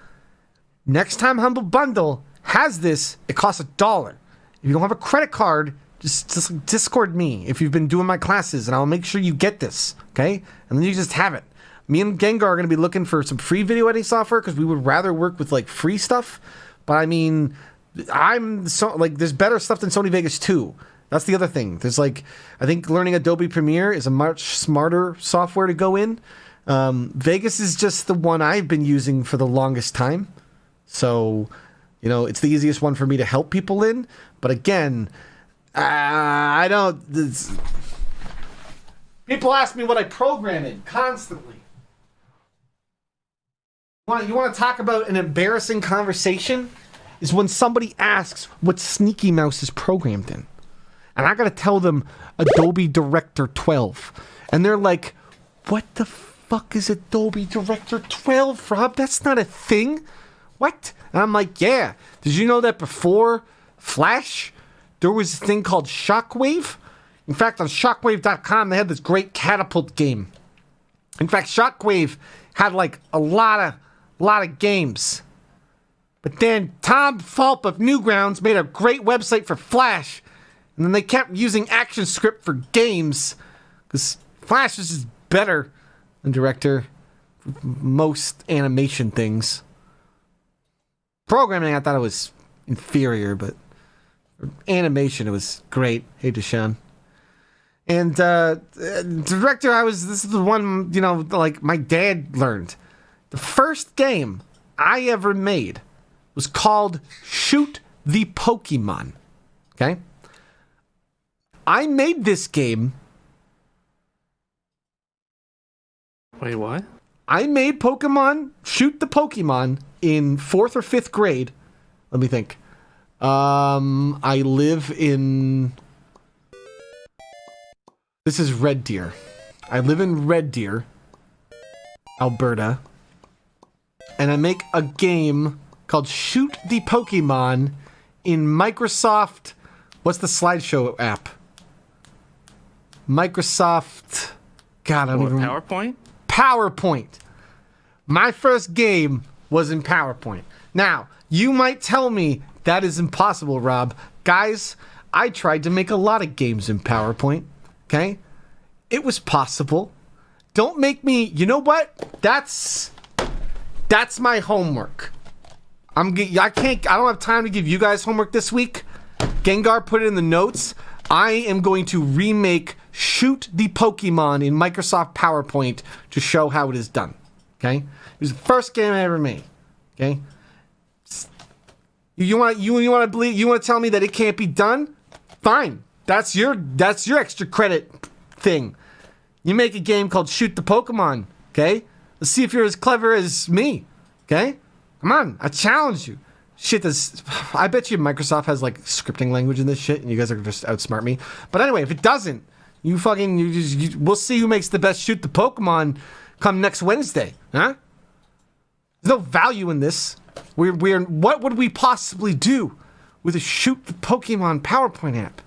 next time Humble Bundle has this, it costs $1. If you don't have a credit card, just Discord me if you've been doing my classes, and I'll make sure you get this, okay? And then you just have it. Me and Gengar are going to be looking for some free video editing software, because we would rather work with, like, free stuff. But, I mean, there's better stuff than Sony Vegas 2. That's the other thing. There's, like, I think learning Adobe Premiere is a much smarter software to go in. Vegas is just the one I've been using for the longest time. So, it's the easiest one for me to help people in. But again, I don't... People ask me what I program in constantly. You want to talk about an embarrassing conversation? Is when somebody asks what Sneaky Mouse is programmed in. And I got to tell them Adobe Director 12. And they're like, what the fuck is Adobe Director 12, Rob? That's not a thing. What? And I'm like, yeah. Did you know that before Flash, there was a thing called Shockwave? In fact, on Shockwave.com, they had this great catapult game. In fact, Shockwave had like a lot of games. But then Tom Fulp of Newgrounds made a great website for Flash, and then they kept using ActionScript for games, because Flash is just better than Director for most animation things. Programming, I thought it was inferior, but for animation, it was great. Hey, Deshaun. And Director, this is the one, like my dad learned. The first game I ever made was called Shoot the Pokemon. Okay? I made this game. Wait, what? I made Pokemon Shoot the Pokemon in 4th or 5th grade. Let me think. I live in... This is Red Deer. I live in Red Deer, Alberta, and I make a game called Shoot the Pokemon in Microsoft. What's the slideshow app? Microsoft. God, I don't even. PowerPoint? PowerPoint. My first game was in PowerPoint. Now, you might tell me that is impossible, Rob. Guys, I tried to make a lot of games in PowerPoint. Okay? It was possible. Don't make me. You know what? That's my homework. I don't have time to give you guys homework this week. Gengar put it in the notes. I am going to remake Shoot the Pokemon in Microsoft PowerPoint to show how it is done. Okay? It was the first game I ever made. Okay? You want to tell me that it can't be done? Fine. That's your extra credit thing. You make a game called Shoot the Pokemon. Okay? Let's see if you're as clever as me. Okay? Come on, I challenge you. Shit, I bet you Microsoft has like scripting language in this shit, and you guys are just outsmart me. But anyway, if it doesn't, we'll see who makes the best Shoot the Pokemon come next Wednesday, huh? There's no value in this. What would we possibly do with a Shoot the Pokemon PowerPoint app?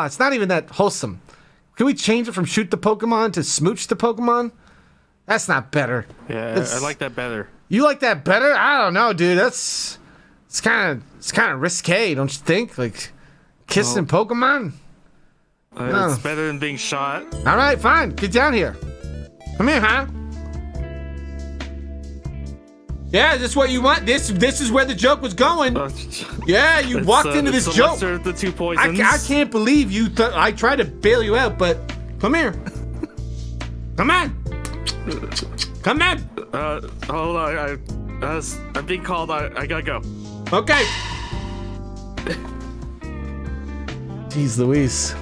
It's not even that wholesome. Can we change it from Shoot the Pokemon to Smooch the Pokemon? That's not better. Yeah, I like that better. You like that better? I don't know, dude. It's kind of risque, don't you think? Like kissing Pokemon. It's better than being shot. All right, fine. Get down here. Come here, huh? Yeah, is this what you want? This is where the joke was going. Yeah, you walked into this joke. The two poisons. I can't believe you. I tried to bail you out, but come here. Come on. Come on. Hold on. I'm being called. I gotta go. Okay. Jeez Louise.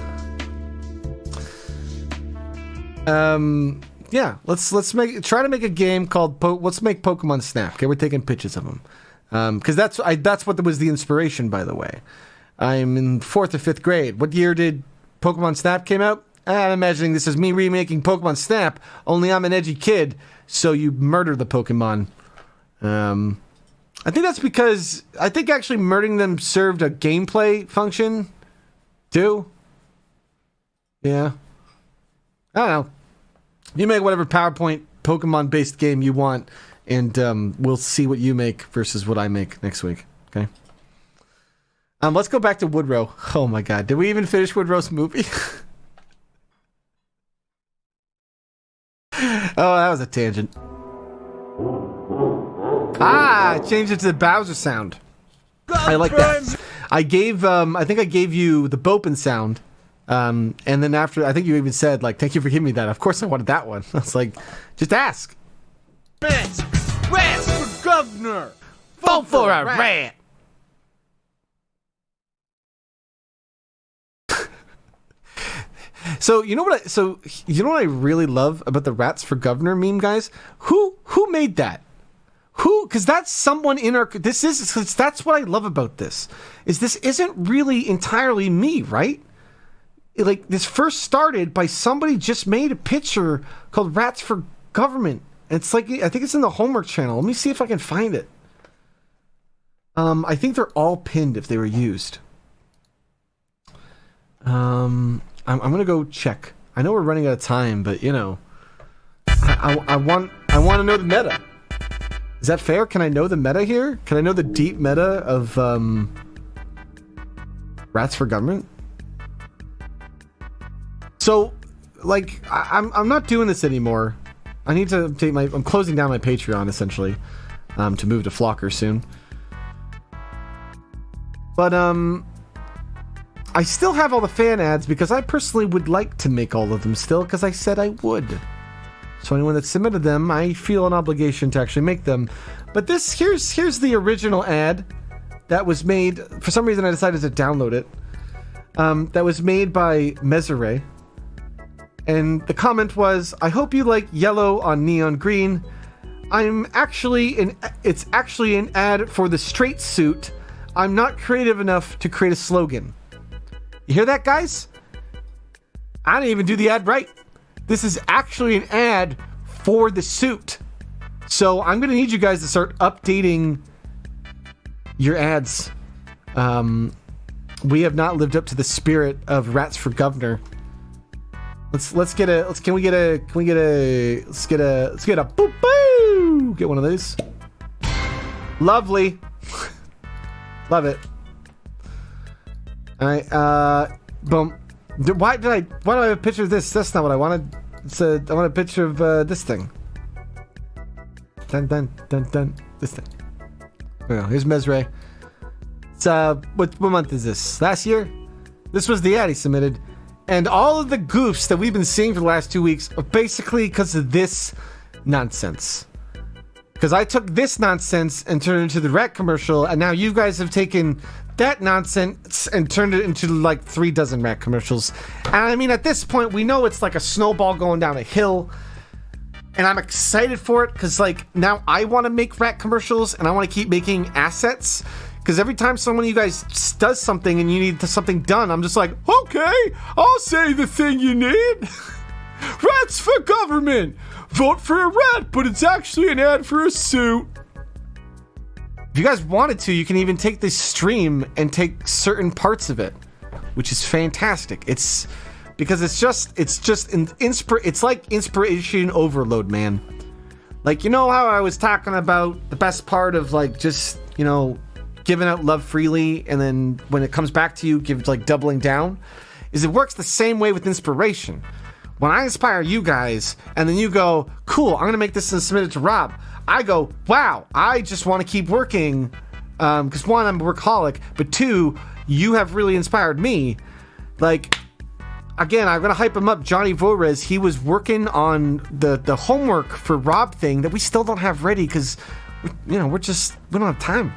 Yeah, let's try to make a game called let's make Pokemon Snap. Okay, we're taking pictures of them. Because that's what was the inspiration, by the way. I'm in 4th or 5th grade. What year did Pokemon Snap came out? I'm imagining this is me remaking Pokemon Snap, only I'm an edgy kid, so you murder the Pokemon. I think that's because I think actually murdering them served a gameplay function, too. Yeah. I don't know. You make whatever PowerPoint Pokemon-based game you want, and we'll see what you make versus what I make next week. Okay. Let's go back to Woodrow. Oh my God, did we even finish Woodrow's movie? Oh, that was a tangent. I changed it to the Bowser sound. I like that. I think I gave you the Bopin sound. And then after, I think you even said, like, thank you for giving me that. Of course I wanted that one. I was like, just ask. Rats for governor! Vote for a rat! So you know what I really love about the Rats for Governor meme, guys? Who made that? Because that's someone in our... That's what I love about this. This isn't really entirely me, right? Like, this first started by somebody just made a picture called Rats for Government. It's like, I think it's in the Homework channel. Let me see if I can find it. I think they're all pinned if they were used. I'm gonna go check. I know we're running out of time, but you know, I want to know the meta. Is that fair? Can I know the meta here? Can I know the deep meta of Rats for Government? So, like, I'm not doing this anymore. I need to take I'm closing down my Patreon essentially, to move to Flocker soon. But I still have all the fan ads because I personally would like to make all of them still because I said I would. So anyone that submitted them, I feel an obligation to actually make them. But here's the original ad that was made. For some reason, I decided to download it. That was made by Mesere. And the comment was, I hope you like yellow on neon green. It's actually an ad for the straight suit. I'm not creative enough to create a slogan. You hear that, guys? I didn't even do the ad right. this is actually an ad for the suit. So I'm going to need you guys to start updating your ads. We have not lived up to the spirit of Rats for Governor. Let's get a boop boo. Get one of these. Lovely. Love it. All right, boom. Why do I have a picture of this? That's not what I wanted. I want a picture of this thing. Dun dun dun dun. This thing. Oh, here's Mesre. It's what month is this? Last year? This was the ad he submitted. And all of the goofs that we've been seeing for the last 2 weeks are basically because of this nonsense. Because I took this nonsense and turned it into the rat commercial, and now you guys have taken that nonsense and turned it into like 3 dozen rat commercials. And I mean, at this point, we know it's like a snowball going down a hill. And I'm excited for it because, like, now I want to make rat commercials and I want to keep making assets. Because every time someone of you guys does something and you need something done, I'm just like, okay, I'll say the thing you need. Rats for government. Vote for a rat, but it's actually an ad for a suit. If you guys wanted to, you can even take this stream and take certain parts of it, which is fantastic. It's because it's like inspiration overload, man. Like, you know how I was talking about the best part of, like, just, you know, giving out love freely, and then when it comes back to you, like doubling down, is it works the same way with inspiration. When I inspire you guys, and then you go, cool, I'm gonna make this and submit it to Rob, I go, wow, I just want to keep working, because 1, I'm a workaholic, but 2, you have really inspired me. Like, again, I'm gonna hype him up. Johnny Vorez, he was working on the homework for Rob thing that we still don't have ready because, you know, we don't have time.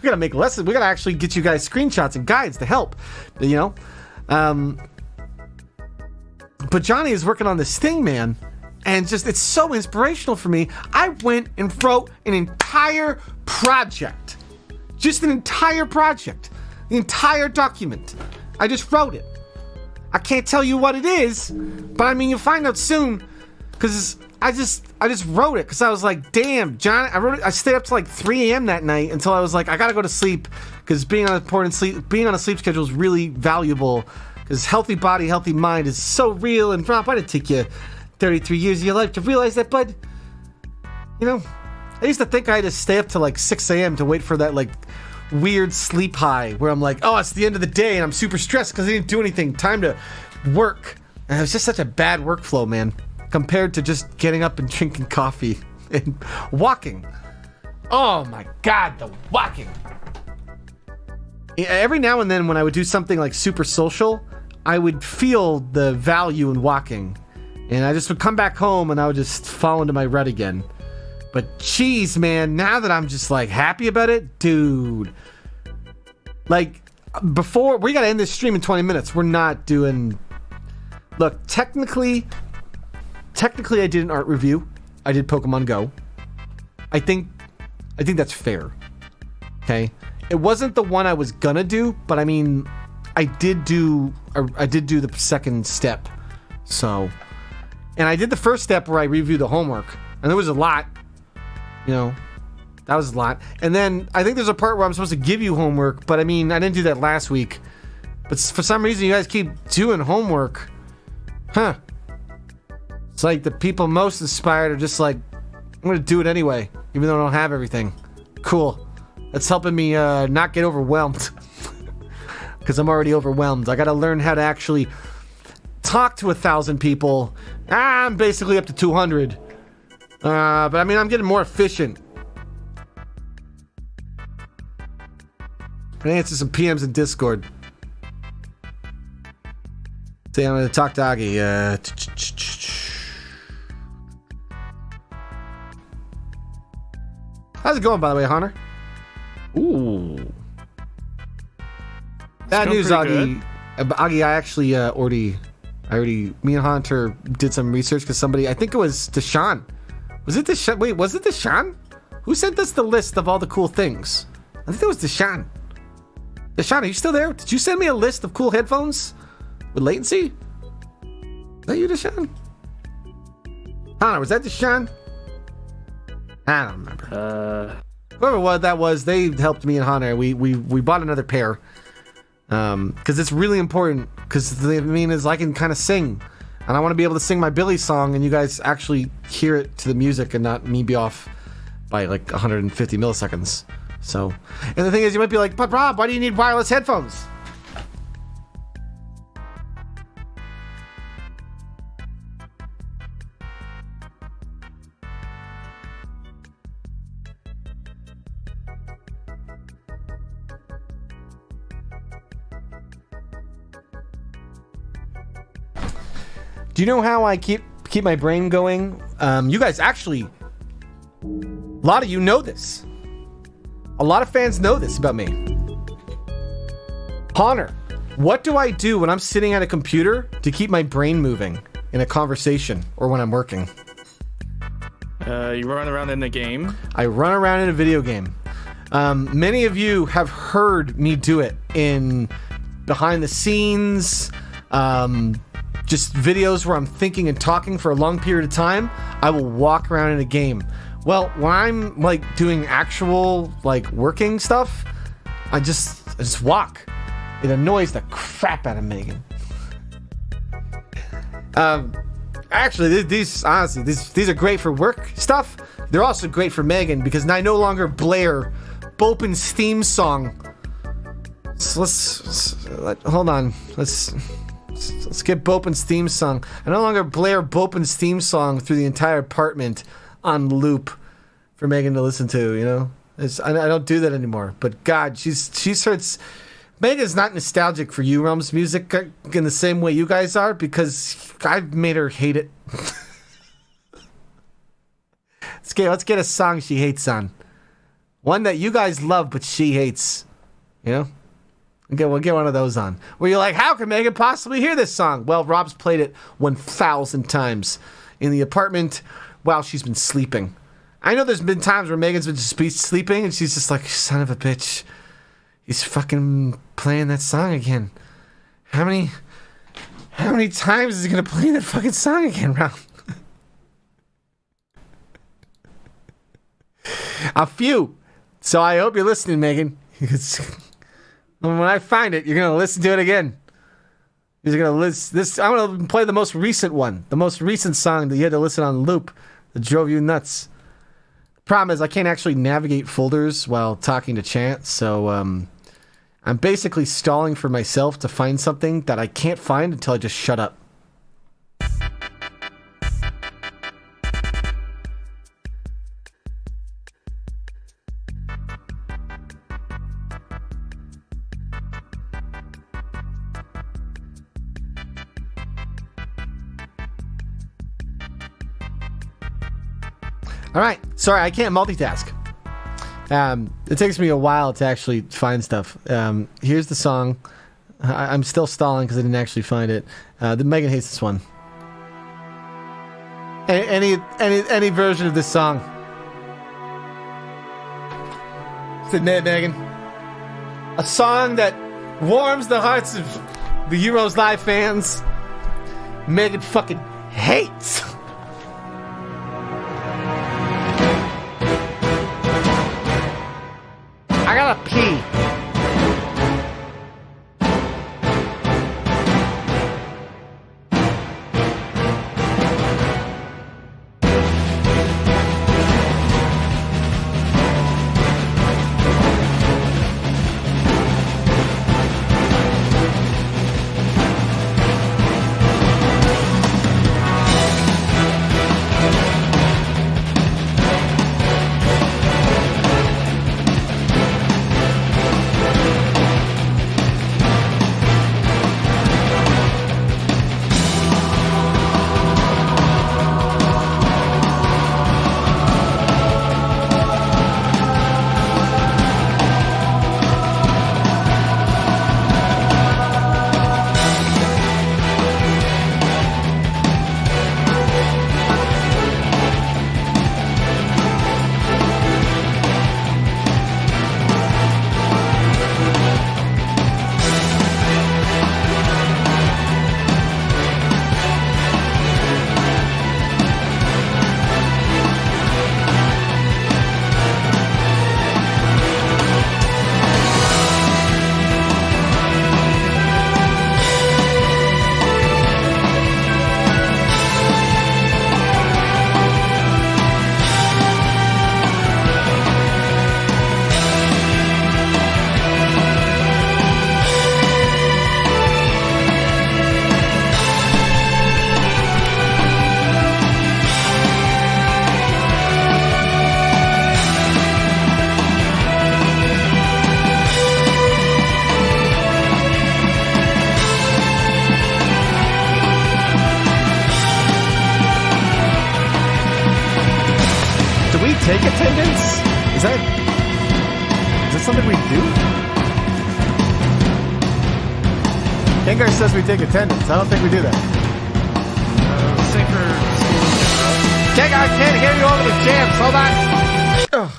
We gotta make lessons. We gotta actually get you guys screenshots and guides to help, you know. But Johnny is working on this thing, man, and just it's so inspirational for me. I went and wrote an entire project, just an entire project, the entire document. I just wrote it. I can't tell you what it is, but I mean, you'll find out soon, because I just wrote it because I was like, damn, John. I stayed up till like 3 a.m. that night until I was like, I gotta go to sleep because being on a sleep schedule is really valuable because healthy body, healthy mind is so real. And Rob, why did it take you 33 years of your life to realize that, bud? You know, I used to think I had to stay up till like 6 a.m. to wait for that like weird sleep high where I'm like, oh, it's the end of the day and I'm super stressed because I didn't do anything. Time to work. And it was just such a bad workflow, man, compared to just getting up and drinking coffee and walking. Oh my God, the walking. Every now and then when I would do something like super social, I would feel the value in walking. And I just would come back home and I would just fall into my rut again. But geez, man, now that I'm just like happy about it, dude. Like, before, we gotta end this stream in 20 minutes. We're not doing... Look, technically I did an art review. I did Pokemon Go. I think that's fair. Okay? It wasn't the one I was gonna do, but I mean, I did do the second step. So, and I did the first step where I reviewed the homework, and there was a lot. You know, that was a lot. And then I think there's a part where I'm supposed to give you homework, but I mean, I didn't do that last week. But for some reason, you guys keep doing homework. Huh. It's like the people most inspired are just like, I'm gonna do it anyway, even though I don't have everything. Cool. That's helping me not get overwhelmed. Because I'm already overwhelmed. I gotta learn how to actually talk to 1,000 people. I'm basically up to 200. But I mean, I'm getting more efficient. I'm gonna answer some PMs in Discord. Say I'm gonna talk to Augie. How's it going, by the way, Hunter? Ooh. Bad news, Augie. Augie, I actually me and Hunter did some research because somebody, I think it was Deshaun. Was it Deshaun? Wait, was it Deshaun? Who sent us the list of all the cool things? I think that was Deshaun. Deshaun, are you still there? Did you send me a list of cool headphones with latency? that you, Deshaun? Hunter, was that Deshaun? I don't remember. Whoever what that was, they helped me and Hunter. We bought another pair. Because it's really important. Because the mean is I can kind of sing. And I want to be able to sing my Billy song and you guys actually hear it to the music and not me be off by like 150 milliseconds. So, and the thing is, you might be like, but Rob, why do you need wireless headphones? Do you know how I keep my brain going? You guys actually, a lot of you know this. A lot of fans know this about me. Connor, what do I do when I'm sitting at a computer to keep my brain moving in a conversation or when I'm working? You run around in the game. I run around in a video game. Many of you have heard me do it in behind the scenes, just videos where I'm thinking and talking for a long period of time. I will walk around in a game. Well, when I'm like doing actual like working stuff, I just walk. It annoys the crap out of Megan. Actually, these honestly, these are great for work stuff. They're also great for Megan because I no longer blare Bopin's theme song. So hold on. Let's get Bopin's theme song. I no longer blare Bopin's theme song through the entire apartment on loop for Megan to listen to, you know? I don't do that anymore. But God, she starts... Megan's not nostalgic for You Realm's music in the same way you guys are because I've made her hate it. Let's get a song she hates on. One that you guys love but she hates. You know? We'll get one of those on. Where you're like, how can Megan possibly hear this song? Well, Rob's played it 1,000 times in the apartment while she's been sleeping. I know there's been times where Megan's been just sleeping and she's just like, son of a bitch. He's fucking playing that song again. How many times is he gonna play that fucking song again, Rob? A few. So I hope you're listening, Megan. When I find it, you're gonna listen to it again. You're gonna listen. I'm gonna play the most recent one, the most recent song that you had to listen on loop that drove you nuts. The problem is I can't actually navigate folders while talking to chat, so I'm basically stalling for myself to find something that I can't find until I just shut up. All right, sorry, I can't multitask. It takes me a while to actually find stuff. Here's the song. I'm still stalling because I didn't actually find it. Megan hates this one. Any version of this song. Just admit, Megan. A song that warms the hearts of the Euros Live fans. Megan fucking hates. I gotta pee. take attendance? Is that something we do? Gengar says we take attendance. I don't think we do that. Say for school in general. Gengar, I can't hear you over the jams. Hold on. Ugh.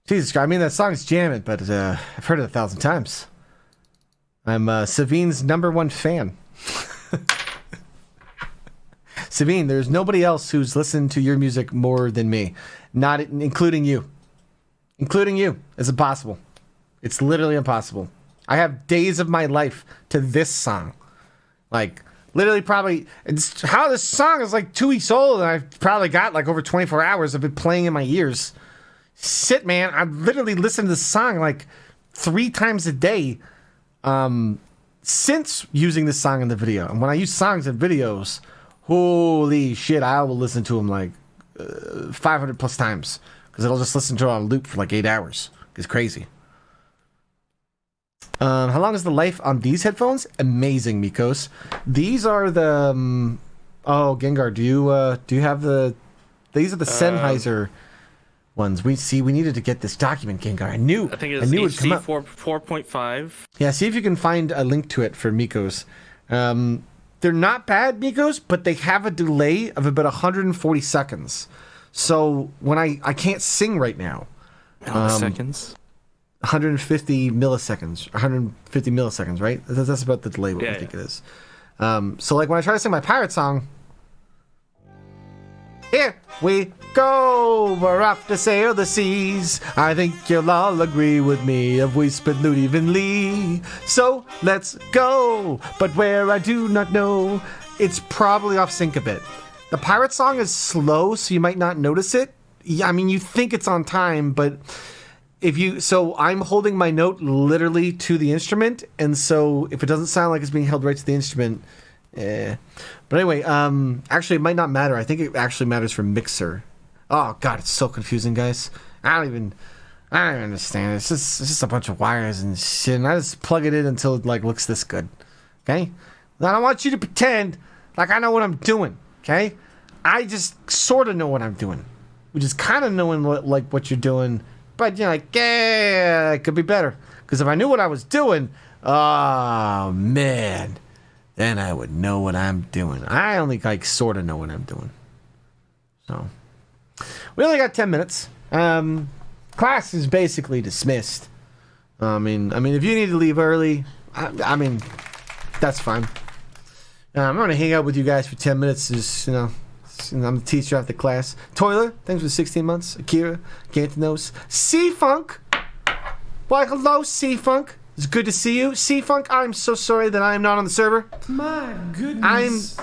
Jesus Christ, I mean, that song's jamming, but I've heard it 1,000 times. I'm Savine's #1 fan. Savine, there's nobody else who's listened to your music more than me. Not including you. Including you. It's impossible. It's literally impossible. I have days of my life to this song. Like, literally probably... It's how this song is like 2 weeks old, and I've probably got like over 24 hours of it playing in my ears. Shit, man. I've literally listened to this song like 3 times a day since using this song in the video. And when I use songs in videos, holy shit, I will listen to them like 500 plus times. Because it'll just listen to it on loop for like 8 hours. It's crazy. How long is the life on these headphones? Amazing, Mikos. These are the... oh, Gengar, do you have the... These are the Sennheiser ones. We needed to get this document, Gengar. I knew I think it's HC 4.5. Yeah, see if you can find a link to it for Mikos. They're not bad, Mikos, but they have a delay of about 140 seconds. So when I can't sing right now. Milliseconds? 150 milliseconds. 150 milliseconds, right? That's about the delay, what I think it is. So like when I try to sing my pirate song... Here we go, we're off to sail the seas. I think you'll all agree with me if we split loot evenly. So let's go, but where I do not know. It's probably off sync a bit. The pirate song is slow, so you might not notice it. I mean, you think it's on time, but so I'm holding my note literally to the instrument, and so if it doesn't sound like it's being held right to the instrument, But anyway, actually, it might not matter. I think it actually matters for mixer. Oh god, it's so confusing, guys. I don't even understand. It's just a bunch of wires and shit. And I just plug it in until it like looks this good. Okay? I don't want you to pretend like I know what I'm doing. Okay? I just sort of know what I'm doing, which is kind of knowing what you're doing. But you're like, yeah, it could be better. Because if I knew what I was doing, oh man, then I would know what I'm doing. I only sort of know what I'm doing. So we only got 10 minutes. Class is basically dismissed. I mean, if you need to leave early, I mean, that's fine. I'm gonna hang out with you guys for 10 minutes. Just I'm the teacher after class. Toiler, thanks for 16 months. Akira, Gantanos, C-Funk. Why, hello, C-Funk. It's good to see you. C-Funk, I'm so sorry that I am not on the server. My goodness.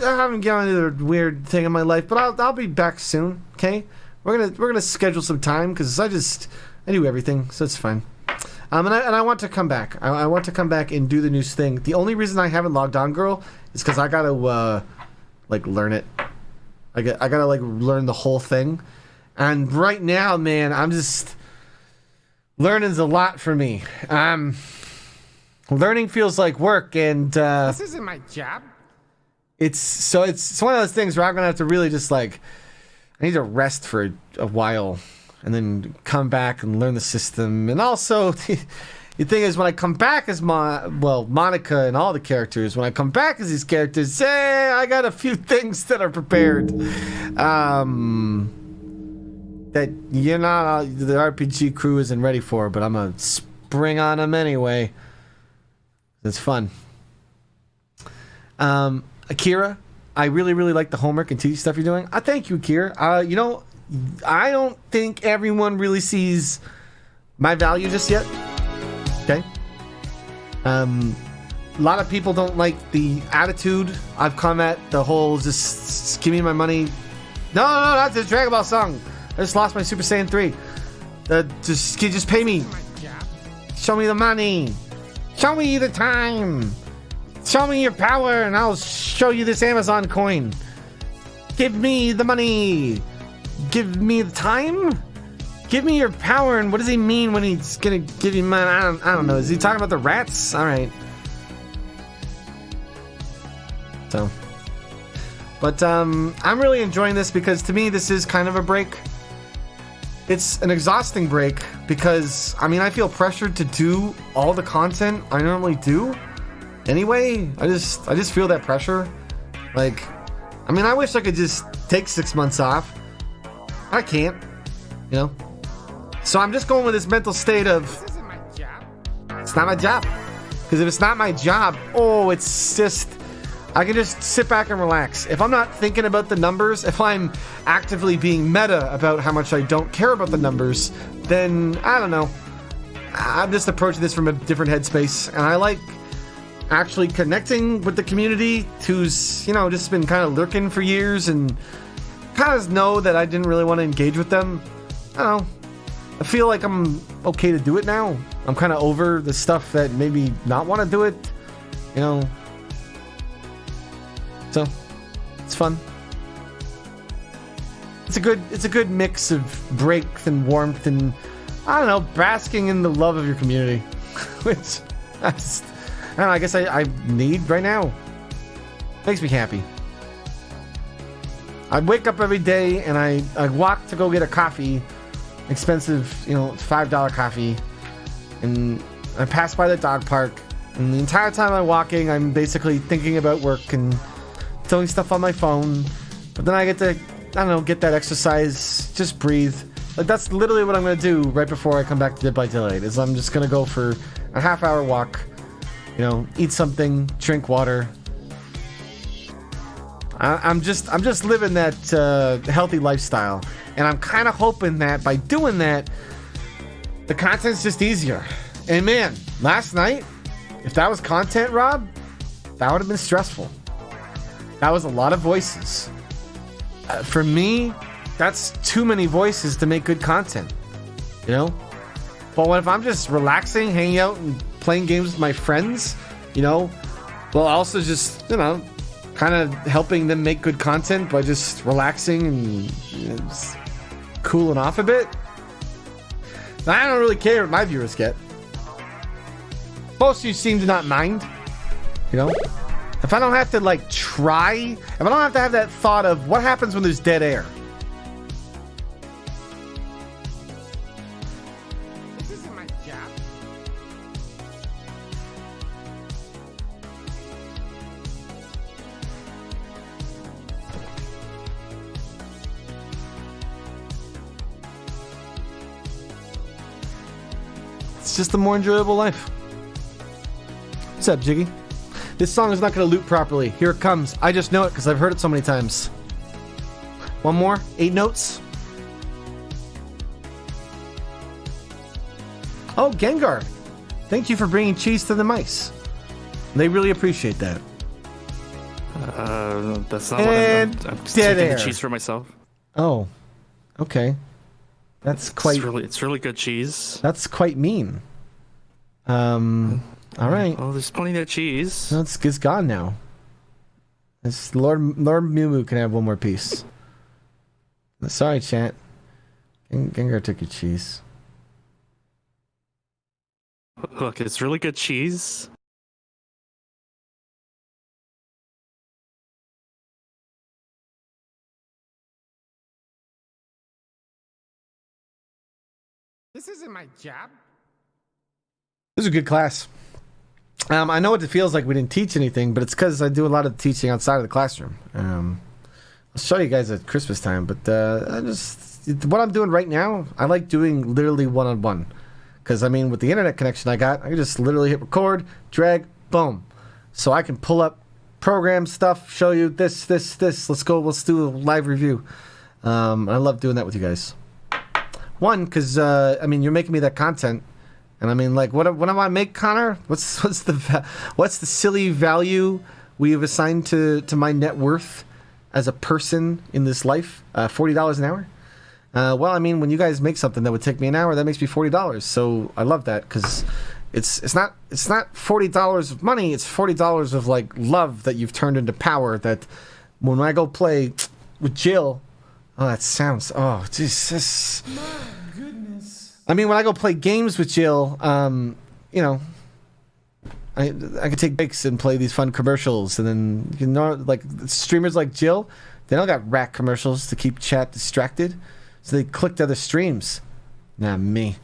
I haven't gotten into a weird thing in my life, but I'll be back soon. Okay, we're gonna schedule some time because I do everything, so it's fine. And I want to come back. I want to come back and do the news thing. The only reason I haven't logged on, girl, is because I gotta learn it. I gotta learn the whole thing. And right now, man, I'm just learning's a lot for me. Learning feels like work, and this isn't my job. It's one of those things where I'm gonna have to really just I need to rest for a while, and then come back and learn the system. And also, the thing is, when I come back as Monica and all the characters, when I come back as these characters, I got a few things that are prepared. That the RPG crew isn't ready for, but I'm gonna spring on them anyway. It's fun. Akira, I really, really like the homework and teaching stuff you're doing. I thank you, Akira. I don't think everyone really sees my value just yet. Okay. A lot of people don't like the attitude I've come at, the whole just give me my money. No, not the Dragon Ball song. I just lost my Super Saiyan 3. Just pay me. Show me the money. Show me the time. Show me your power, and I'll show you this Amazon coin. Give me the money. Give me the time. Give me your power. And what does he mean when he's gonna give you money? I don't know. Is he talking about the rats? All right. So, but I'm really enjoying this because to me this is kind of a break. it's an exhausting break because, I mean, I feel pressured to do all the content I normally do. Anyway, I just feel that pressure. Like, I mean, I wish I could just take 6 months off. I can't, you know? So I'm just going with this mental state of, this isn't my job. It's not my job. Because if it's not my job, it's just, I can just sit back and relax. If I'm not thinking about the numbers, if I'm actively being meta about how much I don't care about the numbers, then I don't know. I'm just approaching this from a different headspace. And I like actually connecting with the community who's, just been kind of lurking for years and kind of know that I didn't really want to engage with them. I don't know. I feel like I'm okay to do it now. I'm kind of over the stuff that made me not want to do it, So, it's fun. It's a good mix of break and warmth and, I don't know, basking in the love of your community, which I don't know, I guess I need right now. Makes me happy. I wake up every day and I walk to go get a coffee. Expensive, $5 coffee, and I pass by the dog park, and the entire time I'm walking, I'm basically thinking about work and doing stuff on my phone. But then I get to, get that exercise, just breathe. Like, that's literally what I'm gonna do right before I come back to Dead by Daylight. Is I'm just gonna go for a half-hour walk, eat something, drink water. I'm just living that healthy lifestyle. And I'm kind of hoping that by doing that, the content's just easier. And man, last night, if that was content, Rob, that would have been stressful. That was a lot of voices. For me, that's too many voices to make good content. But what if I'm just relaxing, hanging out, and playing games with my friends, well, also just, kind of helping them make good content by just relaxing and just cooling off a bit. I don't really care what my viewers get. Most of you seem to not mind. If I don't have to try, if I don't have to have that thought of what happens when there's dead air. This isn't my job. It's just a more enjoyable life. What's up, Jiggy? This song is not going to loop properly. Here it comes. I just know it because I've heard it so many times. One more. 8 notes. Oh, Gengar. Thank you for bringing cheese to the mice. They really appreciate that. That's not and what I'm just dead taking air. the cheese for myself. Oh, okay. That's quite. It's really good cheese. That's quite mean. All right. Oh, there's plenty of cheese. No, it's gone now. It's Lord Mew Moo can have one more piece. Sorry, chat. Gengar took your cheese. Look, it's really good cheese. This isn't my job. This is a good class. I know what it feels like we didn't teach anything, but it's because I do a lot of teaching outside of the classroom. I'll show you guys at Christmas time, but what I'm doing right now, I like doing literally one-on-one. Because, with the internet connection I got, I can just literally hit record, drag, boom. So I can pull up program stuff, show you this. Let's do a live review. I love doing that with you guys. One, because, you're making me that content. And what do I make, Connor? What's the silly value we have assigned to my net worth as a person in this life? $40 an hour? When you guys make something that would take me an hour, that makes me $40. So I love that because it's not $40 of money. It's $40 of love that you've turned into power. That when I go play with Jill, that sounds Jesus. My goodness. When I go play games with Jill, I can take breaks and play these fun commercials, and then streamers like Jill, they don't got rat commercials to keep chat distracted. so they clicked other streams. Nah, me.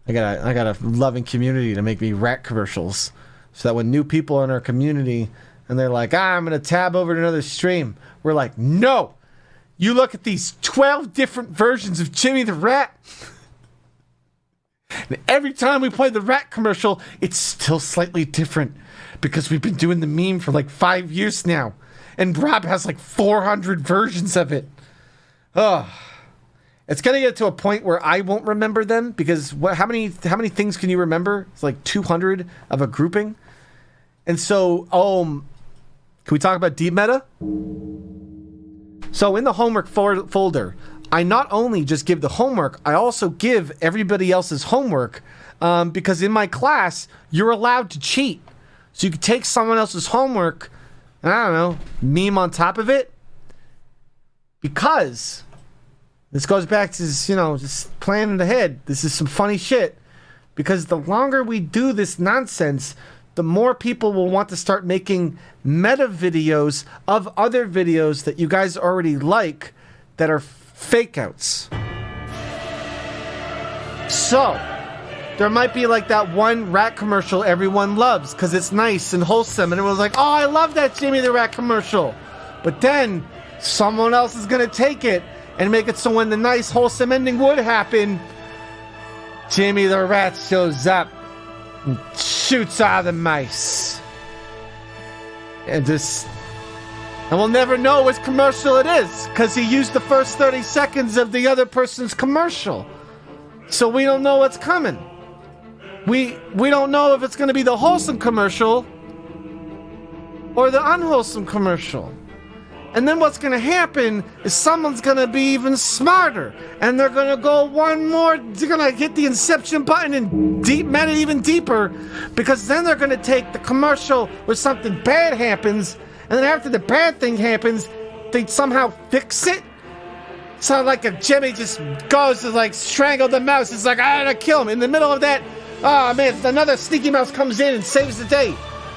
I got a loving community to make me rat commercials, so that when new people are in our community and they're like, I'm gonna tab over to another stream, we're like, no. You look at these 12 different versions of Jimmy the Rat. And every time we play the rat commercial, it's still slightly different because we've been doing the meme for like 5 years now. And Rob has like 400 versions of it. Oh, it's going to get to a point where I won't remember them because how many things can you remember? It's like 200 of a grouping. And so, can we talk about deep meta? So in the homework folder, I not only just give the homework, I also give everybody else's homework because in my class, you're allowed to cheat. So you can take someone else's homework and, I don't know, meme on top of it. Because this goes back to, just planning ahead. This is some funny shit. Because the longer we do this nonsense, the more people will want to start making meta videos of other videos that you guys already like that are fake outs. So, there might be like that one rat commercial everyone loves because it's nice and wholesome, and everyone's like, oh, I love that Jimmy the Rat commercial. But then someone else is going to take it and make it so when the nice wholesome ending would happen, Jimmy the Rat shows up and shoots all the mice. And we'll never know which commercial it is because he used the first 30 seconds of the other person's commercial. So we don't know what's coming. We don't know if it's going to be the wholesome commercial or the unwholesome commercial. And then what's going to happen is someone's going to be even smarter. And they're going to go one more. They're going to hit the inception button and deep meta even deeper. Because then they're going to take the commercial where something bad happens. And then after the bad thing happens, they somehow fix it. So like if Jimmy just goes to like strangle the mouse, it's like, I gotta kill him. In the middle of that, oh man, another sneaky mouse comes in and saves the day.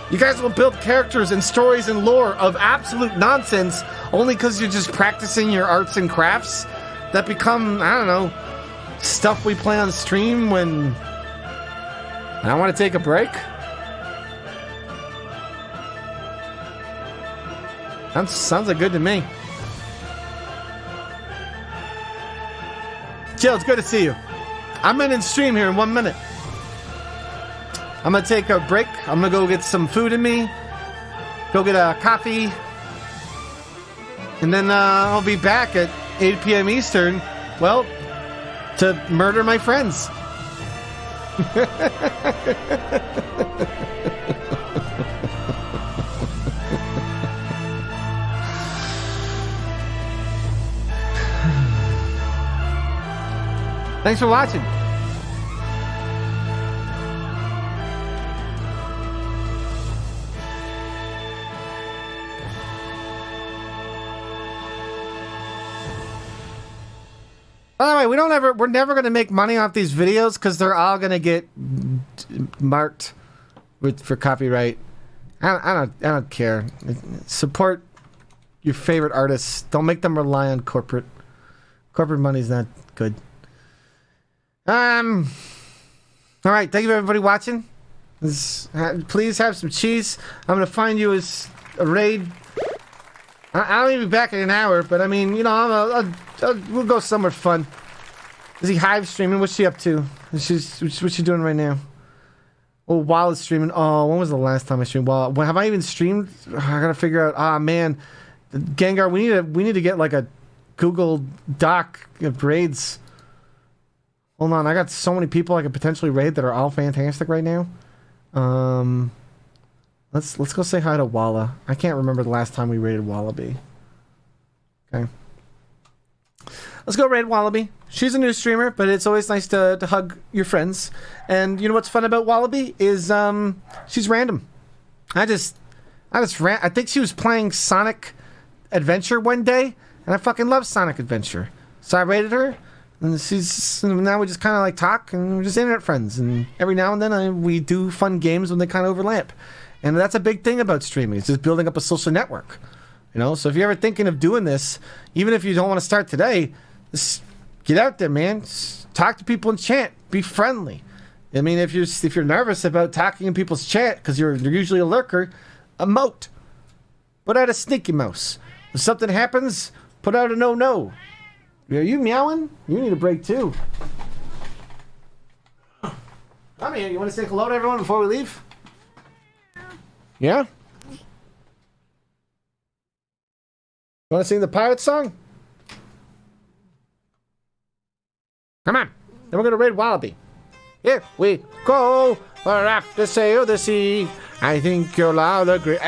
You guys will build characters and stories and lore of absolute nonsense only because you're just practicing your arts and crafts that become, I don't know, stuff we play on stream when I want to take a break. That sounds like good to me. Jill, it's good to see you. I'm in stream here in 1 minute. I'm gonna take a break. I'm gonna go get some food in me. Go get a coffee. And then I'll be back at 8 p.m. Eastern, well, to murder my friends. Thanks for watching. By the way, we're never going to make money off these videos because they're all going to get marked for copyright. I don't care. Support your favorite artists. Don't make them rely on corporate money's not good. All right, thank you everybody watching. Please have some cheese. I'm gonna find you as a raid. I'll even be back in an hour, but I mean, we'll go somewhere fun. Is he hive streaming? What's she up to? What's she doing right now? Oh, Wall is streaming. Oh, when was the last time I streamed Wall? Have I even streamed? I gotta figure out. Ah, man, Gengar, we need to get like a Google Doc of raids. Hold on, I got so many people I could potentially raid that are all fantastic right now. Let's go say hi to Walla. I can't remember the last time we raided Wallaby. Okay. Let's go raid Wallaby. She's a new streamer, but it's always nice to hug your friends. And you know what's fun about Wallaby is she's random. I think she was playing Sonic Adventure one day, and I fucking love Sonic Adventure. So I raided her. And now we just kind of like talk, and we're just internet friends. And every now and then we do fun games when they kind of overlap. And that's a big thing about streaming. It's just building up a social network. So if you're ever thinking of doing this, even if you don't want to start today, get out there, man. Talk to people in chat. Be friendly. I mean, if you're nervous about talking in people's chat because you're usually a lurker, emote. Put out a sneaky mouse. If something happens, put out a no. Are you meowing? You need a break too. Come here. You want to say hello to everyone before we leave? Yeah? You want to sing the pirate song? Come on. Then we're going to raid Wallaby. Here we go. We're off to sail the sea. I think you'll all agree.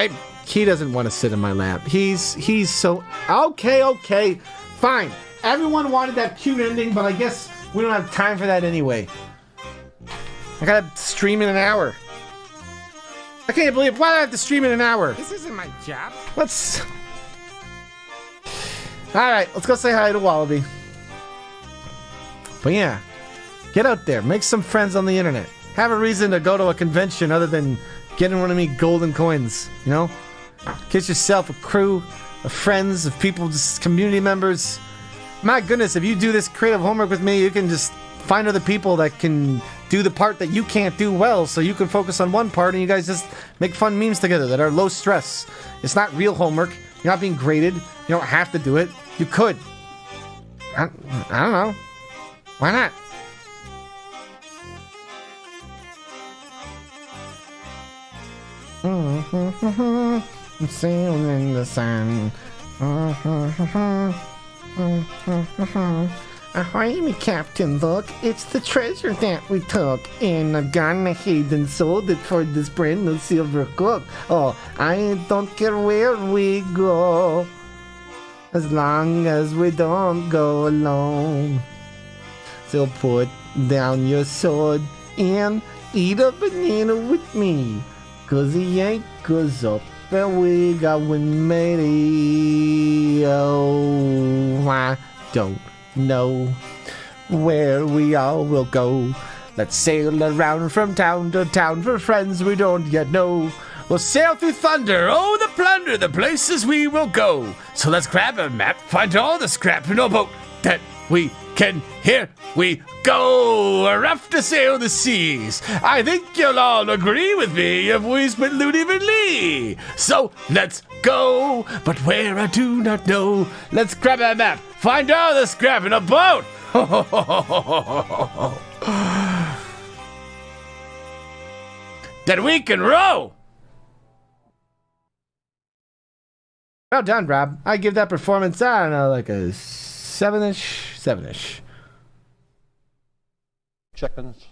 He doesn't want to sit in my lap. He's so... Okay. Fine. Everyone wanted that cute ending, but I guess we don't have time for that anyway. I gotta stream in an hour. I can't believe... Why do I have to stream in an hour? This isn't my job. Let's... Alright, let's go say hi to Wallaby. But yeah, get out there. Make some friends on the internet. Have a reason to go to a convention other than getting one of me golden coins, you know? Get yourself a crew of friends, of people, just community members. My goodness, if you do this creative homework with me, you can just find other people that can do the part that you can't do well, so you can focus on one part and you guys just make fun memes together that are low stress. It's not real homework. You're not being graded. You don't have to do it. You could. I don't know. Why not? Sailing in the sun. Ahoy, me captain, look, it's the treasure that we took, and I've gone ahead and sold it for this brand new silver cook. Oh, I don't care where we go, as long as we don't go alone. So put down your sword and eat a banana with me, 'cause the anchor's up and we got wind made. Oh, I don't know where we all will go. Let's sail around from town to town for friends we don't yet know. We'll sail through thunder, oh the plunder, the places we will go. So let's grab a map, find all the scrap in a boat that we can. Here we go, we're off to sail the seas. I think you'll all agree with me if we split loot evenly. So let's go, but where I do not know. Let's grab a map, find all the scrap in a boat. That we can row. Well done, Rob. I give that performance, I don't know, like a 7-ish. Chickens.